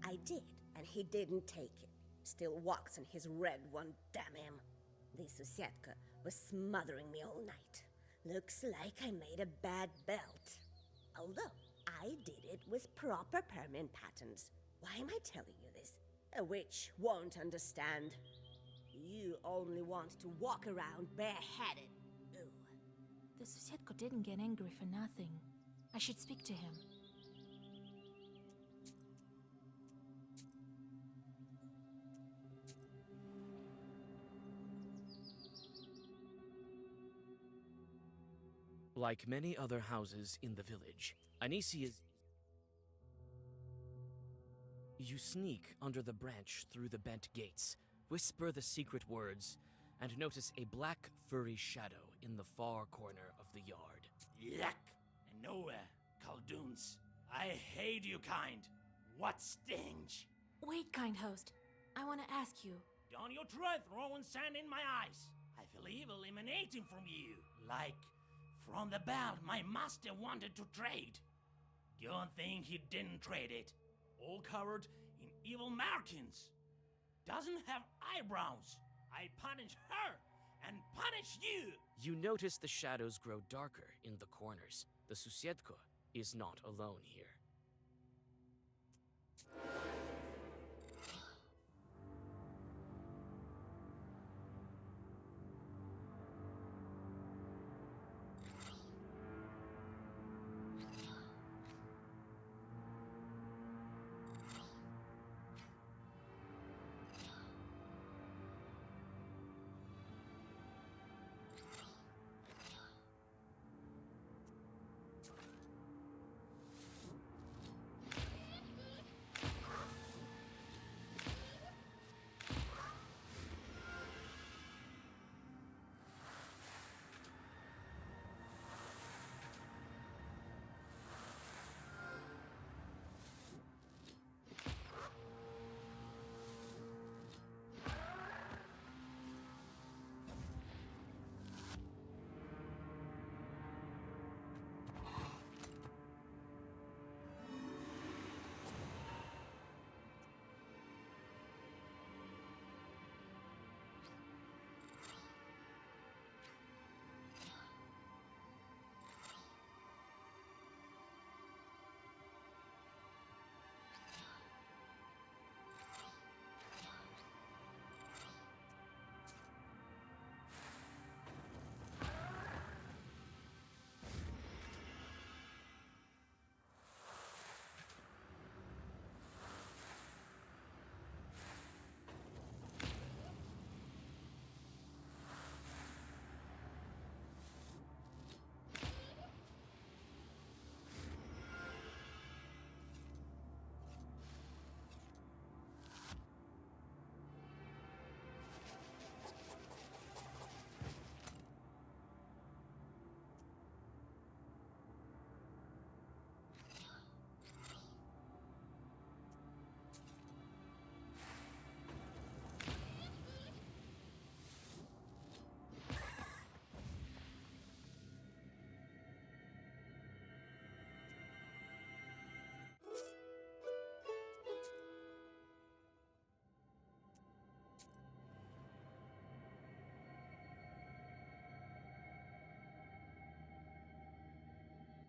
I did, and he didn't take it. Still walks in his red one, damn him. The Susietka was smothering me all night. Looks like I made a bad belt. Although, I did it with proper permanent patterns. Why am I telling you this? A witch won't understand. You only want to walk around bareheaded. Ooh. The Susietka didn't get angry for nothing. I should speak to him. like many other houses in the village, Anisia's... You sneak under the branch through the bent gates, whisper the secret words, and notice a black, furry shadow in the far corner of the yard. Yuck! And nowhere, Khaldun's. I hate you, kind. What stench! Wait, kind host. I want to ask you. Don't you try throwing sand in my eyes. I feel evil emanating from you. Like from the bell my master wanted to trade. Don't think he didn't trade it. All covered in evil markings. Doesn't have eyebrows. I punish her and punish you. You notice the shadows grow darker in the corners. The Susietka is not alone here.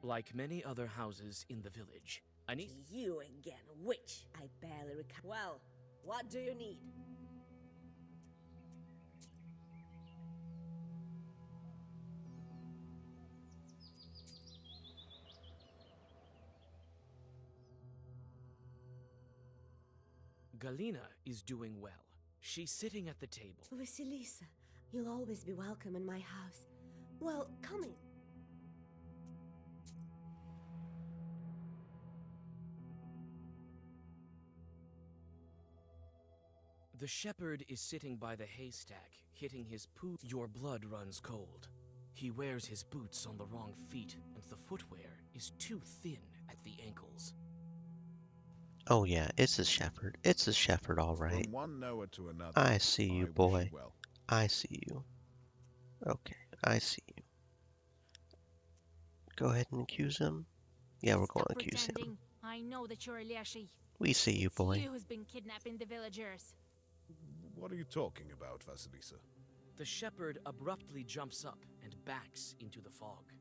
Like many other houses in the village, Anis. You again, witch! I barely recall. Well, what do you need? Galina is doing well. She's sitting at the table. Vasilisa, you'll always be welcome in my house. Well, come in. The shepherd is sitting by the haystack, hitting his poop. Your blood runs cold. He wears his boots on the wrong feet, and the footwear is too thin at the ankles. Oh yeah, it's a shepherd. It's a shepherd, all right. From one Noah to another. I see you, wish boy. well. I see you. Okay, I see you. Go ahead and accuse him. Yeah, we're going to accuse him. I know that you're a Leshy. We see you, boy. You who's been kidnapping the villagers. What are you talking about, Vasilisa? The shepherd abruptly jumps up and backs into the fog.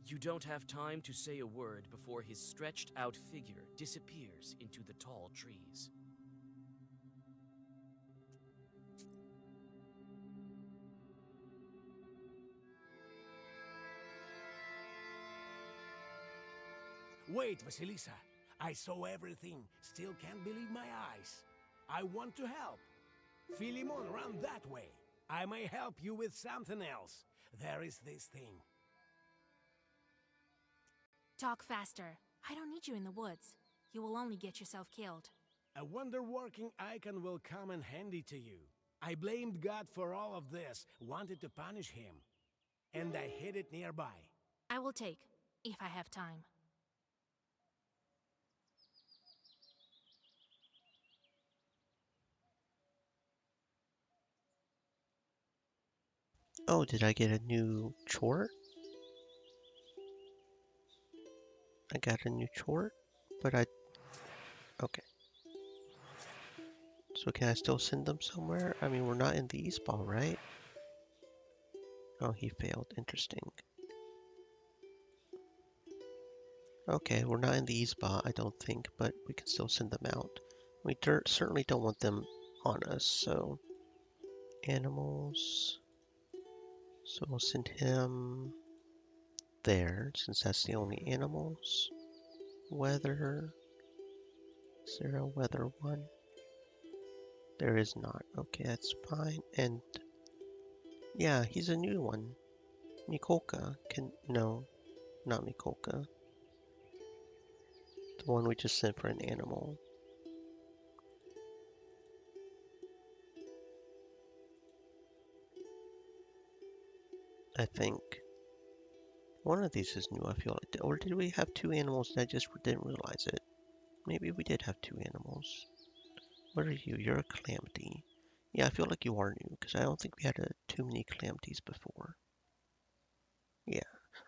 You don't have time to say a word before his stretched out figure disappears into the tall trees. Wait, Vasilisa. I saw everything. Still can't believe my eyes. I want to help. Philemon, run that way. I may help you with something else. There is this thing. Talk faster. I don't need you in the woods. You will only get yourself killed. A wonder-working icon will come in handy to you. I blamed God for all of this, wanted to punish him. And I hid it nearby. I will take, if I have time. Oh, did I get a new chore? I got a new chore, but okay. So can I still send them somewhere? I mean, we're not in the East Ball, right? Oh, he failed. Interesting. Okay, we're not in the East Ball, I don't think, but we can still send them out. We certainly don't want them on us, so... Animals... So we'll send him there, since that's the only animals. Weather. Is there a weather one? There is not. Okay, that's fine. And yeah, he's a new one. Mikolka can no, not Mikolka. The one we just sent for an animal. I think one of these is new, I feel like. Or did we have two animals and I just didn't realize it? Maybe we did have two animals. What are you? You're a Calamity. Yeah, I feel like you are new, because I don't think we had too many Calamities before. Yeah.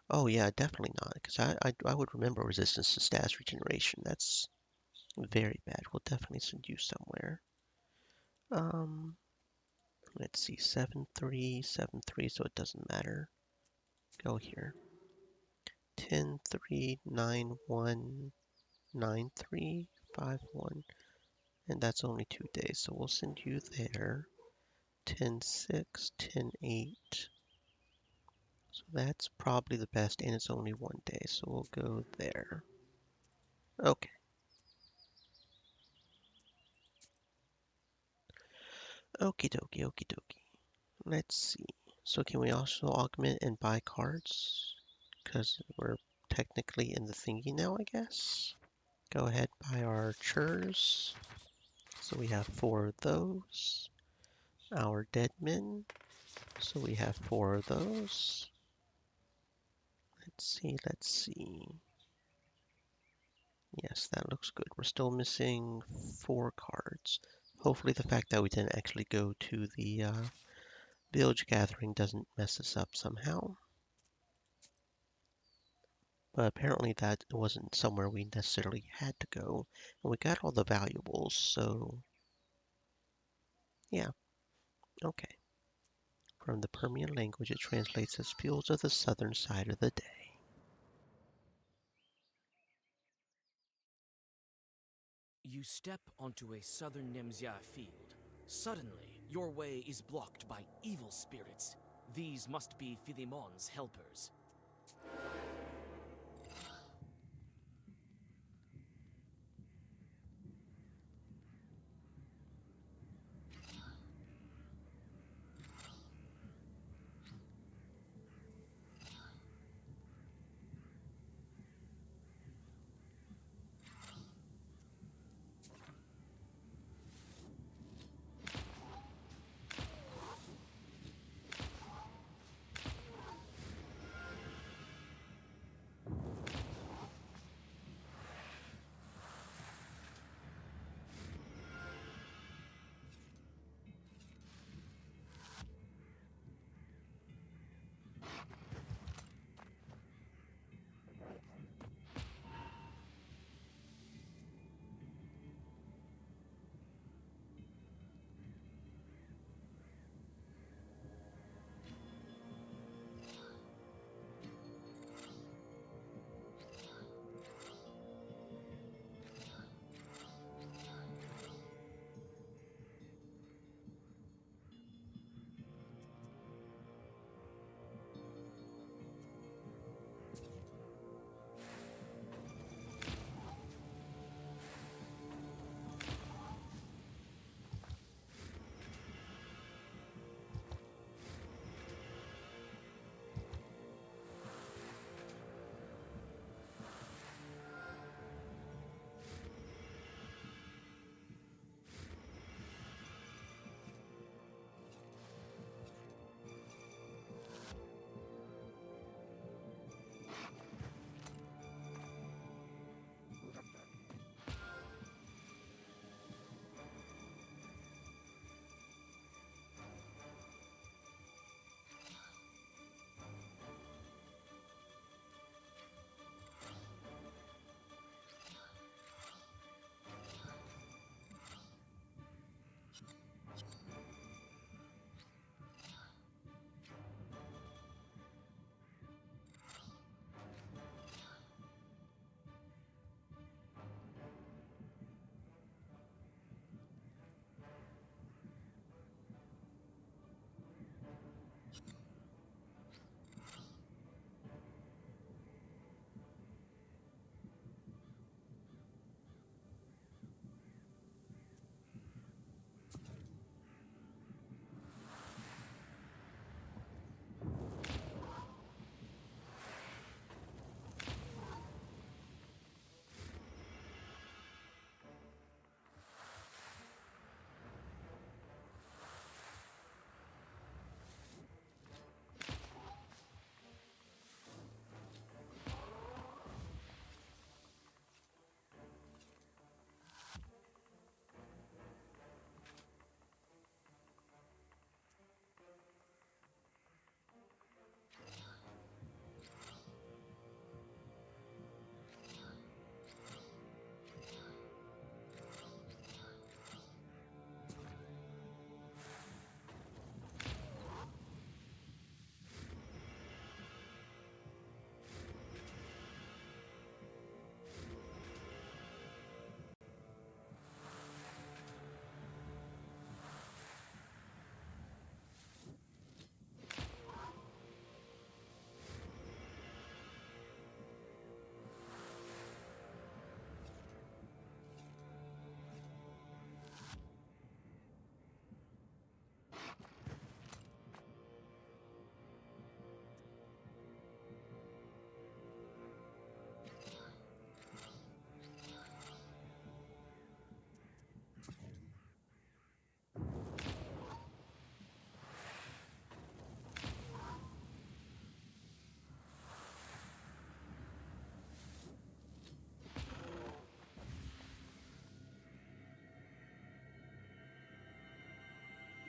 Oh yeah, definitely not, because I would remember resistance to status regeneration. That's very bad. We'll definitely send you somewhere. Let's see, 7-3, 7-3, so it doesn't matter. Go here. 10-3, 9-1, 9-3, 5-1. And that's only 2 days, so we'll send you there. 10-6, 10-8. So that's probably the best, and it's only 1 day, so we'll go there. Okay. Okie dokie, okie dokie. Let's see. So can we also augment and buy cards? Because we're technically in the thingy now, I guess. Go ahead, buy our churs. So we have 4 of those. Our dead men. So we have 4 of those. Let's see. Yes, that looks good. We're still missing 4 cards. Hopefully the fact that we didn't actually go to the village gathering doesn't mess us up somehow. But apparently that wasn't somewhere we necessarily had to go. And we got all the valuables, so... yeah. Okay. From the Permian language, it translates as fields of the southern side of the day. You step onto a southern Nemzia field. Suddenly, your way is blocked by evil spirits. These must be Philemon's helpers.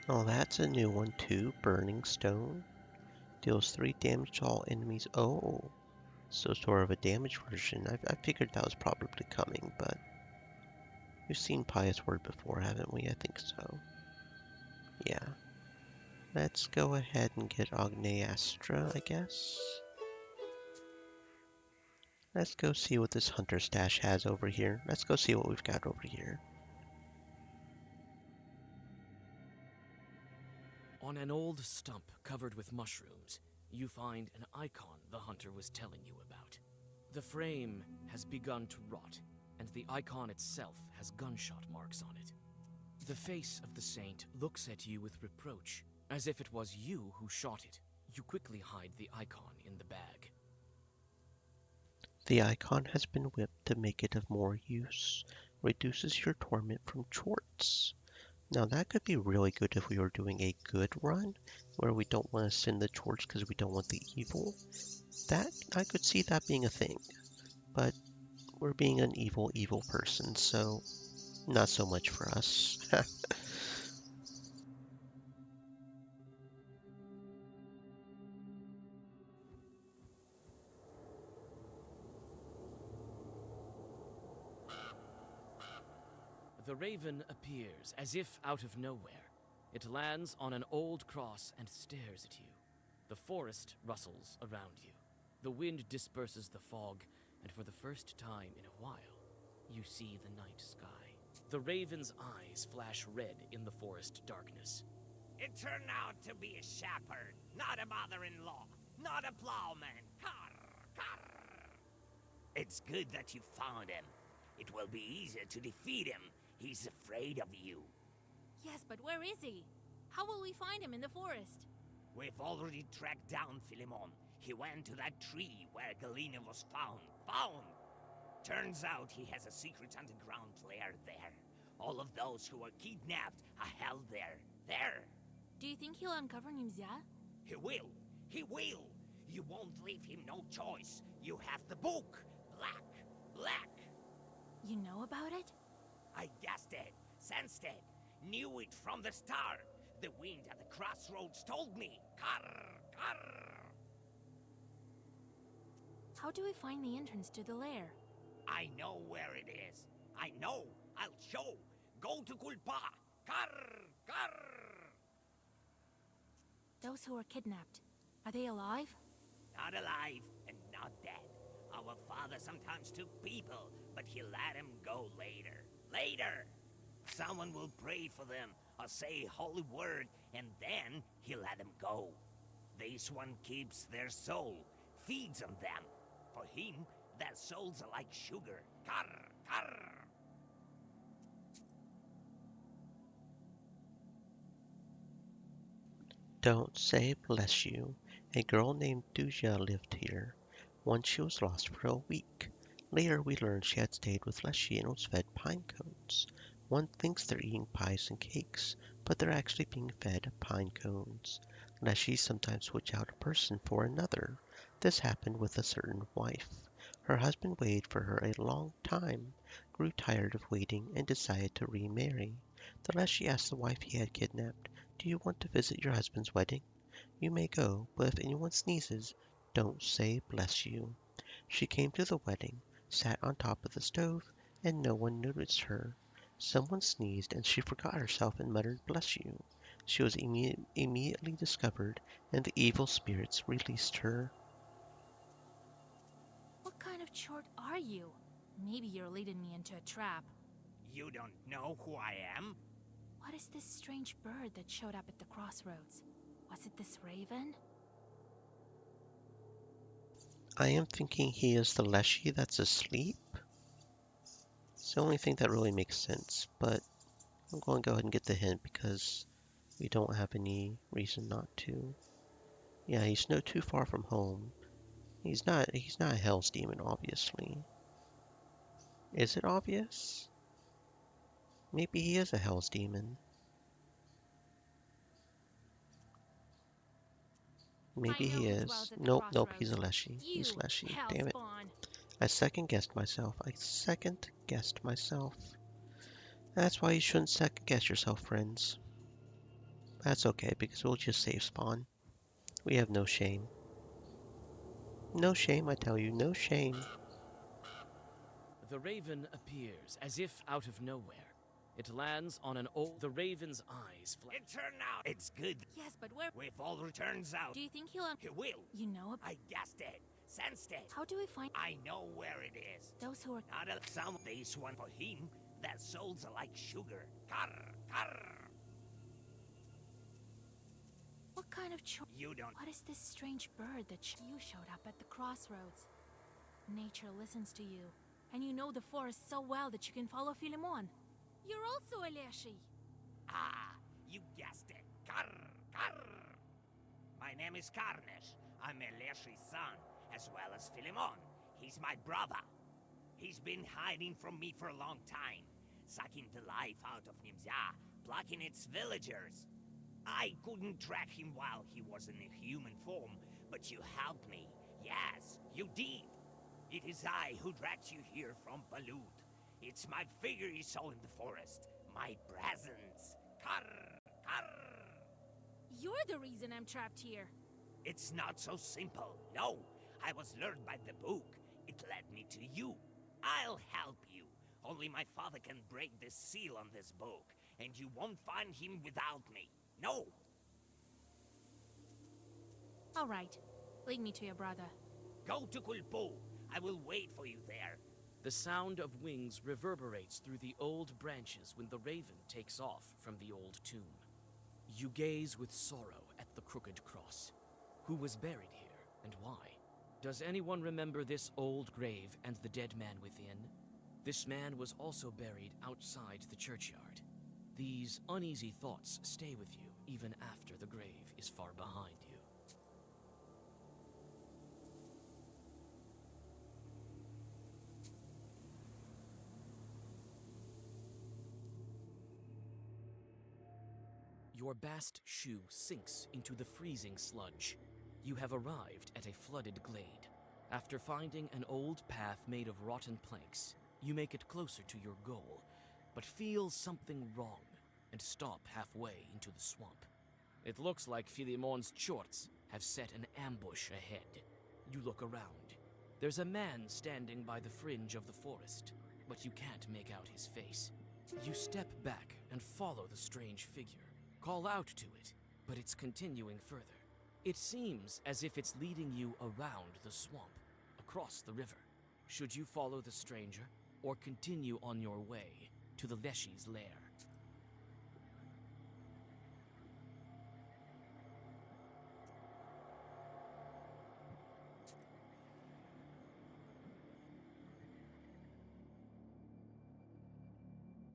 Oh, that's a new one too. Burning Stone. Deals 3 damage to all enemies. Oh, so sort of a damage version. I figured that was probably coming, but we've seen Pious Word before, haven't we? I think so. Yeah. Let's go ahead and get Agneastra, I guess. Let's go see what this hunter stash has over here. Let's go see what we've got over here. On an old stump covered with mushrooms, you find an icon the hunter was telling you about. The frame has begun to rot, and the icon itself has gunshot marks on it. The face of the saint looks at you with reproach, as if it was you who shot it. You quickly hide the icon in the bag. The icon has been whipped to make it of more use. Reduces your torment from chorts. Now that could be really good if we were doing a good run, where we don't want to send the chorts because we don't want the evil. That, I could see that being a thing. But we're being an evil person, so not so much for us. The raven appears as if out of nowhere. It lands on an old cross and stares at you. The forest rustles around you. The wind disperses the fog, and for the first time in a while, you see the night sky. The raven's eyes flash red in the forest darkness. It turned out to be a shepherd, not a mother-in-law, not a plowman. Carr. It's good that you found him. It will be easier to defeat him. He's afraid of you. Yes, but where is he? How will we find him in the forest? We've already tracked down Philemon. He went to that tree where Galena was found. Turns out he has a secret underground lair there. All of those who were kidnapped are held there. Do you think he'll uncover Nimzia? He will. You won't leave him no choice. You have the book. Black. You know about it? I guessed it, sensed it, knew it from the start. The wind at the crossroads told me. Carr. How do we find the entrance to the lair? I know where it is. I know. I'll show. Go to Kulpa. Carr. Those who were kidnapped, are they alive? Not alive and not dead. Our father sometimes took people, but he let them go later. Someone will pray for them or say a holy word, and then he let them go. This one keeps their soul, feeds on them. For him, their souls are like sugar. Carr. Don't say bless you. A girl named Duja lived here. Once she was lost for a week. Later we learned she had stayed with Leshy and was fed pine cones. One thinks they're eating pies and cakes, but they're actually being fed pine cones. Leshy sometimes switch out a person for another. This happened with a certain wife. Her husband waited for her a long time, grew tired of waiting, and decided to remarry. The Leshy asked the wife he had kidnapped, "Do you want to visit your husband's wedding? You may go, but if anyone sneezes, don't say bless you." She came to the wedding, sat on top of the stove, and no one noticed her. Someone sneezed, and she forgot herself and muttered bless you. She was immediately discovered, and the evil spirits released her. What kind of chort are you? Maybe you're leading me into a trap. You don't know who I am? What is this strange bird that showed up at the crossroads? Was it this raven? I am thinking he is the Leshy that's asleep. It's the only thing that really makes sense, but I'm going to go ahead and get the hint because we don't have any reason not to. Yeah, he's no too far from home. He's not a Hell's Demon, obviously. Is it obvious? Maybe he is a Hell's Demon. Maybe he is. Nope, he's a Leshy. He's Leshy. Damn it. I second guessed myself. That's why you shouldn't second guess yourself, friends. That's okay, because we'll just save spawn. We have no shame. No shame, I tell you, no shame. The raven appears as if out of nowhere. It lands on an old... The raven's eyes flash. It turned out it's good. Yes, but where... We've all turns out. Do you think he'll... He will. You know... I guessed it. Sensed it. How do we find I know where it is. those who are... Not a some this one for him. Their souls are like sugar. Carr, carr. What kind of You don't. What is this strange bird that you showed up at the crossroads? Nature listens to you, and you know the forest so well that you can follow Philemon. You're also a Leshy. Ah, you guessed it. Carr, carr. My name is Karnish. I'm Eleshi's son, as well as Philemon. He's my brother. He's been hiding from me for a long time, sucking the life out of Nimzia, plucking its villagers. I couldn't track him while he was in a human form, but you helped me. Yes, you did. It is I who dragged you here from Balut. It's my figure you saw in the forest. My presence. Carr, carr. You're the reason I'm trapped here. It's not so simple. No, I was lured by the book. It led me to you. I'll help you. Only my father can break the seal on this book, and you won't find him without me. No! All right. Lead me to your brother. Go to Kulpo. I will wait for you there. The sound of wings reverberates through the old branches when the raven takes off from the old tomb. You gaze with sorrow at the crooked cross. Who was buried here, and why? Does anyone remember this old grave and the dead man within? This man was also buried outside the churchyard. These uneasy thoughts stay with you even after the grave is far behind you. Your bast shoe sinks into the freezing sludge. You have arrived at a flooded glade. After finding an old path made of rotten planks, you make it closer to your goal, but feel something wrong and stop halfway into the swamp. It looks like Philemon's Chorts have set an ambush ahead. You look around. There's a man standing by the fringe of the forest, but you can't make out his face. You step back and follow the strange figure. Call out to it, but it's continuing further. It seems as if it's leading you around the swamp, across the river. Should you follow the stranger, or continue on your way to the Leshy's lair?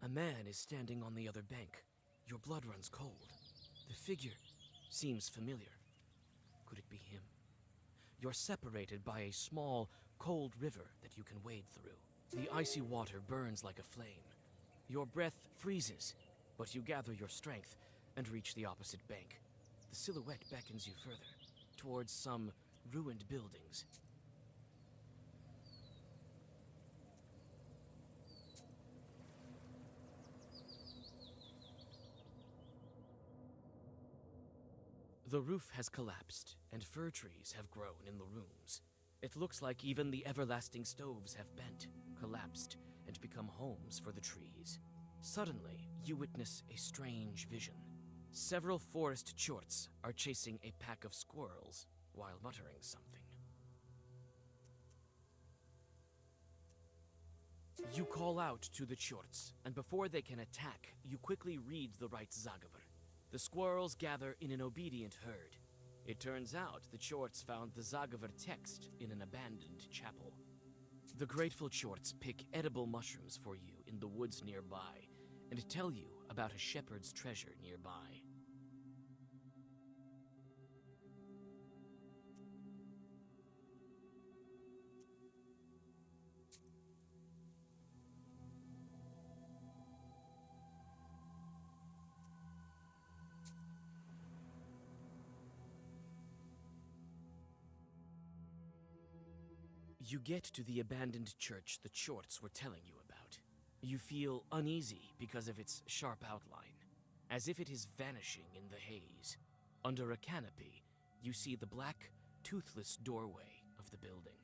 A man is standing on the other bank. Your blood runs cold. The figure seems familiar. Could it be him? You're separated by a small, cold river that you can wade through. The icy water burns like a flame. Your breath freezes, but you gather your strength and reach the opposite bank. The silhouette beckons you further, towards some ruined buildings. The roof has collapsed, and fir trees have grown in the rooms. It looks like even the everlasting stoves have bent, collapsed, and become homes for the trees. Suddenly, you witness a strange vision. Several forest chorts are chasing a pack of squirrels while muttering something. You call out to the chorts, and before they can attack, you quickly read the right Zagavr. The squirrels gather in an obedient herd. It turns out the Chorts found the Zagavr text in an abandoned chapel. The grateful Chorts pick edible mushrooms for you in the woods nearby and tell you about a shepherd's treasure nearby. You get to the abandoned church the Chorts were telling you about. You feel uneasy because of its sharp outline, as if it is vanishing in the haze. Under a canopy, you see the black, toothless doorway of the building.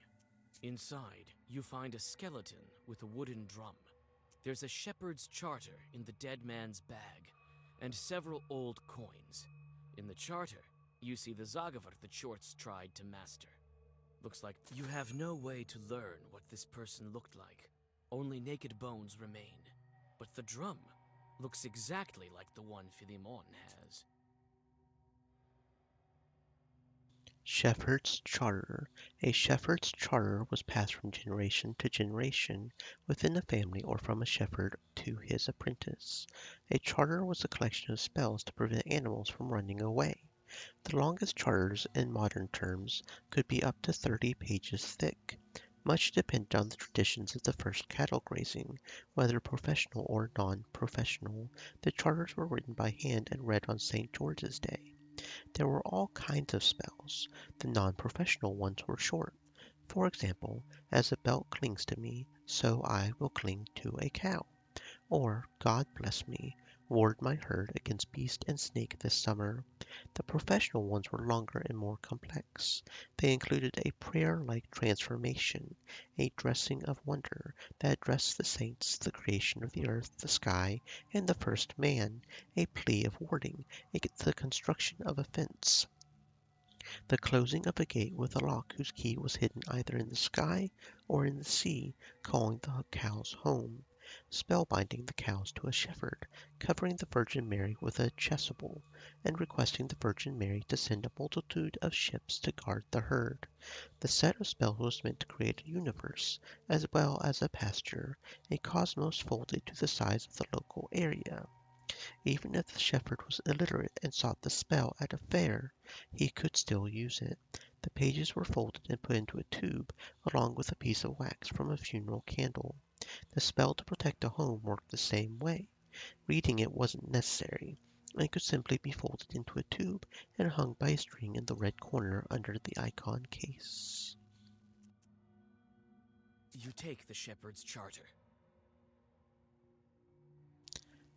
Inside, you find a skeleton with a wooden drum. There's a shepherd's charter in the dead man's bag, and several old coins. In the charter, you see the Zagavr the Chorts tried to master. Looks like you have no way to learn what this person looked like. Only naked bones remain. But the drum looks exactly like the one Philemon has. Shepherd's Charter. A shepherd's charter was passed from generation to generation within a family or from a shepherd to his apprentice. A charter was a collection of spells to prevent animals from running away. The longest charters, in modern terms, could be up to 30 pages thick. Much depended on the traditions of the first cattle grazing, whether professional or non-professional. The charters were written by hand and read on St. George's Day. There were all kinds of spells. The non-professional ones were short. For example, as a belt clings to me, so I will cling to a cow. Or, God bless me, ward my herd against beast and snake this summer. The professional ones were longer and more complex. They included a prayer-like transformation, a dressing of wonder that addressed the saints, the creation of the earth, the sky, and the first man, a plea of warding, the construction of a fence, the closing of a gate with a lock whose key was hidden either in the sky or in the sea, calling the cows home, spellbinding the cows to a shepherd, covering the Virgin Mary with a chasuble, and requesting the Virgin Mary to send a multitude of ships to guard the herd. The set of spells was meant to create a universe, as well as a pasture, a cosmos folded to the size of the local area. Even if the shepherd was illiterate and sought the spell at a fair, he could still use it. The pages were folded and put into a tube, along with a piece of wax from a funeral candle. The spell to protect a home worked the same way. Reading it wasn't necessary. It could simply be folded into a tube and hung by a string in the red corner under the icon case. You take the shepherd's charter.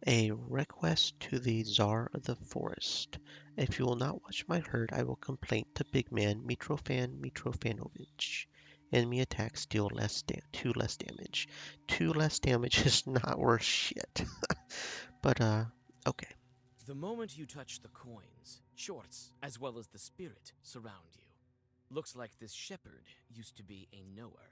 A request to the Tsar of the Forest. If you will not watch my herd, I will complain to big man Mitrofan Mitrofanovich. Enemy attacks deal 2 less damage. 2 less damage is not worth shit. But, okay. The moment you touch the coins, shorts, as well as the spirit, surround you. Looks like this shepherd used to be a knower.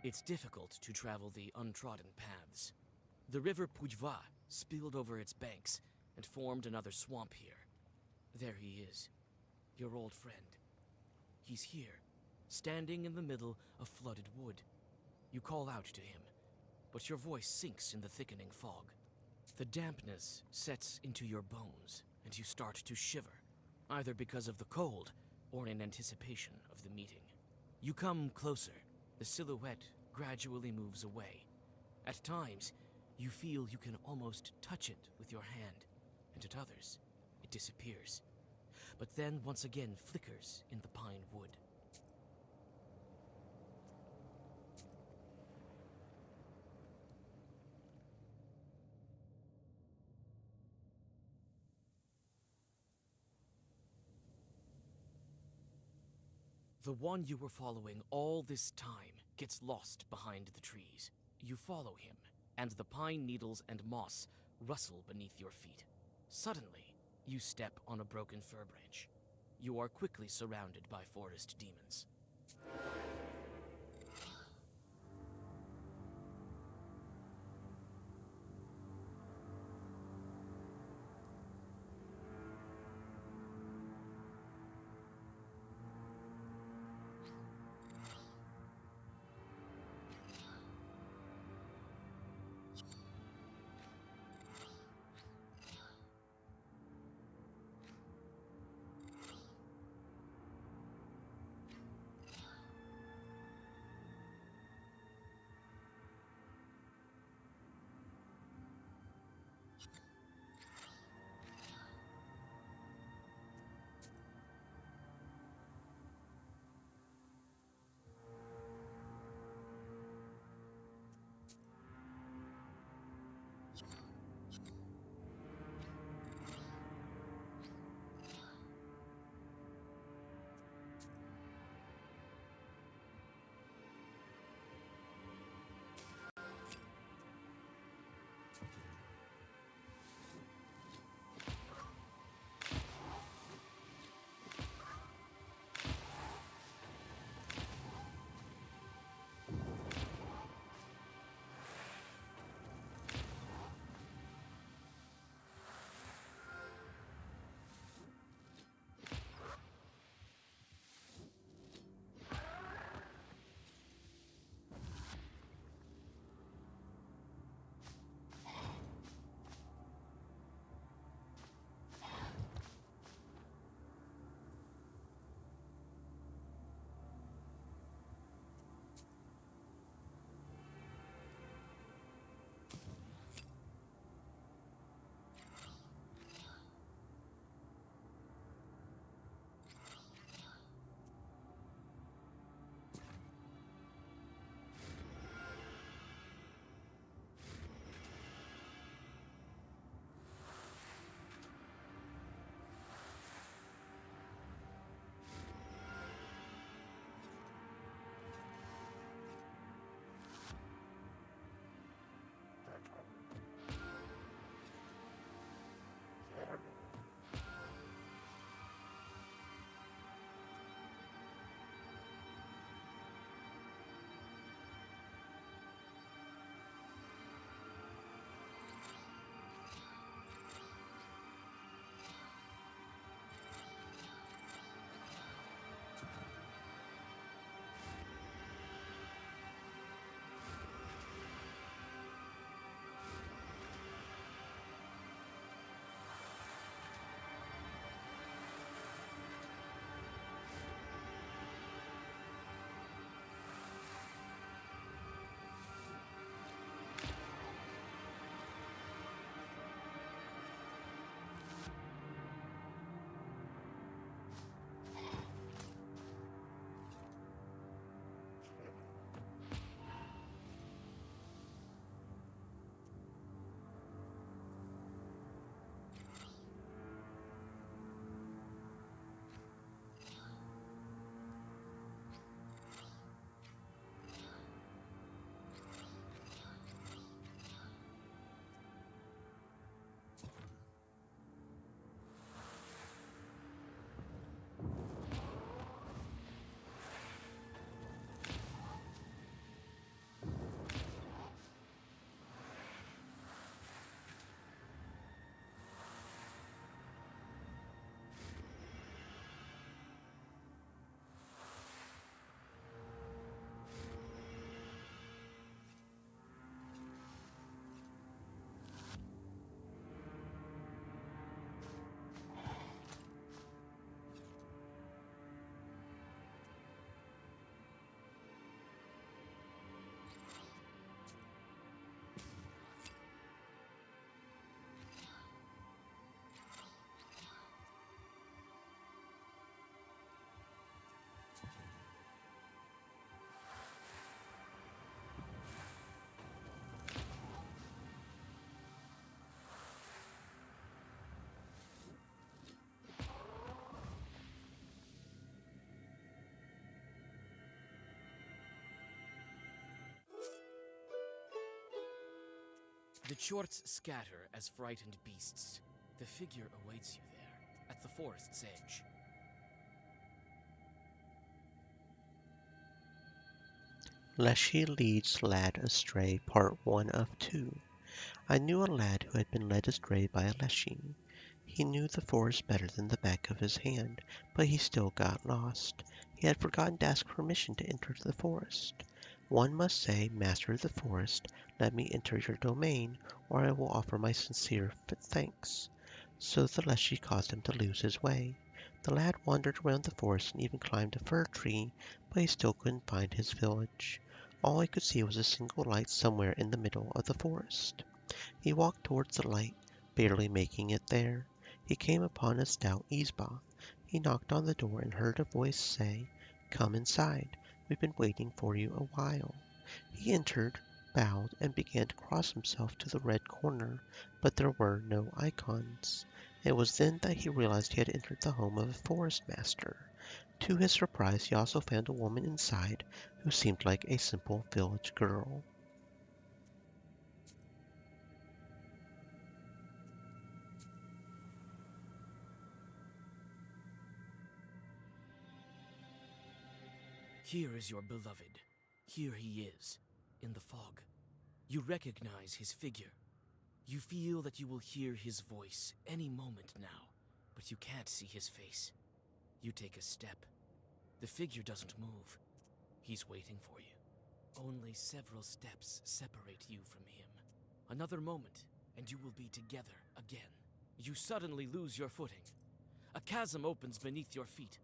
It's difficult to travel the untrodden paths. The river Pujva spilled over its banks and formed another swamp here. There he is, your old friend. He's here, standing in the middle of flooded wood. You call out to him, but your voice sinks in the thickening fog. The dampness sets into your bones, and you start to shiver, either because of the cold or in anticipation of the meeting. You come closer. The silhouette gradually moves away. At times, you feel you can almost touch it with your hand, and at others, it disappears. But then once again flickers in the pine wood. The one you were following all this time gets lost behind the trees. You follow him, and the pine needles and moss rustle beneath your feet. Suddenly, you step on a broken fir branch. You are quickly surrounded by forest demons. The chorts scatter as frightened beasts. The figure awaits you there, at the forest's edge. Leshy Leads Lad Astray, Part 1 of 2. I knew a lad who had been led astray by a Leshy. He knew the forest better than the back of his hand, but he still got lost. He had forgotten to ask permission to enter the forest. One must say, Master of the Forest, let me enter your domain, or I will offer my sincere thanks. So the Leshy caused him to lose his way. The lad wandered around the forest and even climbed a fir tree, but he still couldn't find his village. All he could see was a single light somewhere in the middle of the forest. He walked towards the light, barely making it there. He came upon a stout Yzba. He knocked on the door and heard a voice say, "Come inside. We've been waiting for you a while." He entered, bowed, and began to cross himself to the red corner, but there were no icons. It was then that he realized he had entered the home of a forest master. To his surprise, he also found a woman inside who seemed like a simple village girl. Here is your beloved. Here he is, in the fog. You recognize his figure. You feel that you will hear his voice any moment now, but you can't see his face. You take a step. The figure doesn't move. He's waiting for you. Only several steps separate you from him. Another moment, and you will be together again. You suddenly lose your footing. A chasm opens beneath your feet.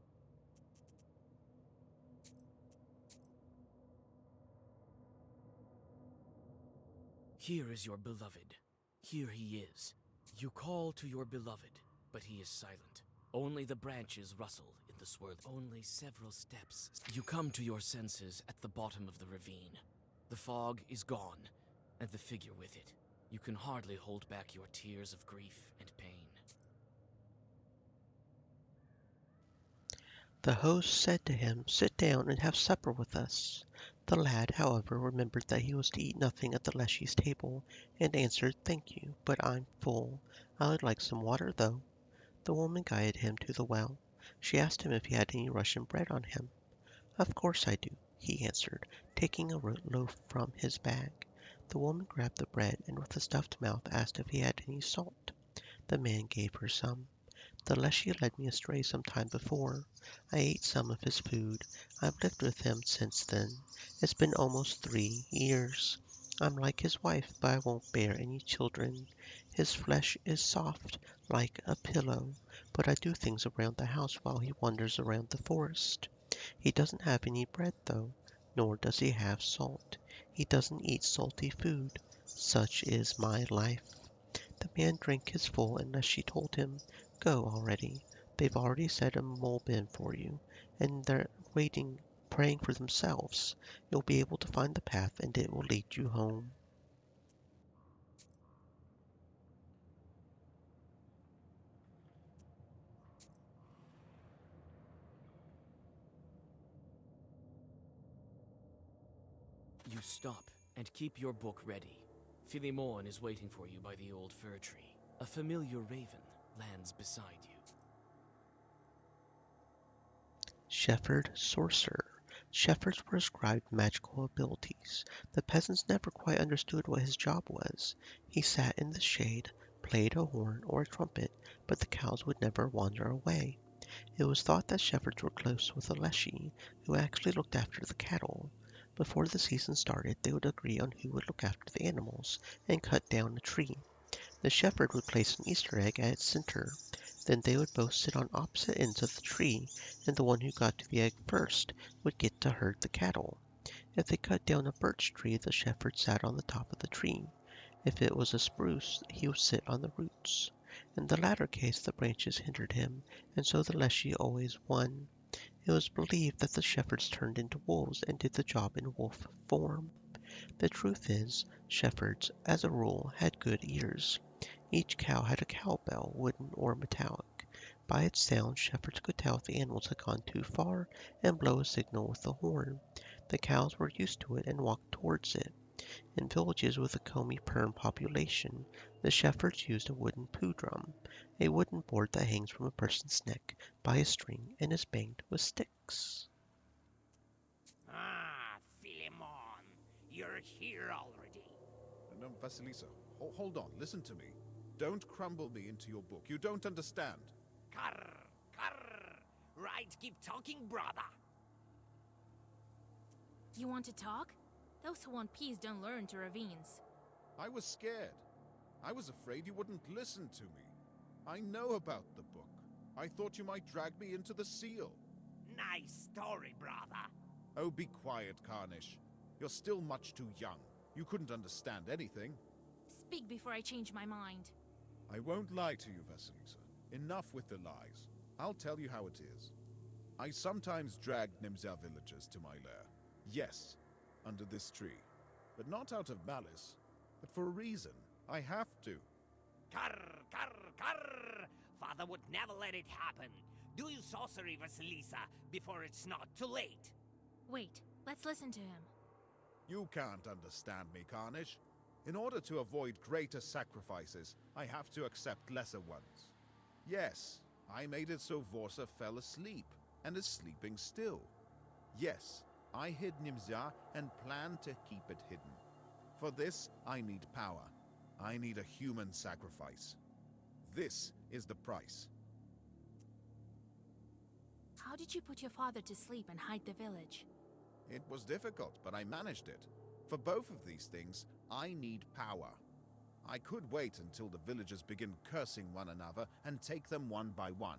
Here is your beloved. Here he is. You call to your beloved, but he is silent. Only the branches rustle in the swirl. Only several steps. You come to your senses at the bottom of the ravine. The fog is gone, and the figure with it. You can hardly hold back your tears of grief and pain. The host said to him, "Sit down and have supper with us." The lad, however, remembered that he was to eat nothing at the Leshy's table, and answered, "Thank you, but I'm full. I would like some water, though." The woman guided him to the well. She asked him if he had any Russian bread on him. "Of course I do," he answered, taking a loaf from his bag. The woman grabbed the bread and with a stuffed mouth asked if he had any salt. The man gave her some. The Leshy led me astray some time before. I ate some of his food. I've lived with him since then. It's been almost 3 years. I'm like his wife, but I won't bear any children. His flesh is soft, like a pillow, but I do things around the house while he wanders around the forest. He doesn't have any bread, though, nor does he have salt. He doesn't eat salty food. Such is my life." The man drank his full, and Leshy told him, "Go already. They've already set a mole bin for you, and they're waiting, praying for themselves. You'll be able to find the path, and it will lead you home." You stop and keep your book ready. Philemon is waiting for you by the old fir tree. A familiar raven lands beside you. Shepherd Sorcerer. Shepherds were ascribed magical abilities. The peasants never quite understood what his job was. He sat in the shade, played a horn or a trumpet, but the cows would never wander away. It was thought that shepherds were close with a Leshy, who actually looked after the cattle. Before the season started, they would agree on who would look after the animals and cut down a tree. The shepherd would place an Easter egg at its center. Then they would both sit on opposite ends of the tree, and the one who got to the egg first would get to herd the cattle. If they cut down a birch tree, the shepherd sat on the top of the tree. If it was a spruce, he would sit on the roots. In the latter case, the branches hindered him, and so the Leshy always won. It was believed that the shepherds turned into wolves and did the job in wolf form. The truth is, shepherds, as a rule, had good ears. Each cow had a cowbell, wooden or metallic. By its sound, shepherds could tell if the animals had gone too far and blow a signal with the horn. The cows were used to it and walked towards it. In villages with a Komi-Perm population, the shepherds used a wooden poo drum, a wooden board that hangs from a person's neck by a string and is banged with sticks. Ah, Philemon, you're here already. No, Vasilisa, hold on, listen to me. Don't crumble me into your book. You don't understand. Carr, carr. Right, keep talking, brother. You want to talk? Those who want peace don't learn to ravines. I was scared. I was afraid you wouldn't listen to me. I know about the book. I thought you might drag me into the seal. Nice story, brother. Oh, be quiet, Karnish. You're still much too young. You couldn't understand anything. Speak before I change my mind. I won't lie to you, Vasilisa. Enough with the lies. I'll tell you how it is. I sometimes drag Nimzia villagers to my lair. Yes, under this tree. But not out of malice, but for a reason. I have to. Carr, carr, carr. Father would never let it happen. Do your sorcery, Vasilisa, before it's not too late. Wait, let's listen to him. You can't understand me, Karnish. In order to avoid greater sacrifices, I have to accept lesser ones. Yes, I made it so Vorsa fell asleep, and is sleeping still. Yes, I hid Nimzia and plan to keep it hidden. For this, I need power. I need a human sacrifice. This is the price. How did you put your father to sleep and hide the village? It was difficult, but I managed it. For both of these things, I need power. I could wait until the villagers begin cursing one another and take them one by one.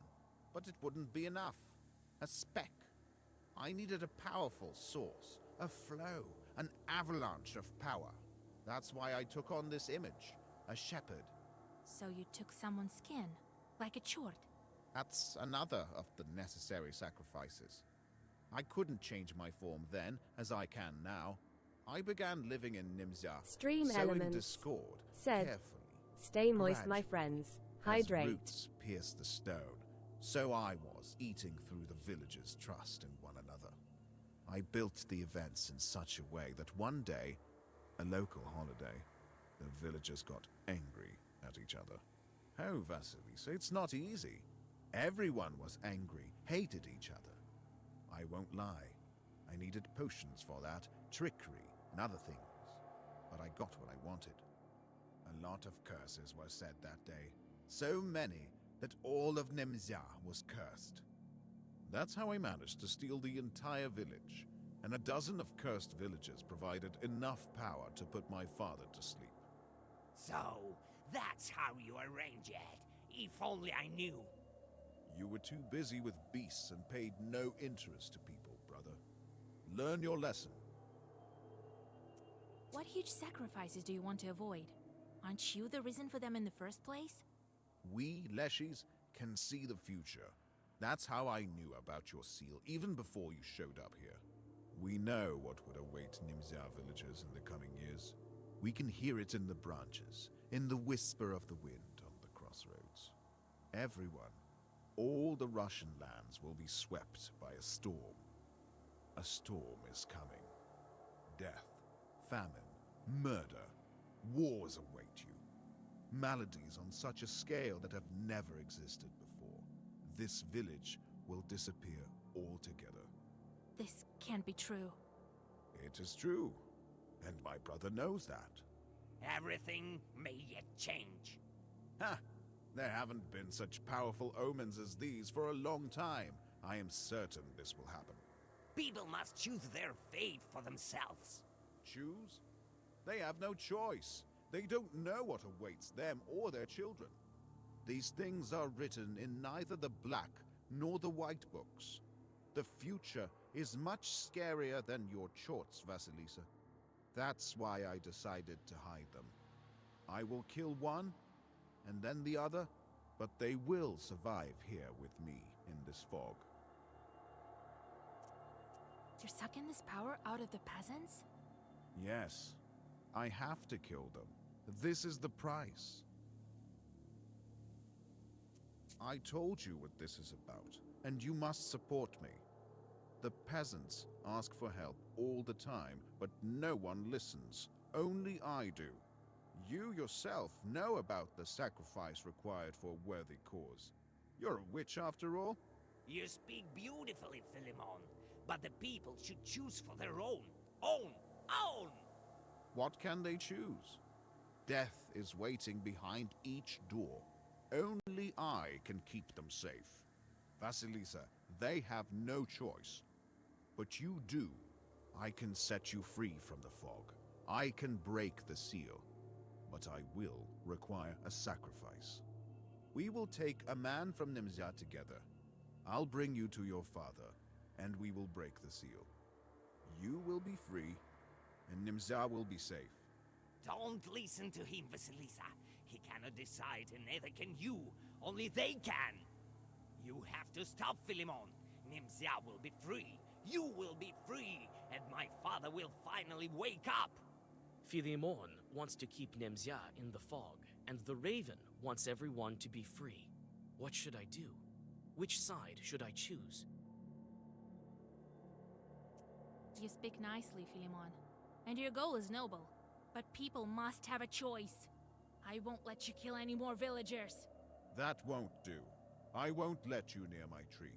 But it wouldn't be enough. A speck. I needed a powerful source, a flow, an avalanche of power. That's why I took on this image, a shepherd. So you took someone's skin, like a chort. That's another of the necessary sacrifices. I couldn't change my form then, as I can now. I began living in Nimzia, Stream sowing Elements discord, said, carefully. Stay moist, my gradually, friends. As Hydrate. roots pierced the stone, so I was eating through the villagers' trust in one another. I built the events in such a way that one day, a local holiday, the villagers got angry at each other. Oh, Vasilisa, it's not easy. Everyone was angry, hated each other. I won't lie. I needed potions for that, trickery, and other things. But I got what I wanted. A lot of curses were said that day. So many that all of Nimzia was cursed. That's how I managed to steal the entire village, and a dozen of cursed villagers provided enough power to put my father to sleep. So, that's how you arrange it. If only I knew. You were too busy with beasts and paid no interest to people, brother. Learn your lesson. What huge sacrifices do you want to avoid? Aren't you the reason for them in the first place? We, Leshies, can see the future. That's how I knew about your seal, even before you showed up here. We know what would await Nimzia villagers in the coming years. We can hear it in the branches, in the whisper of the wind on the crossroads. Everyone, all the Russian lands will be swept by a storm. A storm is coming. Death, famine, murder, wars await you. Maladies on such a scale that have never existed before. This village will disappear altogether. This can't be true. It is true, and my brother knows that. Everything may yet change. Ha! There haven't been such powerful omens as these for a long time. I am certain this will happen. People must choose their fate for themselves. Choose? They have no choice. They don't know what awaits them or their children. These things are written in neither the black nor the white books. The future is much scarier than your chorts, Vasilisa. That's why I decided to hide them. I will kill one, and then the other, but they will survive here with me in this fog. You're sucking this power out of the peasants? Yes, I have to kill them. This is the price. I told you what this is about, and you must support me. The peasants ask for help all the time, but no one listens. Only I do. You yourself know about the sacrifice required for a worthy cause. You're a witch after all. You speak beautifully, Philemon, but the people should choose for their own. Own! What can they choose? Death is waiting behind each door. Only I can keep them safe. Vasilisa, they have no choice. But you do. I can set you free from the fog. I can break the seal. But I will require a sacrifice. We will take a man from Nimzya together. I'll bring you to your father, and we will break the seal. You will be free, and Nimzya will be safe. Don't listen to him, Vasilisa. He cannot decide, and neither can you. Only they can. You have to stop Philemon. Nimzya will be free. You will be free, and my father will finally wake up. Philemon wants to keep Nimzya in the fog, and the Raven wants everyone to be free. What should I do? Which side should I choose? You speak nicely, Philemon, and your goal is noble. But people must have a choice. I won't let you kill any more villagers. That won't do. I won't let you near my tree.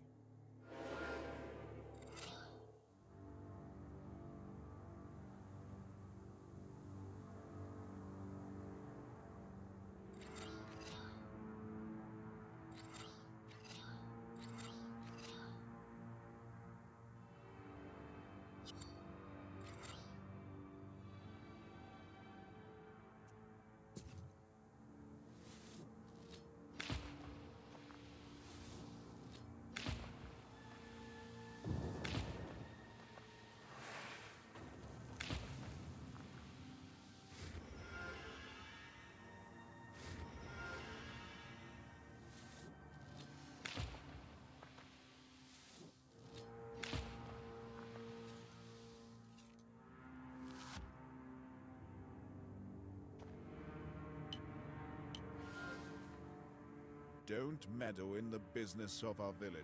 Don't meddle in the business of our village.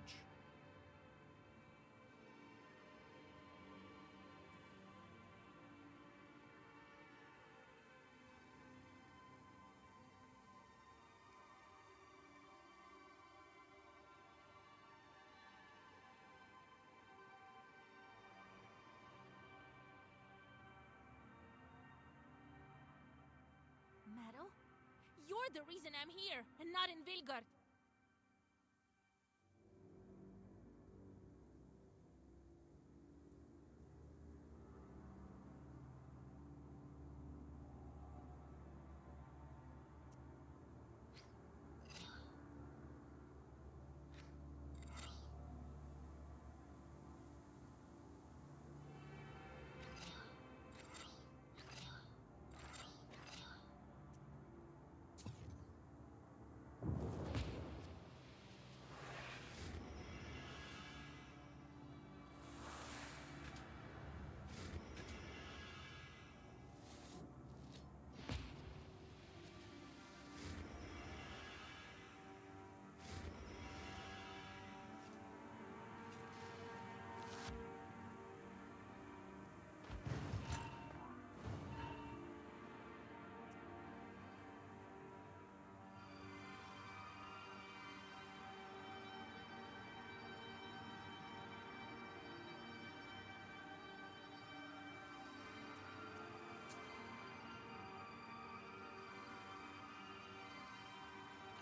Meadow? You're the reason I'm here, and not in Vilgard.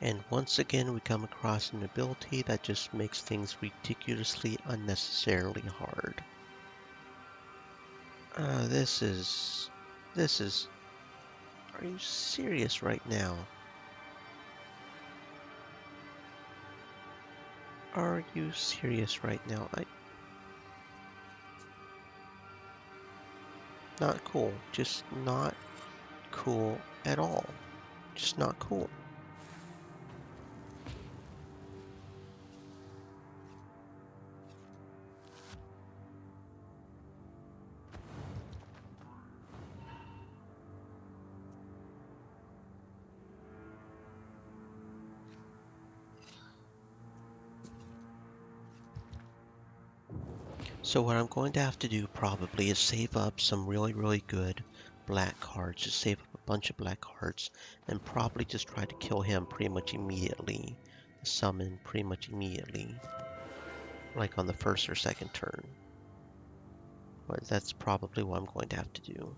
And once again, we come across an ability that just makes things ridiculously unnecessarily hard. This is... Are you serious right now? Are you serious right now? Not cool. Just not cool at all. Just not cool. So what I'm going to have to do probably is save up some really good black cards, just save up a bunch of black cards, and probably just try to kill him pretty much immediately. Summon pretty much immediately. Like on the first or second turn. But that's probably what I'm going to have to do.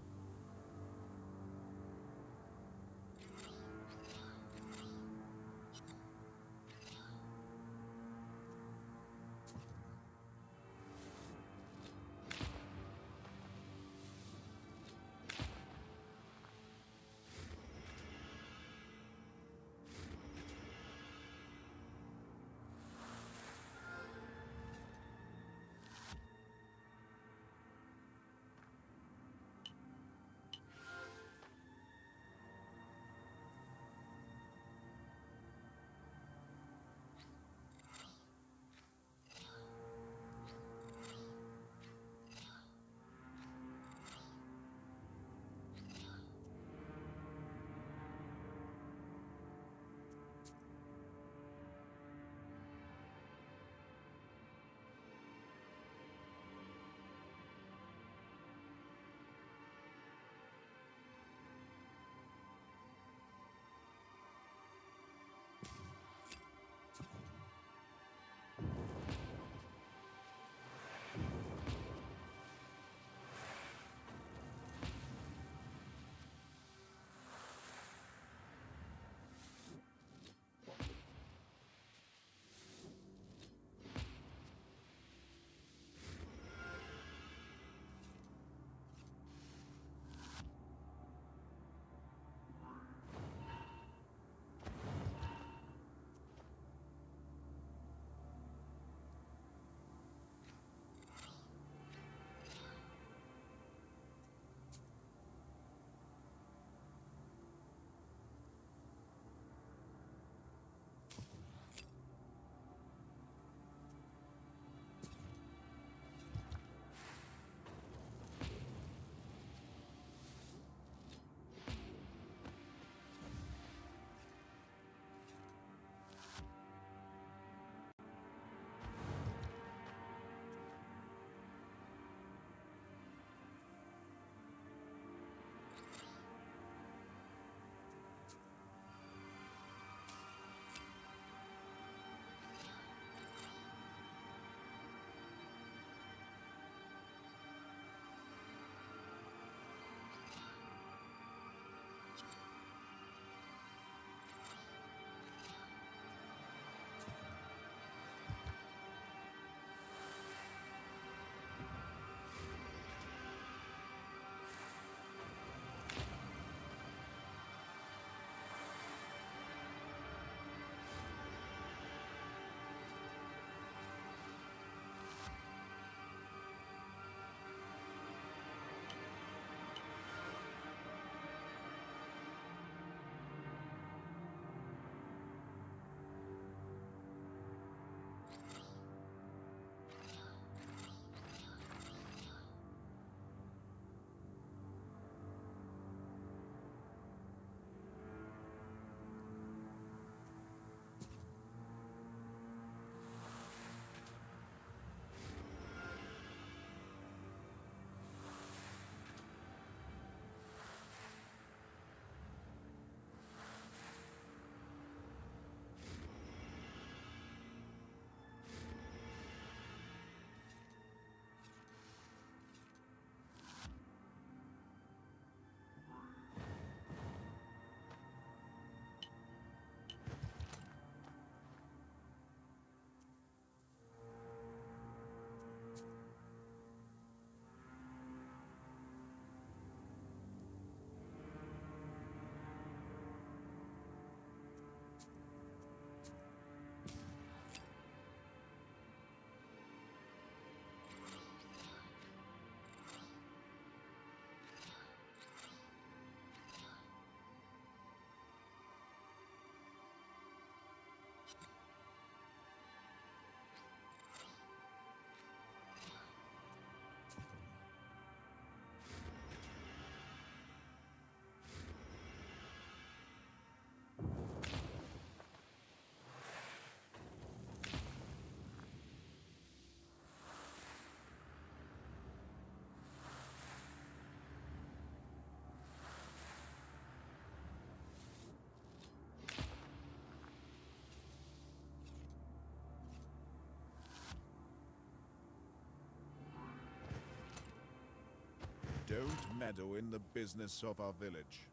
meddle in the business of our village.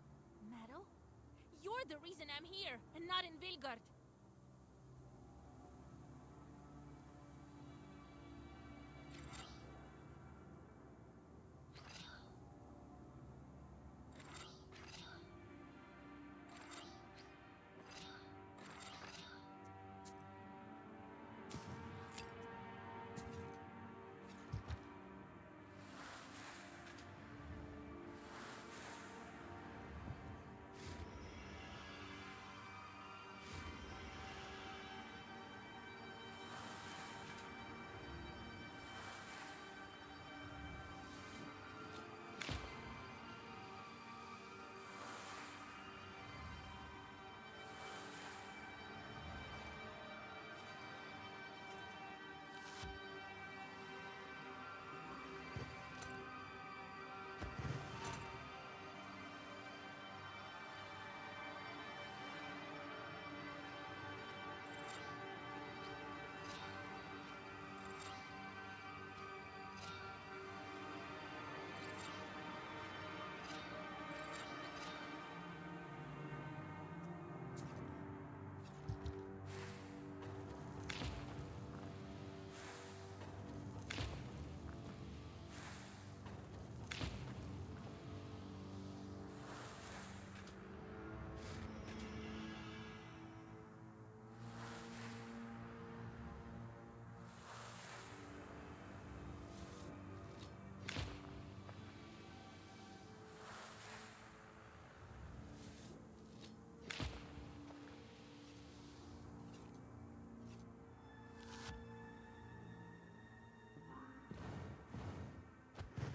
Meadow? You're the reason I'm here, and not in Vilgard.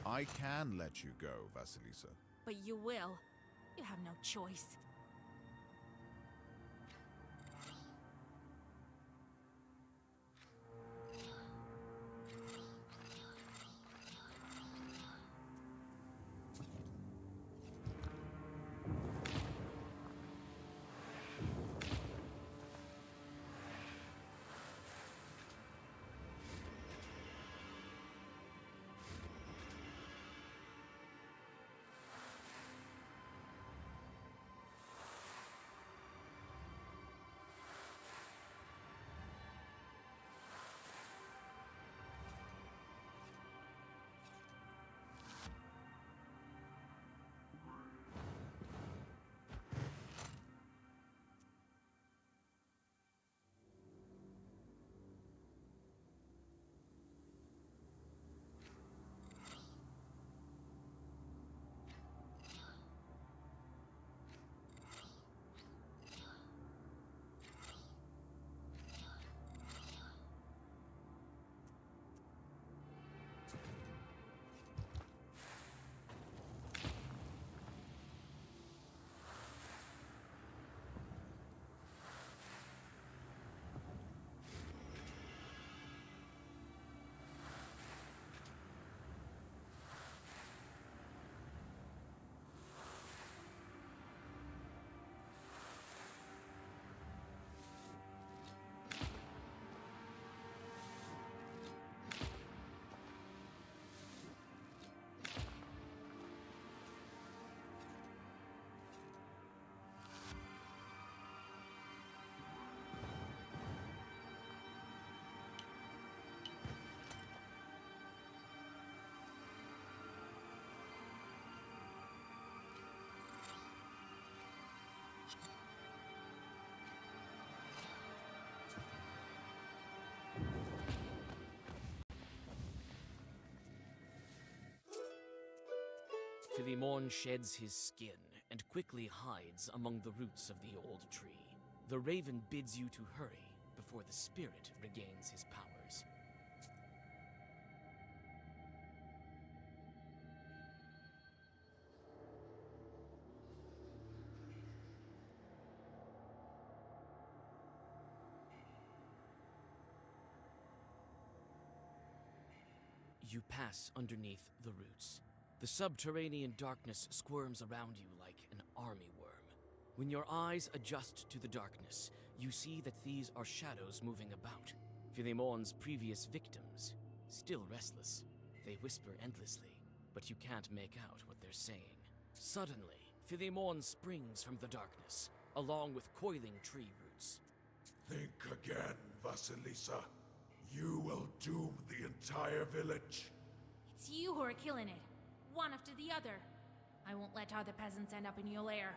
I can let you go, Vasilisa. But you will. You have no choice. Philemon sheds his skin and quickly hides among the roots of the old tree. The raven bids you to hurry before the spirit regains his powers. You pass underneath the roots. The subterranean darkness squirms around you like an army worm. When your eyes adjust to the darkness, you see that these are shadows moving about. Philemon's previous victims, still restless, they whisper endlessly. but you can't make out what they're saying. Suddenly, Philemon springs from the darkness, along with coiling tree roots. Think again, Vasilisa. You will doom the entire village. It's you who are killing it, one after the other. I won't let other peasants end up in your lair.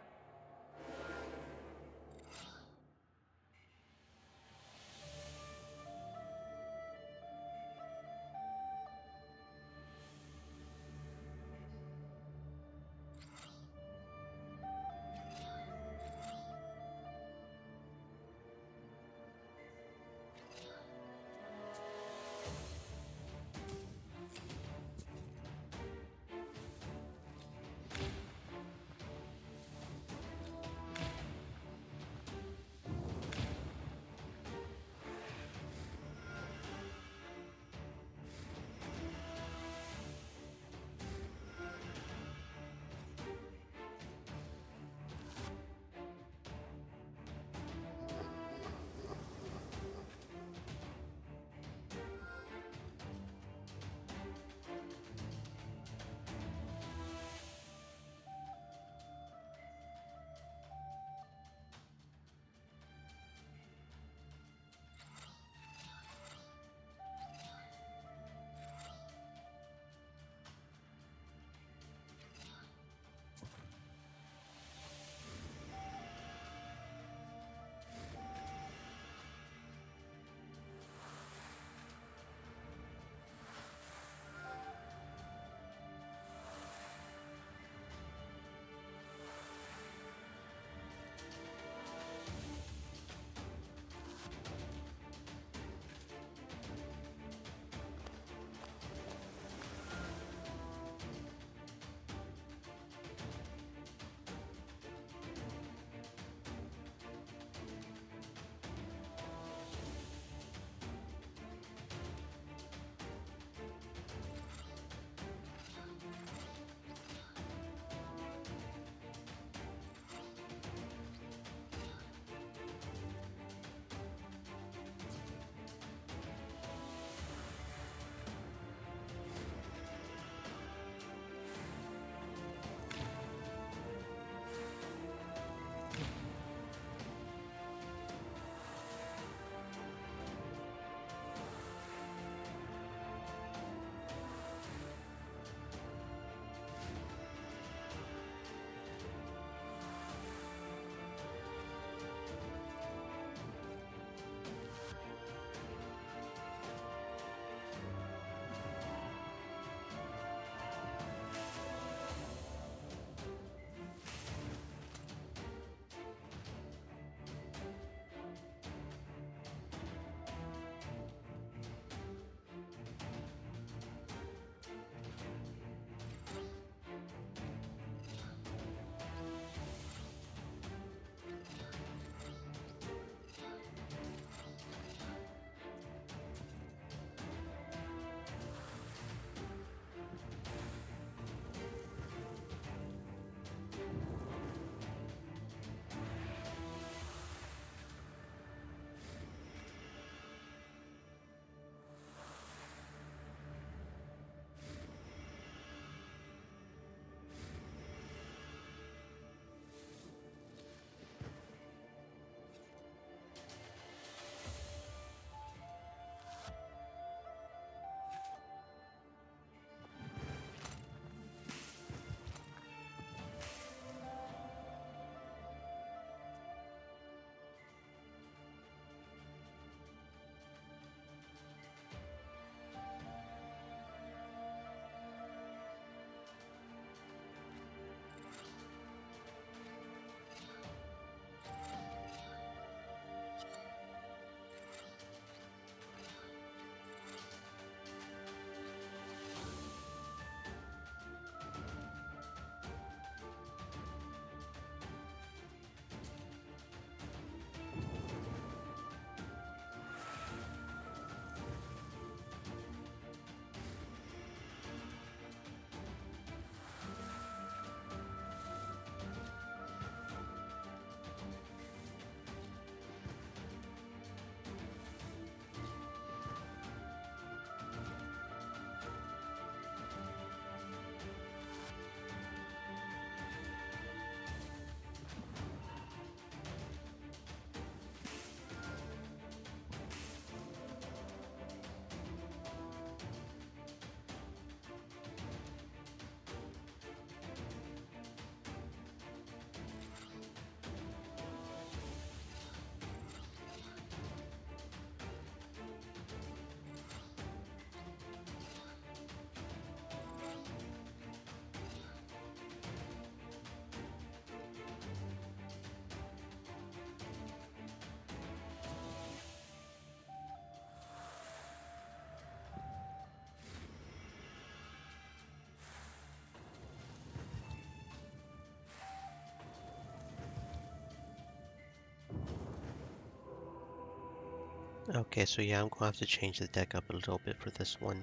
Okay, so yeah, I'm going to have to change the deck up a little bit for this one.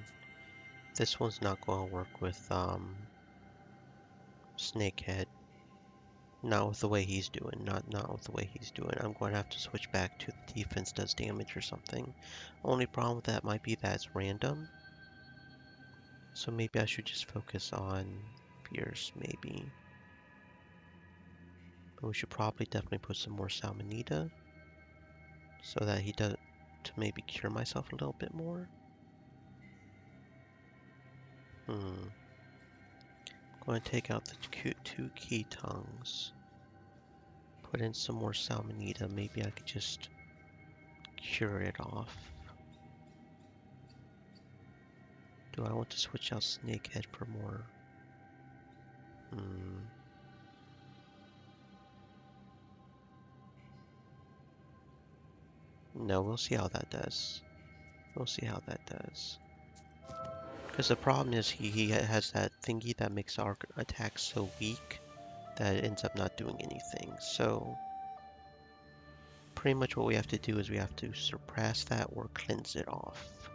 This one's not going to work with Snakehead. Not with the way he's doing. Not with the way he's doing. I'm going to have to switch back to the defense does damage or something. Only problem with that might be that it's random. So maybe I should just focus on Pierce, maybe. But we should probably definitely put some more Salmonita. So that he does, to maybe cure myself a little bit more. I'm going to take out the two key tongues. Put in some more Salmonita. Maybe I could just cure it off. Do I want to switch out Snakehead for more? No, we'll see how that does. We'll see how that does. Because the problem is he has that thingy that makes our attack so weak that it ends up not doing anything. So pretty much what we have to do is we have to suppress that or cleanse it off.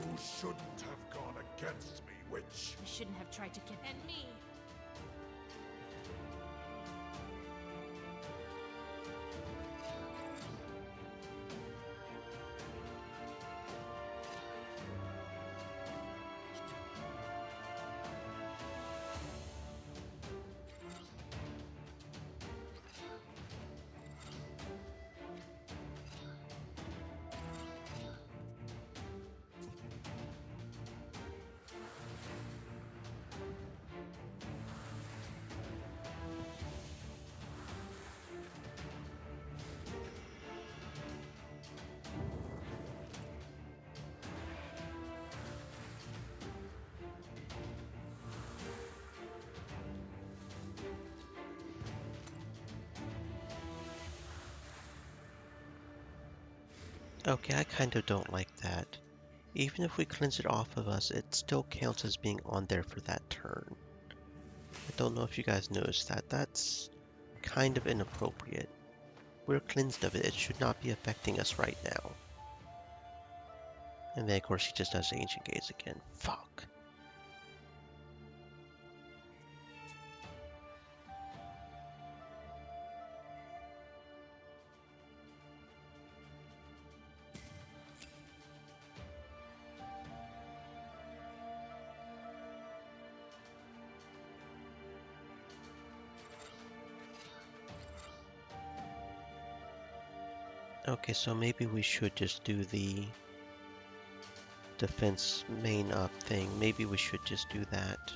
You shouldn't have gone against me, witch. You shouldn't have tried to get... And me! Okay, I kind of don't like that. Even if we cleanse it off of us, it still counts as being on there for that turn. I don't know if you guys noticed that. That's kind of inappropriate. We're cleansed of it. It should not be affecting us right now. And then, of course, he just does Ancient Gaze again. Fuck. Okay, so maybe we should just do the defense main up thing. Maybe we should just do that.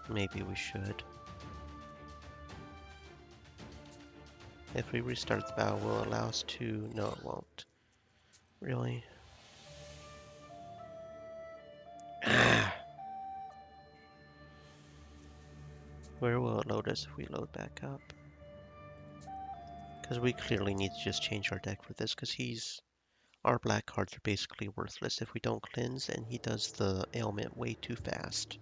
Maybe we should. If we restart the battle, will it allow us to... No, it won't. Really? Ah! Where will it load us if we load back up? Because we clearly need to just change our deck for this, because our black cards are basically worthless if we don't cleanse, and he does the ailment way too fast.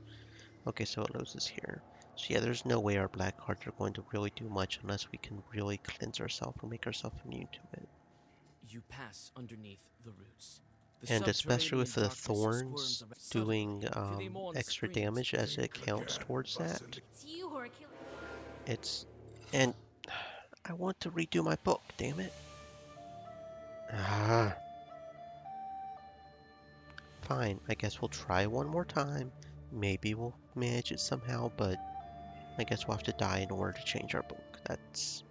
Okay, so it loads us here. So yeah, there's no way our black cards are going to really do much unless we can really cleanse ourselves or make ourselves immune to it. You pass underneath the roots. And especially with the thorns doing extra damage as it counts towards that. It's you who are killing. And I want to redo my book, damn it. Ah. Fine, I guess we'll try one more time. Maybe we'll manage it somehow, but I guess we'll have to die in order to change our book. That's...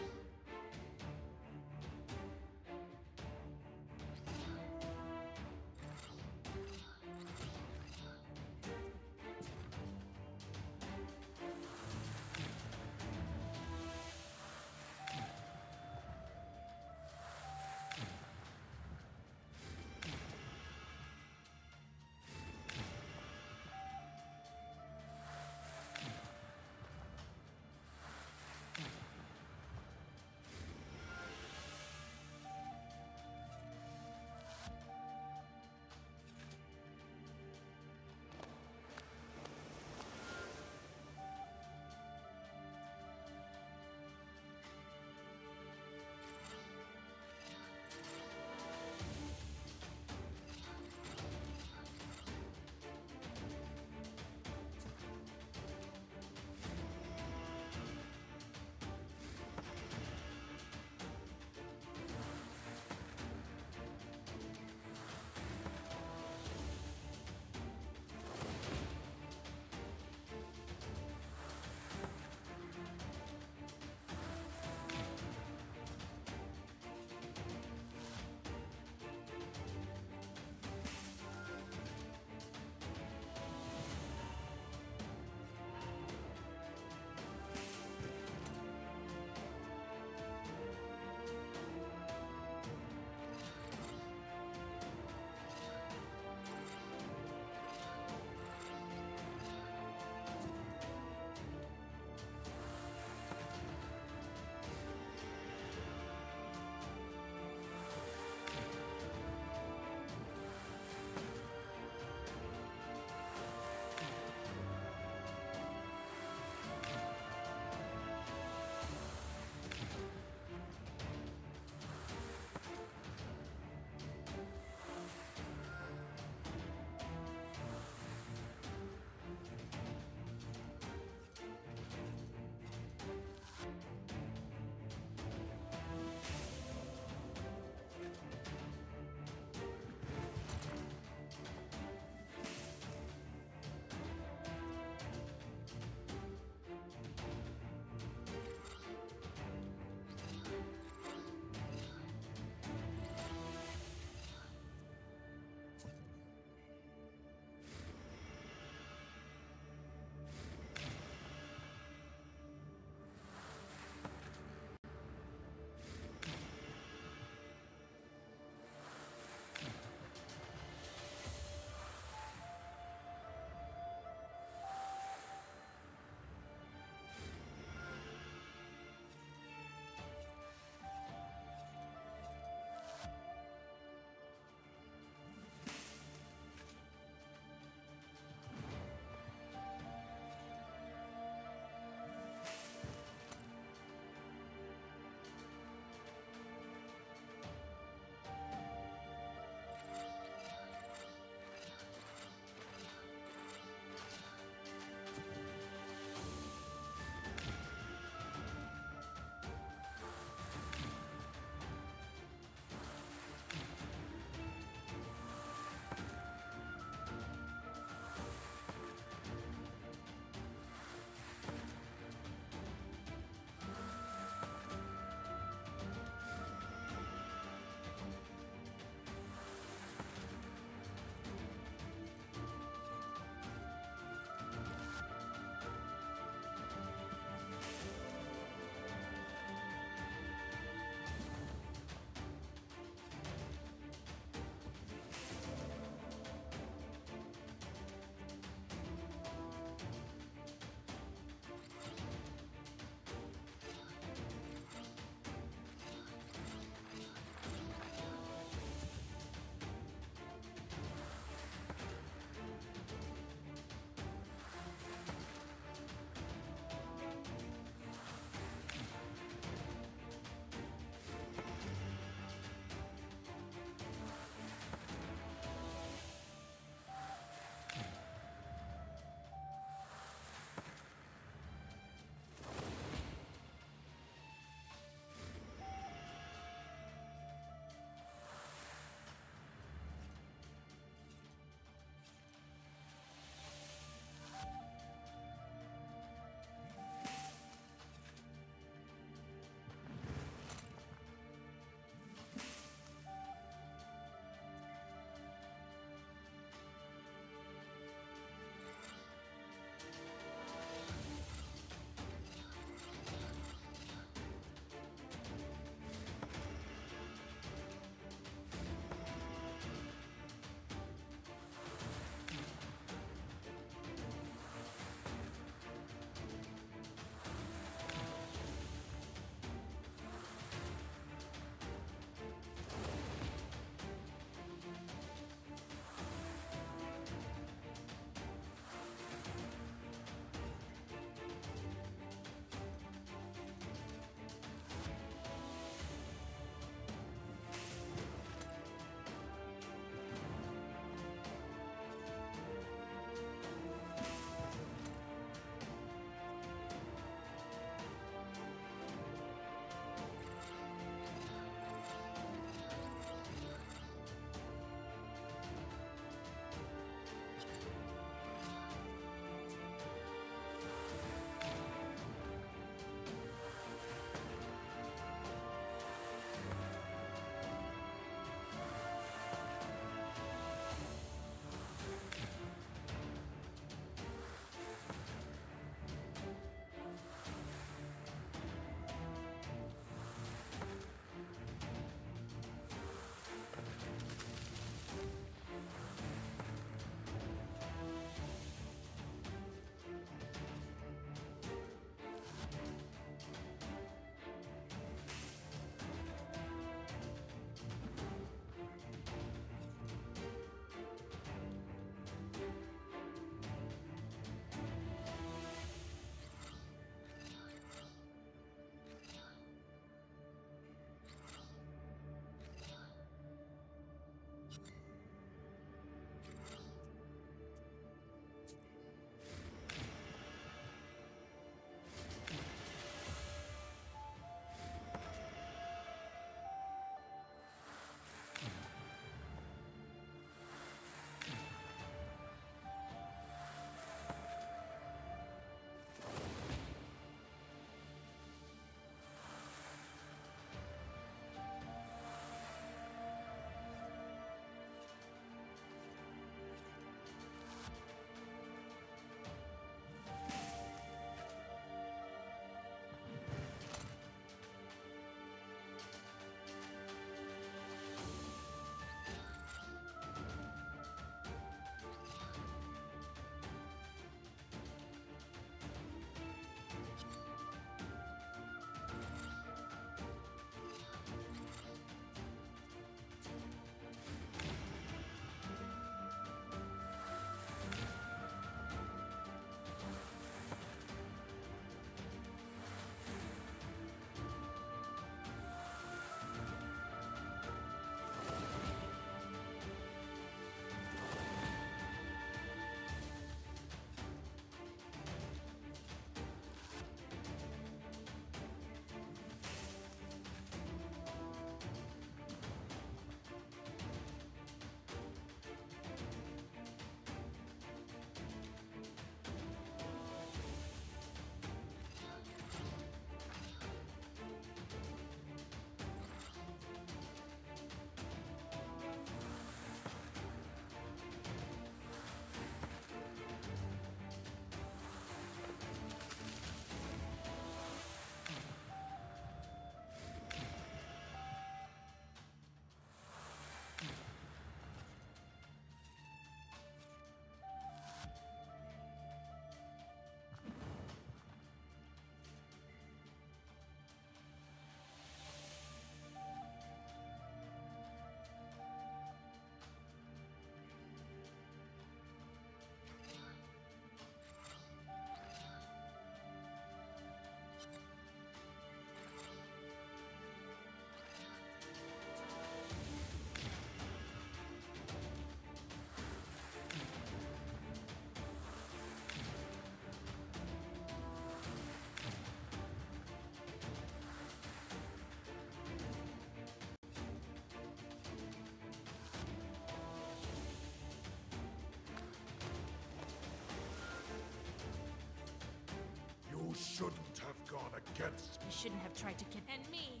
against... You shouldn't have tried to kill. And me.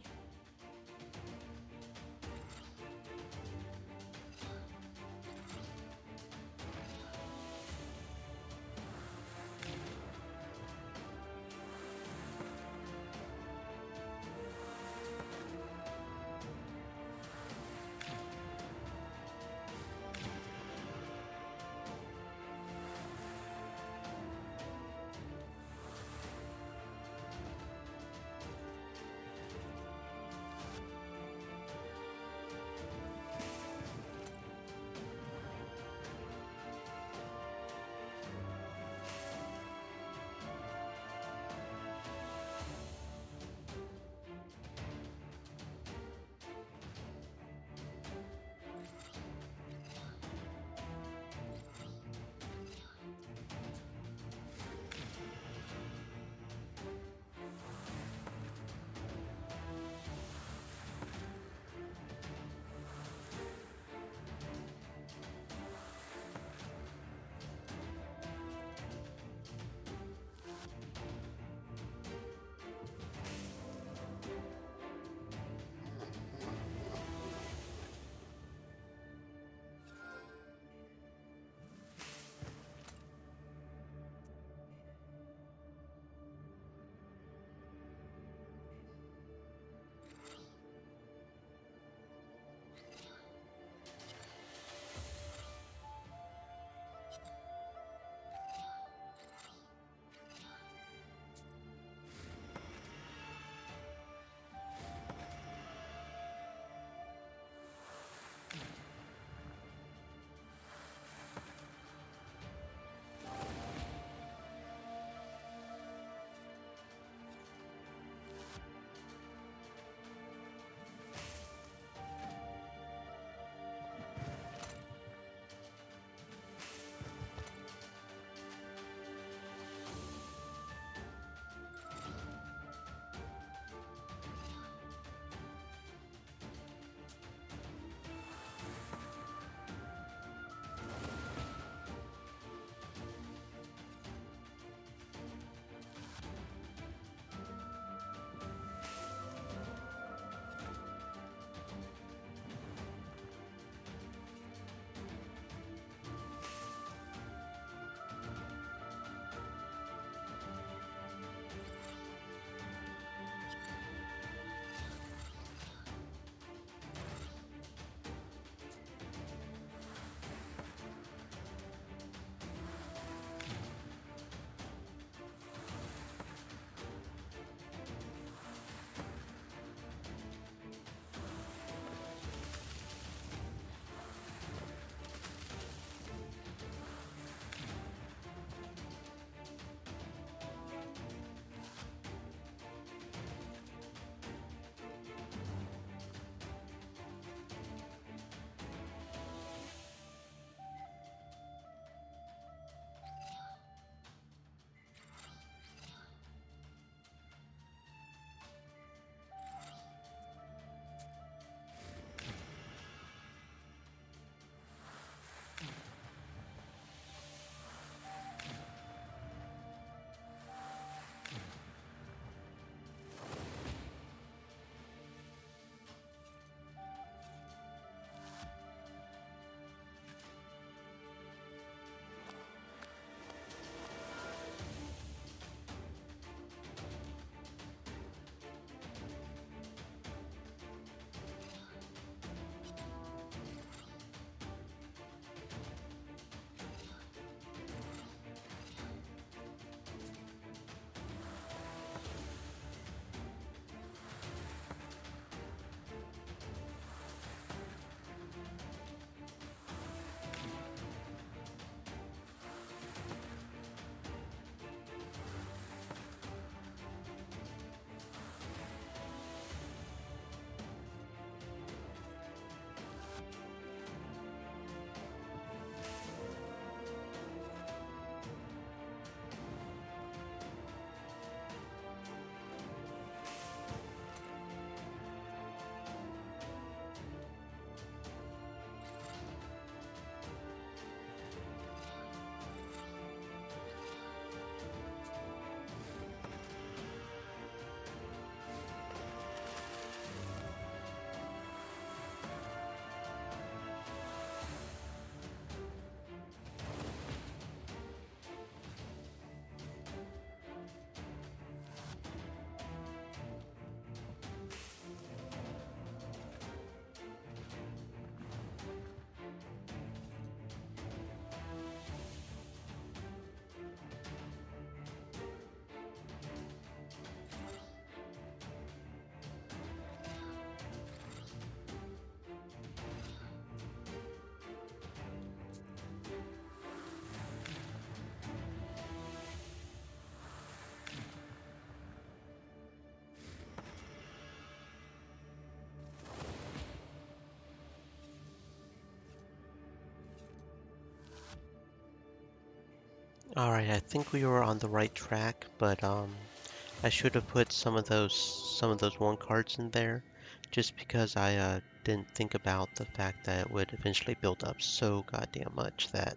Alright, I think we were on the right track, but I should have put some of those one cards in there, just because I didn't think about the fact that it would eventually build up so goddamn much that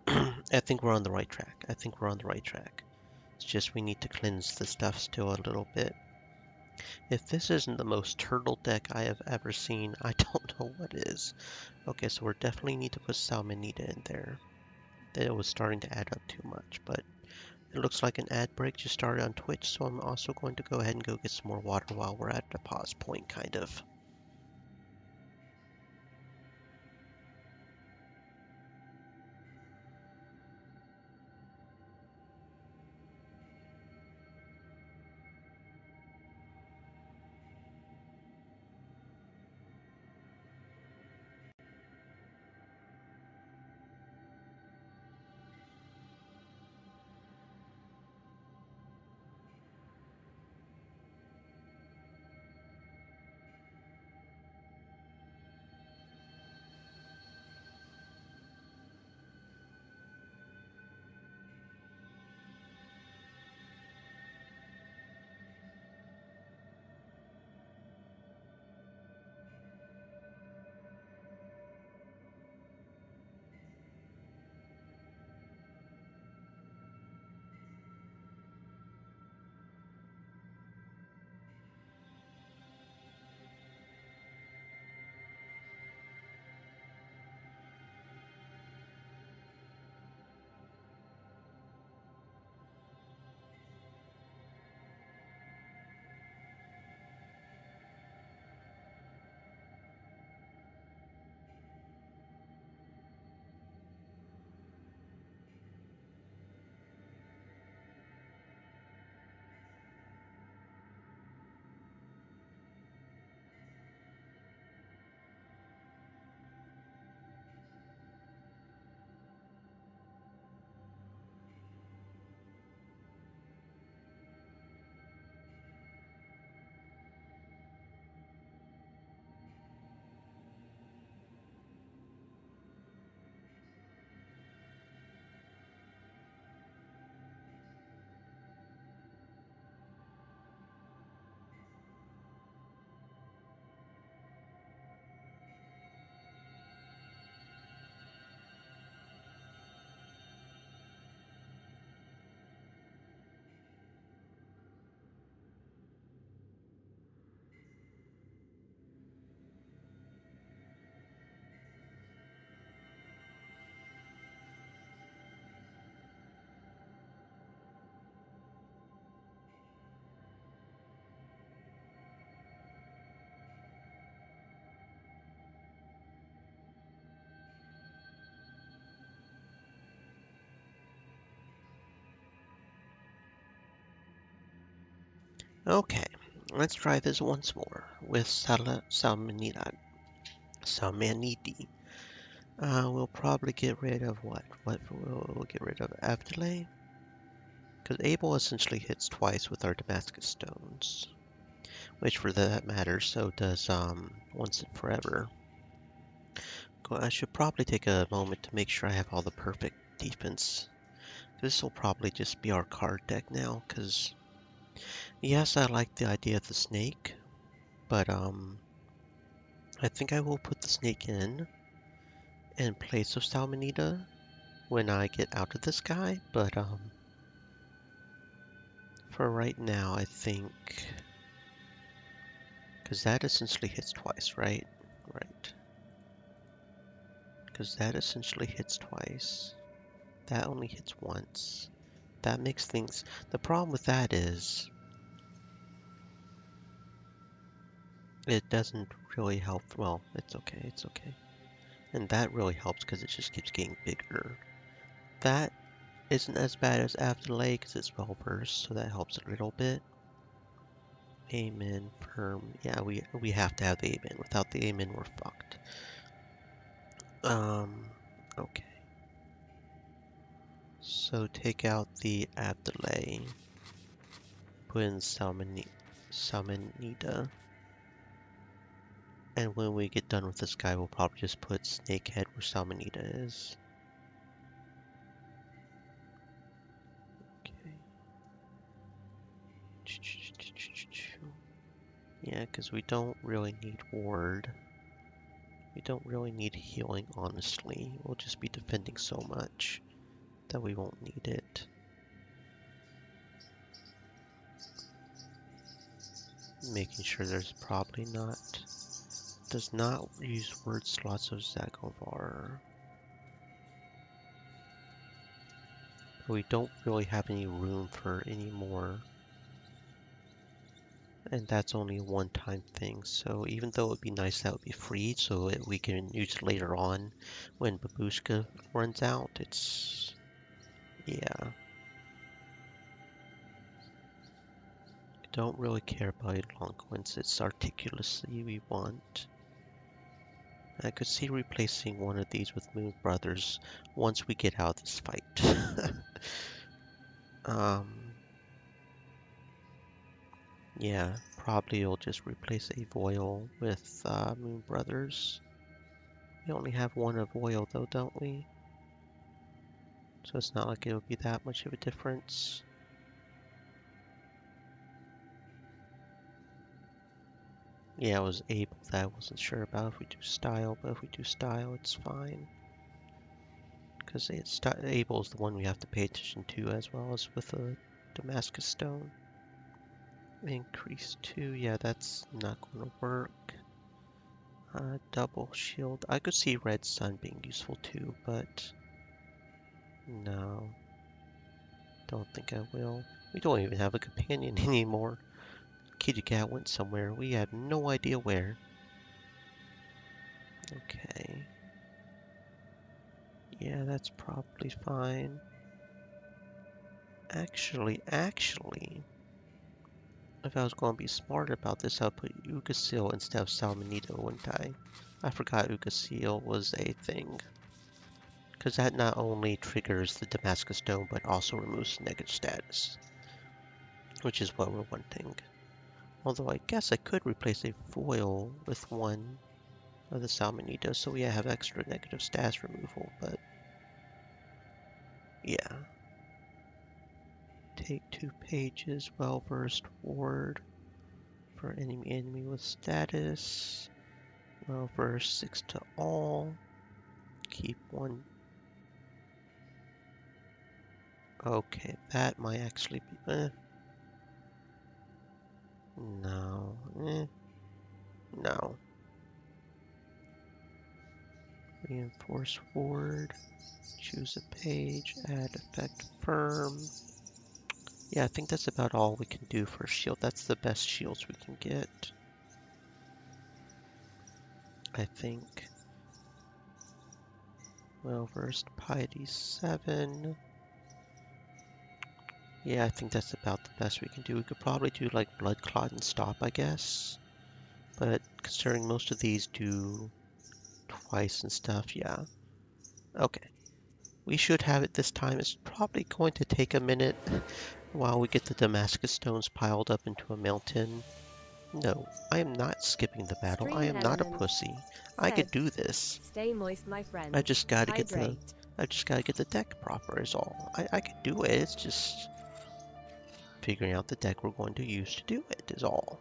I think we're on the right track. I think we're on the right track. It's just we need to cleanse the stuff still a little bit. If this isn't the most turtle deck I have ever seen, I don't know what is. Okay, so we definitely need to put Salmonita in there. It was starting to add up too much, but it looks like an ad break just started on Twitch, so I'm also going to go ahead and go get some more water while we're at a pause point, kind of. Okay, let's try this once more with Salmonita. Salmoniti. We'll probably get rid of what? We'll get rid of Avdelay? Because Abel essentially hits twice with our Damascus stones. Which for that matter, so does Once and Forever. I should probably take a moment to make sure I have all the perfect defense. This will probably just be our card deck now, because yes, I like the idea of the snake, but I think I will put the snake in place of Salmonita when I get out of this guy, but for right now, I think, because that essentially hits twice, right? Right. Because that essentially hits twice. That only hits once. That makes things... The problem with that is it doesn't really help. Well, it's okay, it's okay. And that really helps because it just keeps getting bigger. That isn't as bad as Afterlay because it's well versed, so that helps a little bit. Amen, firm. Yeah, we have to have the amen. Without the amen, we're fucked. Okay. So take out the Abdelay. Put in Salmonita. And when we get done with this guy, we'll probably just put Snakehead where Salmonita is. Yeah, because we don't really need ward. We don't really need healing, honestly. We'll just be defending so much that we won't need it. Making sure there's probably not... Does not use word slots of Zagovar. But we don't really have any room for any more. And that's only a one-time thing, so even though it would be nice that would be free, so we can use it later on when Babushka runs out, it's... yeah. Don't really care about Eloquence, it's Articulacy we want. I could see replacing one of these with Moon Brothers once we get out of this fight. Yeah, probably you'll just replace Avoil with Moon Brothers. We only have one Avoil though, don't we? So it's not like it'll be that much of a difference. Yeah, I was able that I wasn't sure about if we do style, but if we do style, it's fine. Because able is the one we have to pay attention to as well as with the Damascus Stone. Increase 2, yeah, that's not going to work. Double shield. I could see Red Sun being useful too, but no. Don't think I will. We don't even have a companion anymore. Kitty Cat went somewhere. We have no idea where. Okay. Yeah, that's probably fine. Actually, if I was going to be smart about this, I'll put Ugasil instead of Salmonito, wouldn't I? I forgot Ugasil was a thing. Because that not only triggers the Damascus Stone, but also removes negative status. Which is what we're wanting. Although I guess I could replace a foil with one of the Salmonito, so we have extra negative status removal, but... yeah. Take 2 pages, well-versed ward for enemy with status. Well-versed 6 to all. Keep 1. Okay, that might actually be... no. No. Reinforce ward. Choose a page. Add effect firm. Yeah, I think that's about all we can do for shield. That's the best shields we can get. I think. Well-versed Piety 7. Yeah, I think that's about the best we can do. We could probably do like Blood Clot and Stop, I guess. But considering most of these do twice and stuff, yeah. Okay. We should have it this time. It's probably going to take a minute while we get the Damascus Stones piled up into a mountain. No, I am not skipping the battle. I am not a pussy. I could do this. Stay moist, my friend. I just gotta get Hydrate. the deck proper is all. I can do it. It's just figuring out the deck we're going to use to do it is all.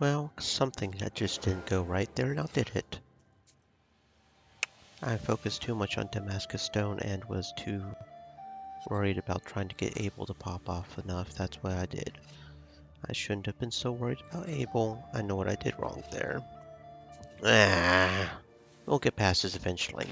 Well, something that just didn't go right there, now did it? I focused too much on Damascus Stone and was too worried about trying to get Abel to pop off enough. That's why I did. I shouldn't have been so worried about Abel. I know what I did wrong there. We'll get past this eventually.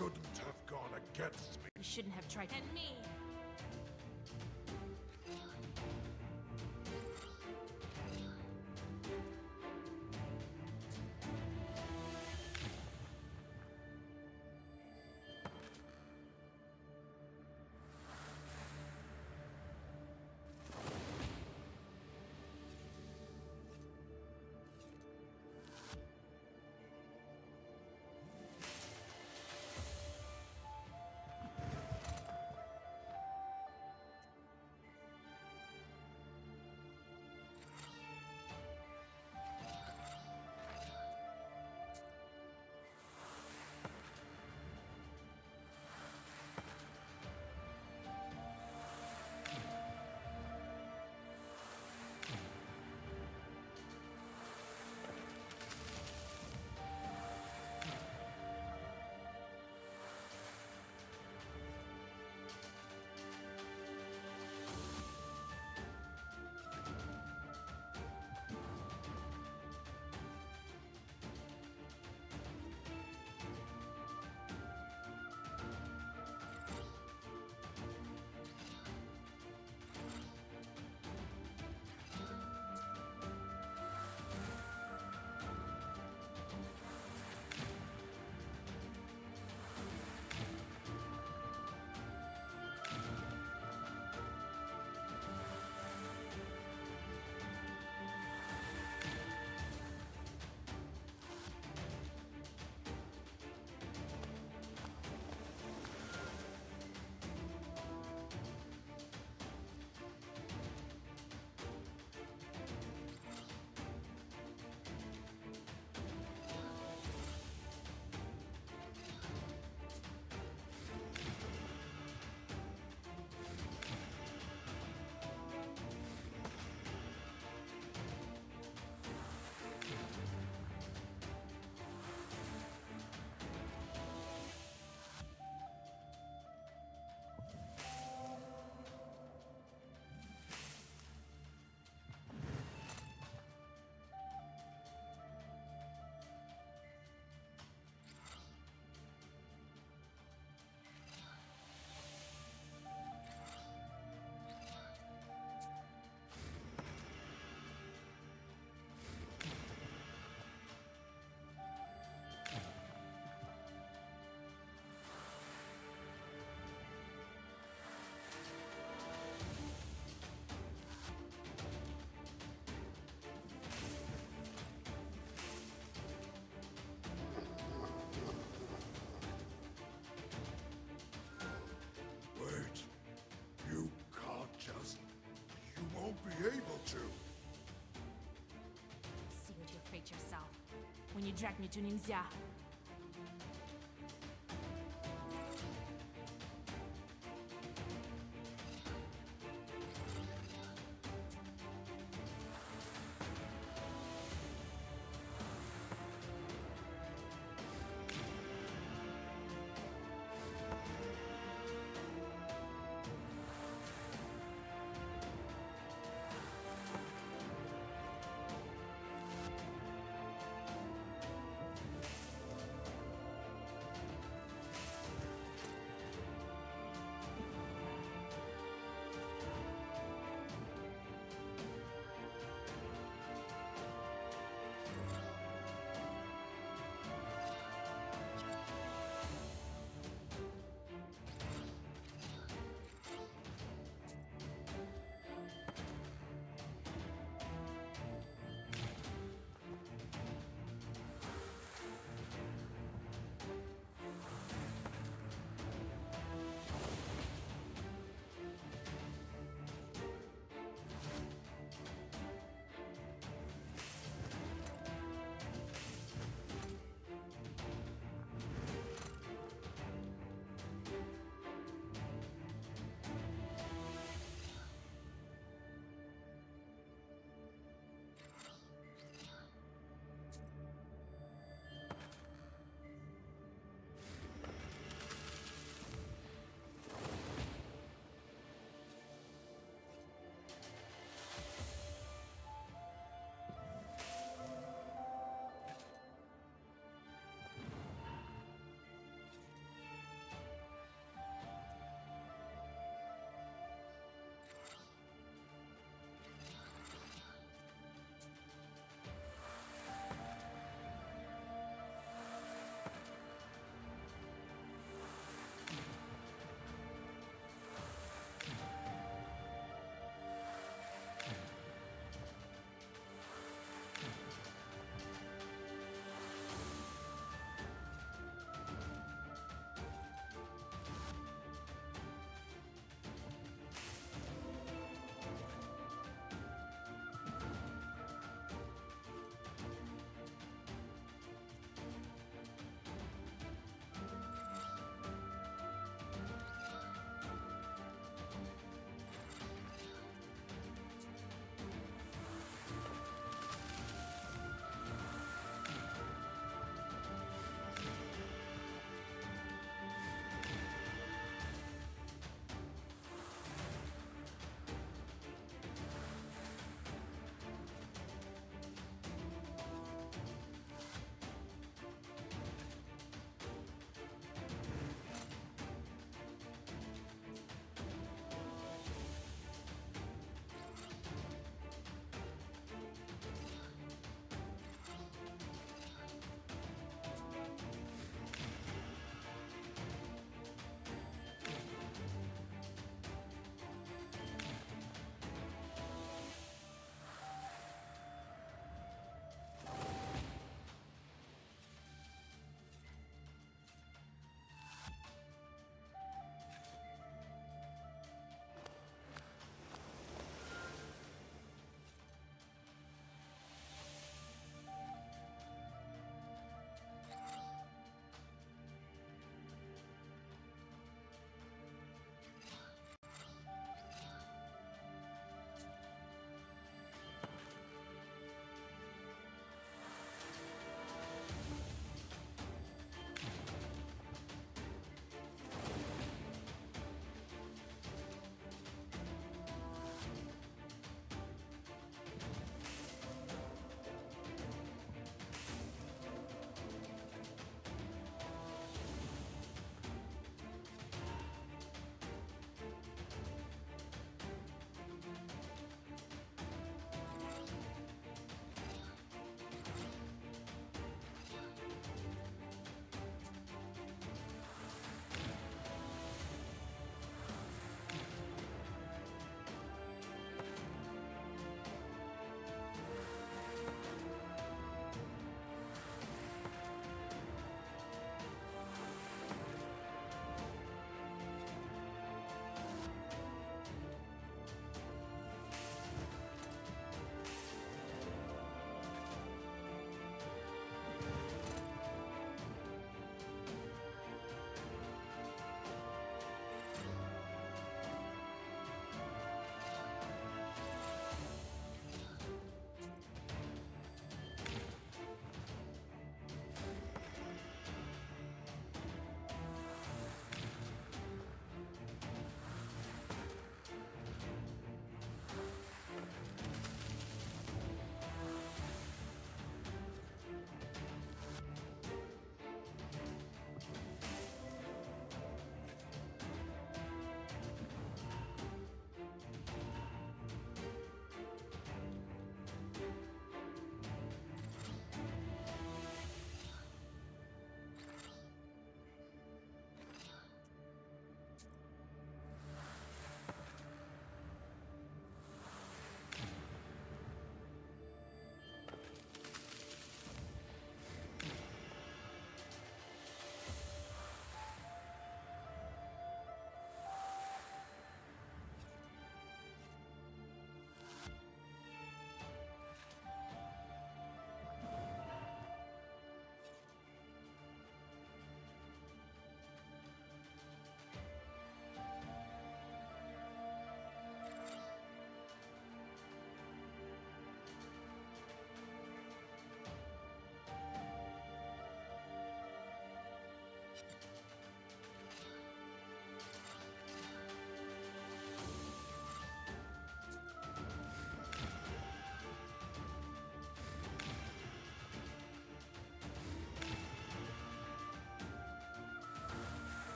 shouldn't have gone against me. You shouldn't have tried. And me! Wait. You can't just... You won't be able to. See what your fate yourself. When you drag me to Ningxia.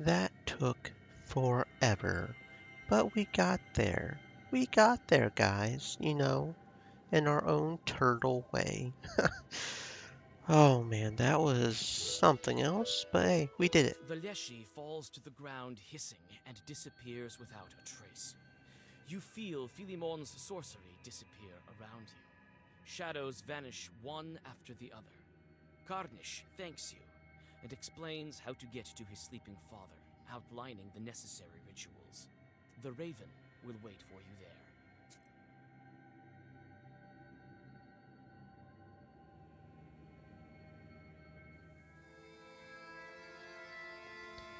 That took forever, but we got there. We got there, guys, you know, in our own turtle way. Oh man, that was something else, but hey, we did it. The Leshy falls to the ground hissing and disappears without a trace. You feel Philimon's sorcery disappear around you. Shadows vanish one after the other. Karnish thanks you and explains how to get to his sleeping father, outlining the necessary rituals. The Raven will wait for you there.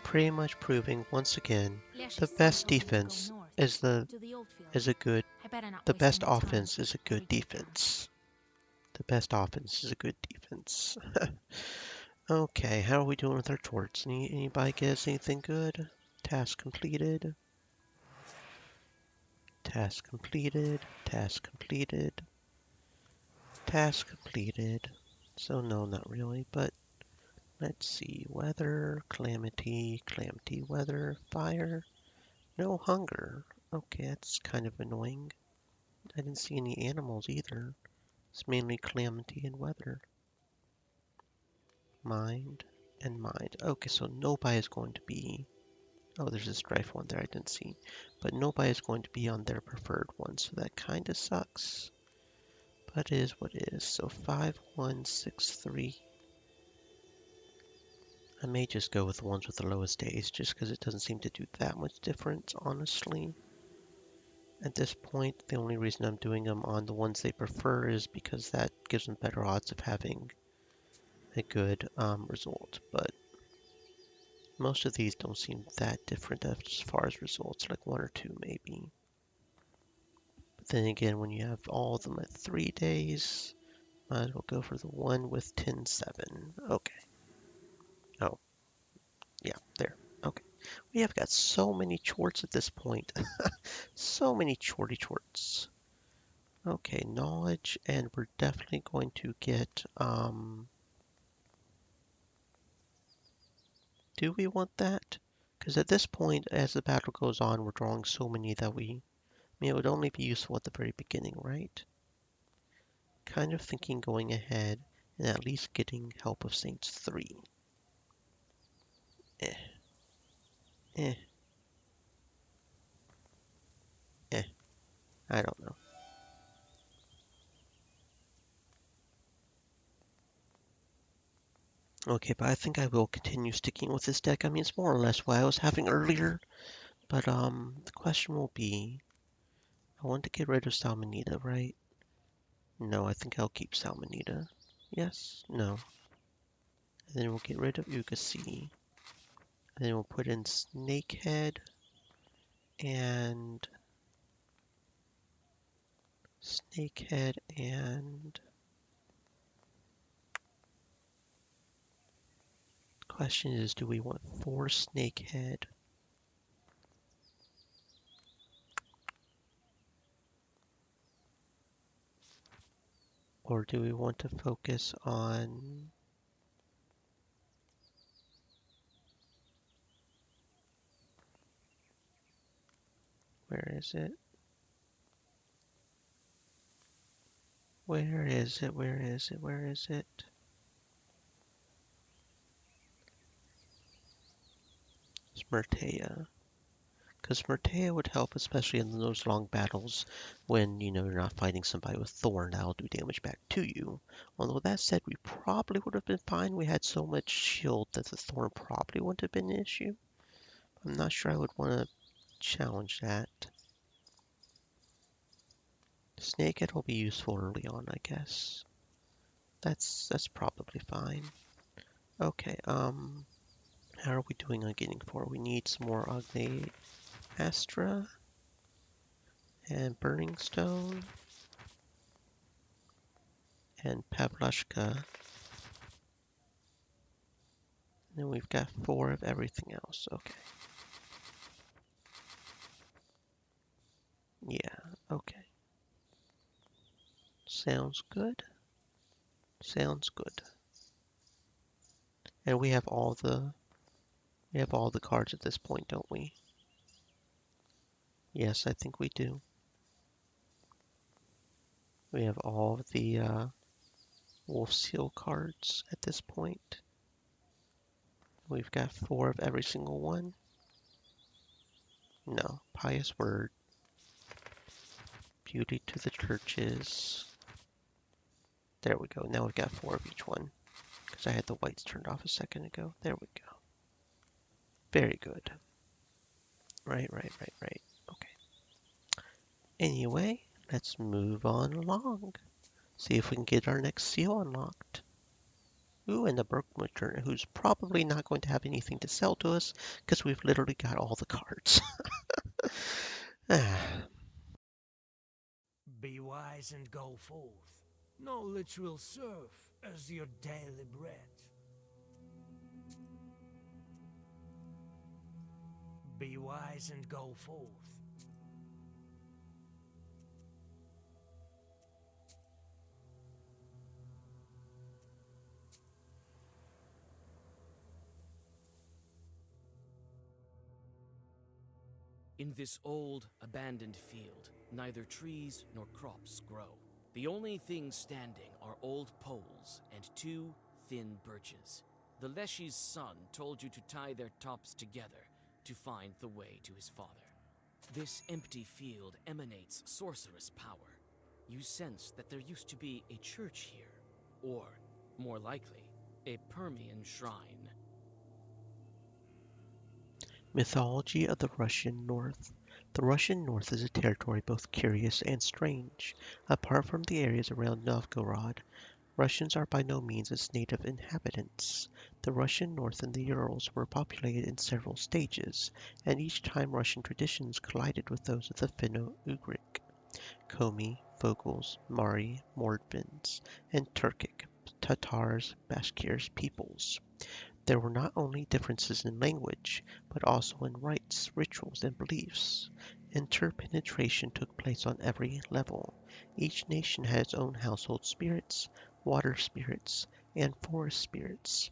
Pretty much proving once again Leshy the said best told me to go defense north, is to the old field. a good I better not the waste best any time offense is a before good we get down. defense. The best offense is a good defense. Okay, how are we doing with our torts? Anybody guess anything good? Task completed. Task completed. Task completed. Task completed. So no, not really, but let's see. Weather, calamity, calamity, weather, fire. No hunger. Okay, that's kind of annoying. I didn't see any animals either. It's mainly calamity and weather. Mind and mind. Okay, so nobody is going to be... Oh, there's a strife one there I didn't see. But nobody is going to be on their preferred one, so that kind of sucks. But it is what it is. So 5163. I may just go with the ones with the lowest days, just because it doesn't seem to do that much difference, honestly. At this point, the only reason I'm doing them on the ones they prefer is because that gives them better odds of having a good result. But most of these don't seem that different as far as results, like one or two maybe. But then again, when you have all of them at 3 days, might as well go for the one with 10-7. Okay. Oh, yeah, there. Okay. We have got so many chorts at this point. So many chorts. Okay, knowledge, and we're definitely going to get, do we want that? Because at this point, as the battle goes on, we're drawing so many that I mean, it would only be useful at the very beginning, right? Kind of thinking going ahead and at least getting Help of Saints 3. Eh. I don't know. Okay, but I think I will continue sticking with this deck. I mean, it's more or less what I was having earlier. But, the question will be, I want to get rid of Salmonita, right? No, I think I'll keep Salmonita. Yes? No. And then we'll get rid of Ukasi. And then we'll put in Snakehead and question is, do we want 4 Snakehead? Or do we want to focus on where is it? Where is it? Where is it? Where is it? Smurtea. Because Smurtea would help, especially in those long battles when, you know, you're not fighting somebody with Thorn that'll do damage back to you. Although that said, we probably would have been fine. We had so much shield that the Thorn probably wouldn't have been an issue. I'm not sure I would want to challenge that. Snakehead will be useful early on, I guess. That's probably fine. Okay, how are we doing on getting 4? We need some more Agne Astra and Burning Stone and Pavlashka. And then we've got 4 of everything else. Okay. Yeah, okay. Sounds good. Sounds good. And we have all the We have all the cards at this point, don't we? Yes, I think we do. We have all of the Wolf Seal cards at this point. We've got 4 of every single one. No, Pious Word, Beauty to the Churches. There we go. Now we've got 4 of each one. Because I had the whites turned off a second ago. There we go. Very good. Right. Okay. Anyway, let's move on along. See if we can get our next seal unlocked. Ooh, and the Berkmutcher, who's probably not going to have anything to sell to us because we've literally got all the cards. Be wise and go forth. Knowledge will serve as your daily bread. Be wise and go forth. In this old, abandoned field, neither trees nor crops grow. The only things standing are old poles and 2 thin birches. The Leshy's son told you to tie their tops together to find the way to his father. This empty field emanates sorcerous power. You sense that there used to be a church here, or, more likely, a Permian shrine. Mythology of the Russian North. The Russian North is a territory both curious and strange. Apart from the areas around Novgorod, Russians are by no means its native inhabitants. The Russian North and the Urals were populated in several stages, and each time Russian traditions collided with those of the Finno-Ugric, Komi, Vogels, Mari, Mordvins, and Turkic, Tatars, Bashkirs peoples. There were not only differences in language, but also in rites, rituals, and beliefs. Interpenetration took place on every level. Each nation had its own household spirits, water spirits, and forest spirits.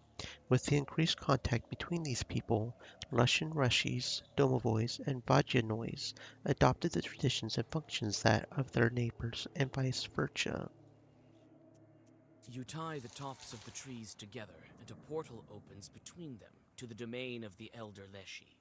With the increased contact between these people, Lushan Russies, Domovoys, and Vajanois adopted the traditions and functions that of their neighbors, and vice versa. You tie the tops of the trees together, and a portal opens between them to the domain of the Elder Leshy.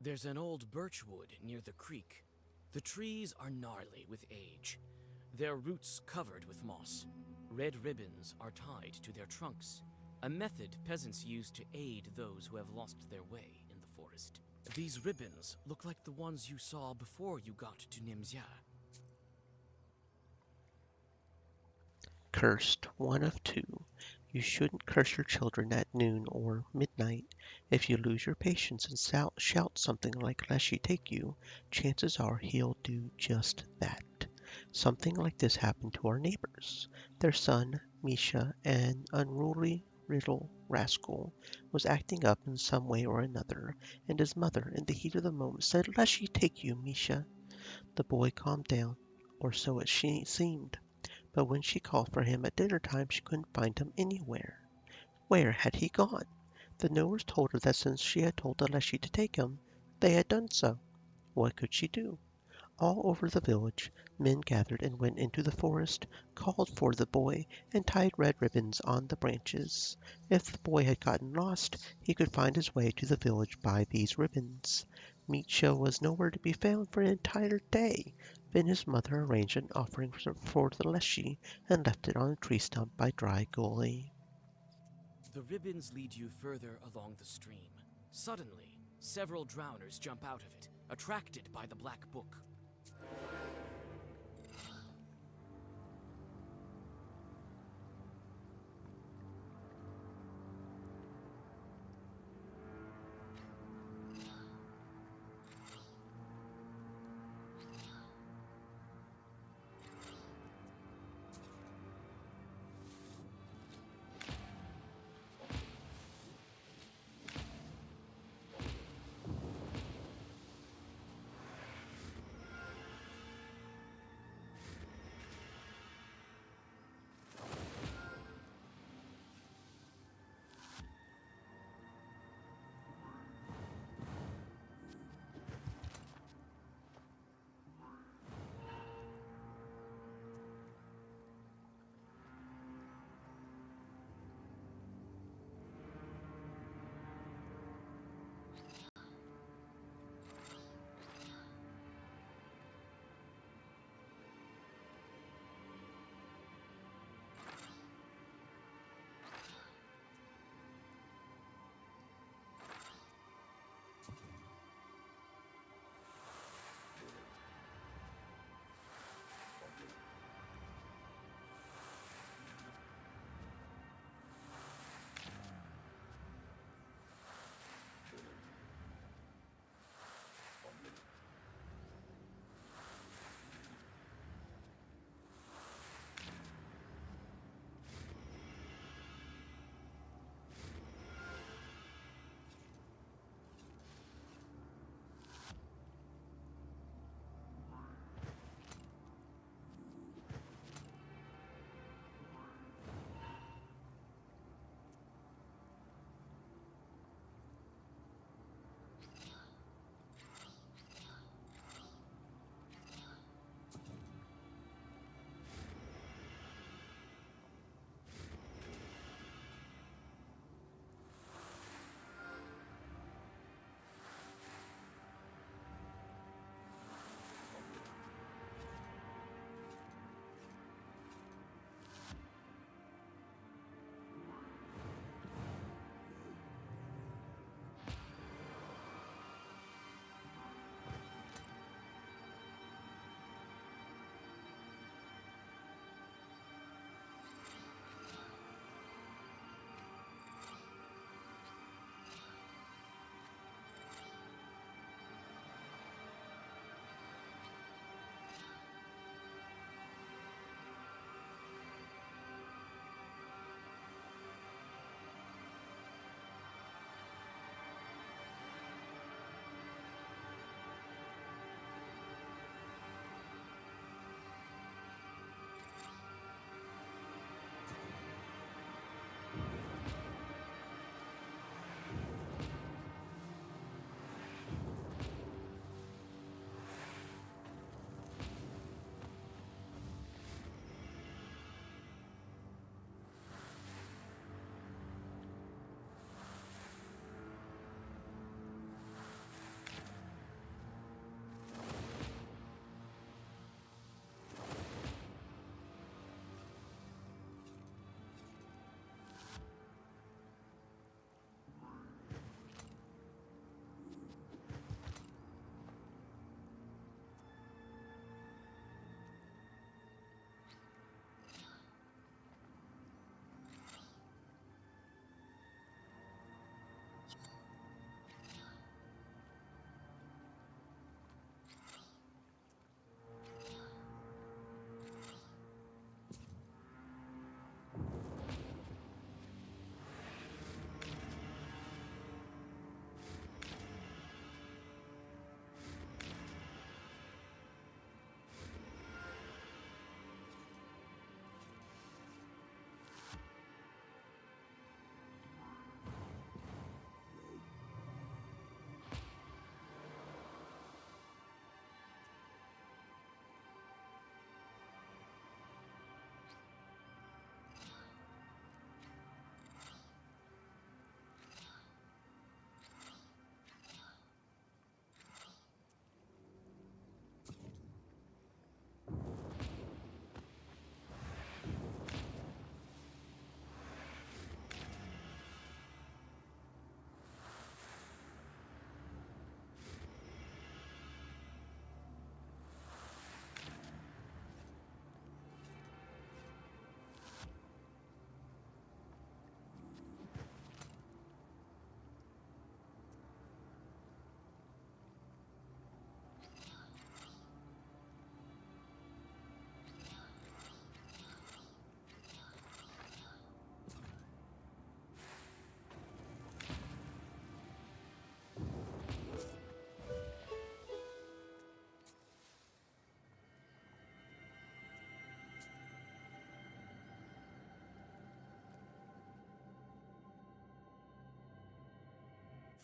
There's an old birch wood near the creek. The trees are gnarly with age, their roots covered with moss. Red ribbons are tied to their trunks, a method peasants use to aid those who have lost their way in the forest. These ribbons look like the ones you saw before you got to Nimzya. Cursed, one of 2. You shouldn't curse your children at noon or midnight. If you lose your patience and shout something like Leshy take you, chances are he'll do just that. Something like this happened to our neighbors. Their son, Misha, an unruly little rascal, was acting up in some way or another, and his mother, in the heat of the moment, said, "Leshy take you, Misha." The boy calmed down, or so it seemed. But when she called for him at dinner time, she couldn't find him anywhere. Where had he gone? The knowers told her that since she had told the Leshy to take him, they had done so. What could she do? All over the village, men gathered and went into the forest, called for the boy, and tied red ribbons on the branches. If the boy had gotten lost, he could find his way to the village by these ribbons. Mitya was nowhere to be found for an entire day. Then his mother arranged an offering for the Leshy and left it on a tree stump by dry gully. The ribbons lead you further along the stream. Suddenly, several drowners jump out of it, attracted by the black book.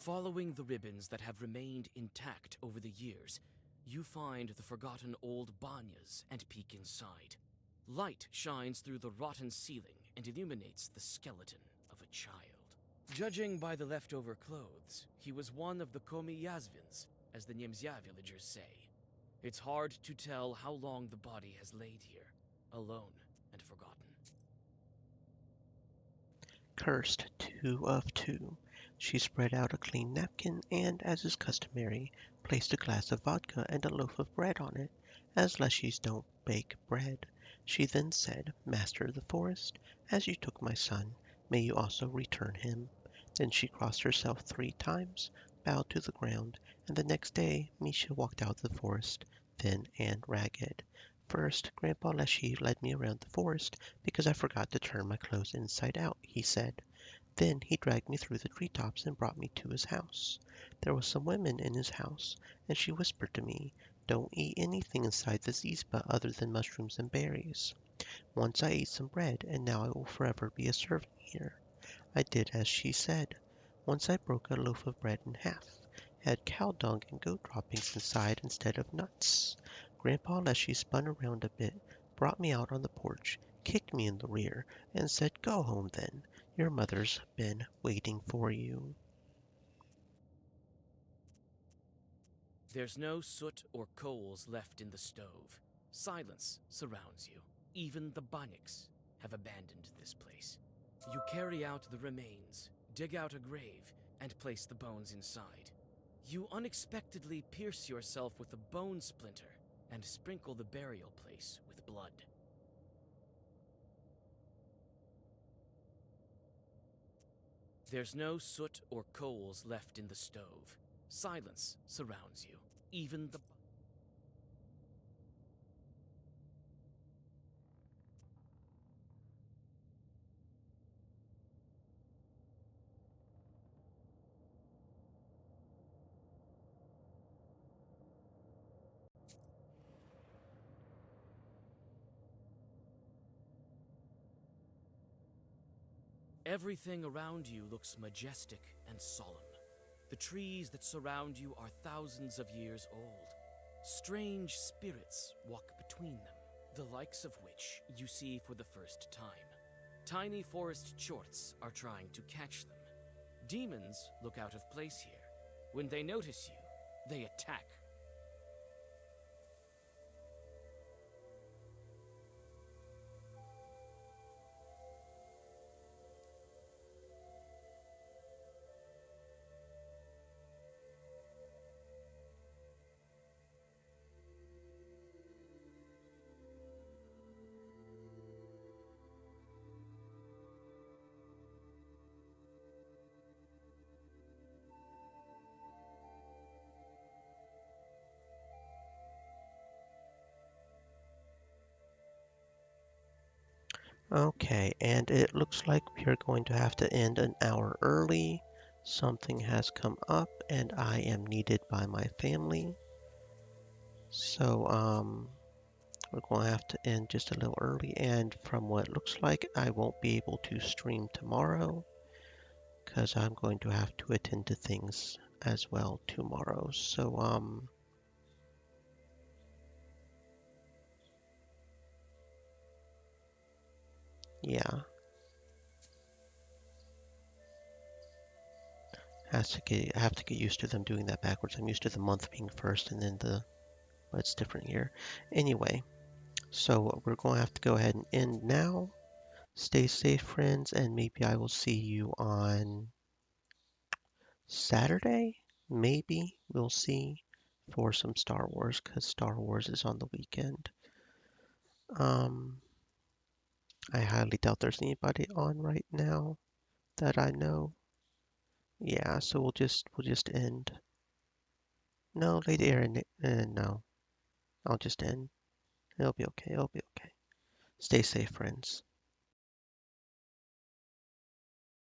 Following the ribbons that have remained intact over the years, you find the forgotten old banyas and peek inside. Light shines through the rotten ceiling and illuminates the skeleton of a child. Judging by the leftover clothes, he was one of the Komi Yazvins, as the Niemzya villagers say. It's hard to tell how long the body has laid here, alone and forgotten. Cursed, 2 of 2. She spread out a clean napkin and, as is customary, placed a glass of vodka and a loaf of bread on it, as Leshies don't bake bread. She then said, Master of the Forest, as you took my son, may you also return him. Then she crossed herself 3 times, bowed to the ground, and the next day Misha walked out of the forest, thin and ragged. First, Grandpa Leshy led me around the forest because I forgot to turn my clothes inside out, he said. Then he dragged me through the treetops and brought me to his house. There were some women in his house, and she whispered to me, Don't eat anything inside the zizba other than mushrooms and berries. Once I ate some bread, and now I will forever be a servant here. I did as she said. Once I broke a loaf of bread in half. It had cow dung and goat droppings inside instead of nuts. Grandpa Leshy spun around a bit, brought me out on the porch, kicked me in the rear, and said, Go home then. Your mother's been waiting for you. There's no soot or coals left in the stove. Silence surrounds you. Even the Banyaks have abandoned this place. You carry out the remains, dig out a grave, and place the bones inside. You unexpectedly pierce yourself with a bone splinter and sprinkle the burial place with blood. There's no soot or coals left in the stove. Silence surrounds you. Even the... Everything around you looks majestic and solemn. The trees that surround you are thousands of years old. Strange spirits walk between them, the likes of which you see for the first time. Tiny forest chorts are trying to catch them. Demons look out of place here. When they notice you, they attack. Okay, and it looks like we are going to have to end an hour early. Something has come up and I am needed by my family. So, we're going to have to end just a little early, and from what it looks like, I won't be able to stream tomorrow because I'm going to have to attend to things as well tomorrow. So, yeah. I have to get used to them doing that backwards. I'm used to the month being first and then but it's different here. Anyway, so we're going to have to go ahead and end now. Stay safe, friends, and maybe I will see you on Saturday. Maybe we'll see for some Star Wars because Star Wars is on the weekend. I highly doubt there's anybody on right now that I know. Yeah, so we'll just end. No, Lady Aaron, no. I'll just end. It'll be okay. It'll be okay. Stay safe, friends.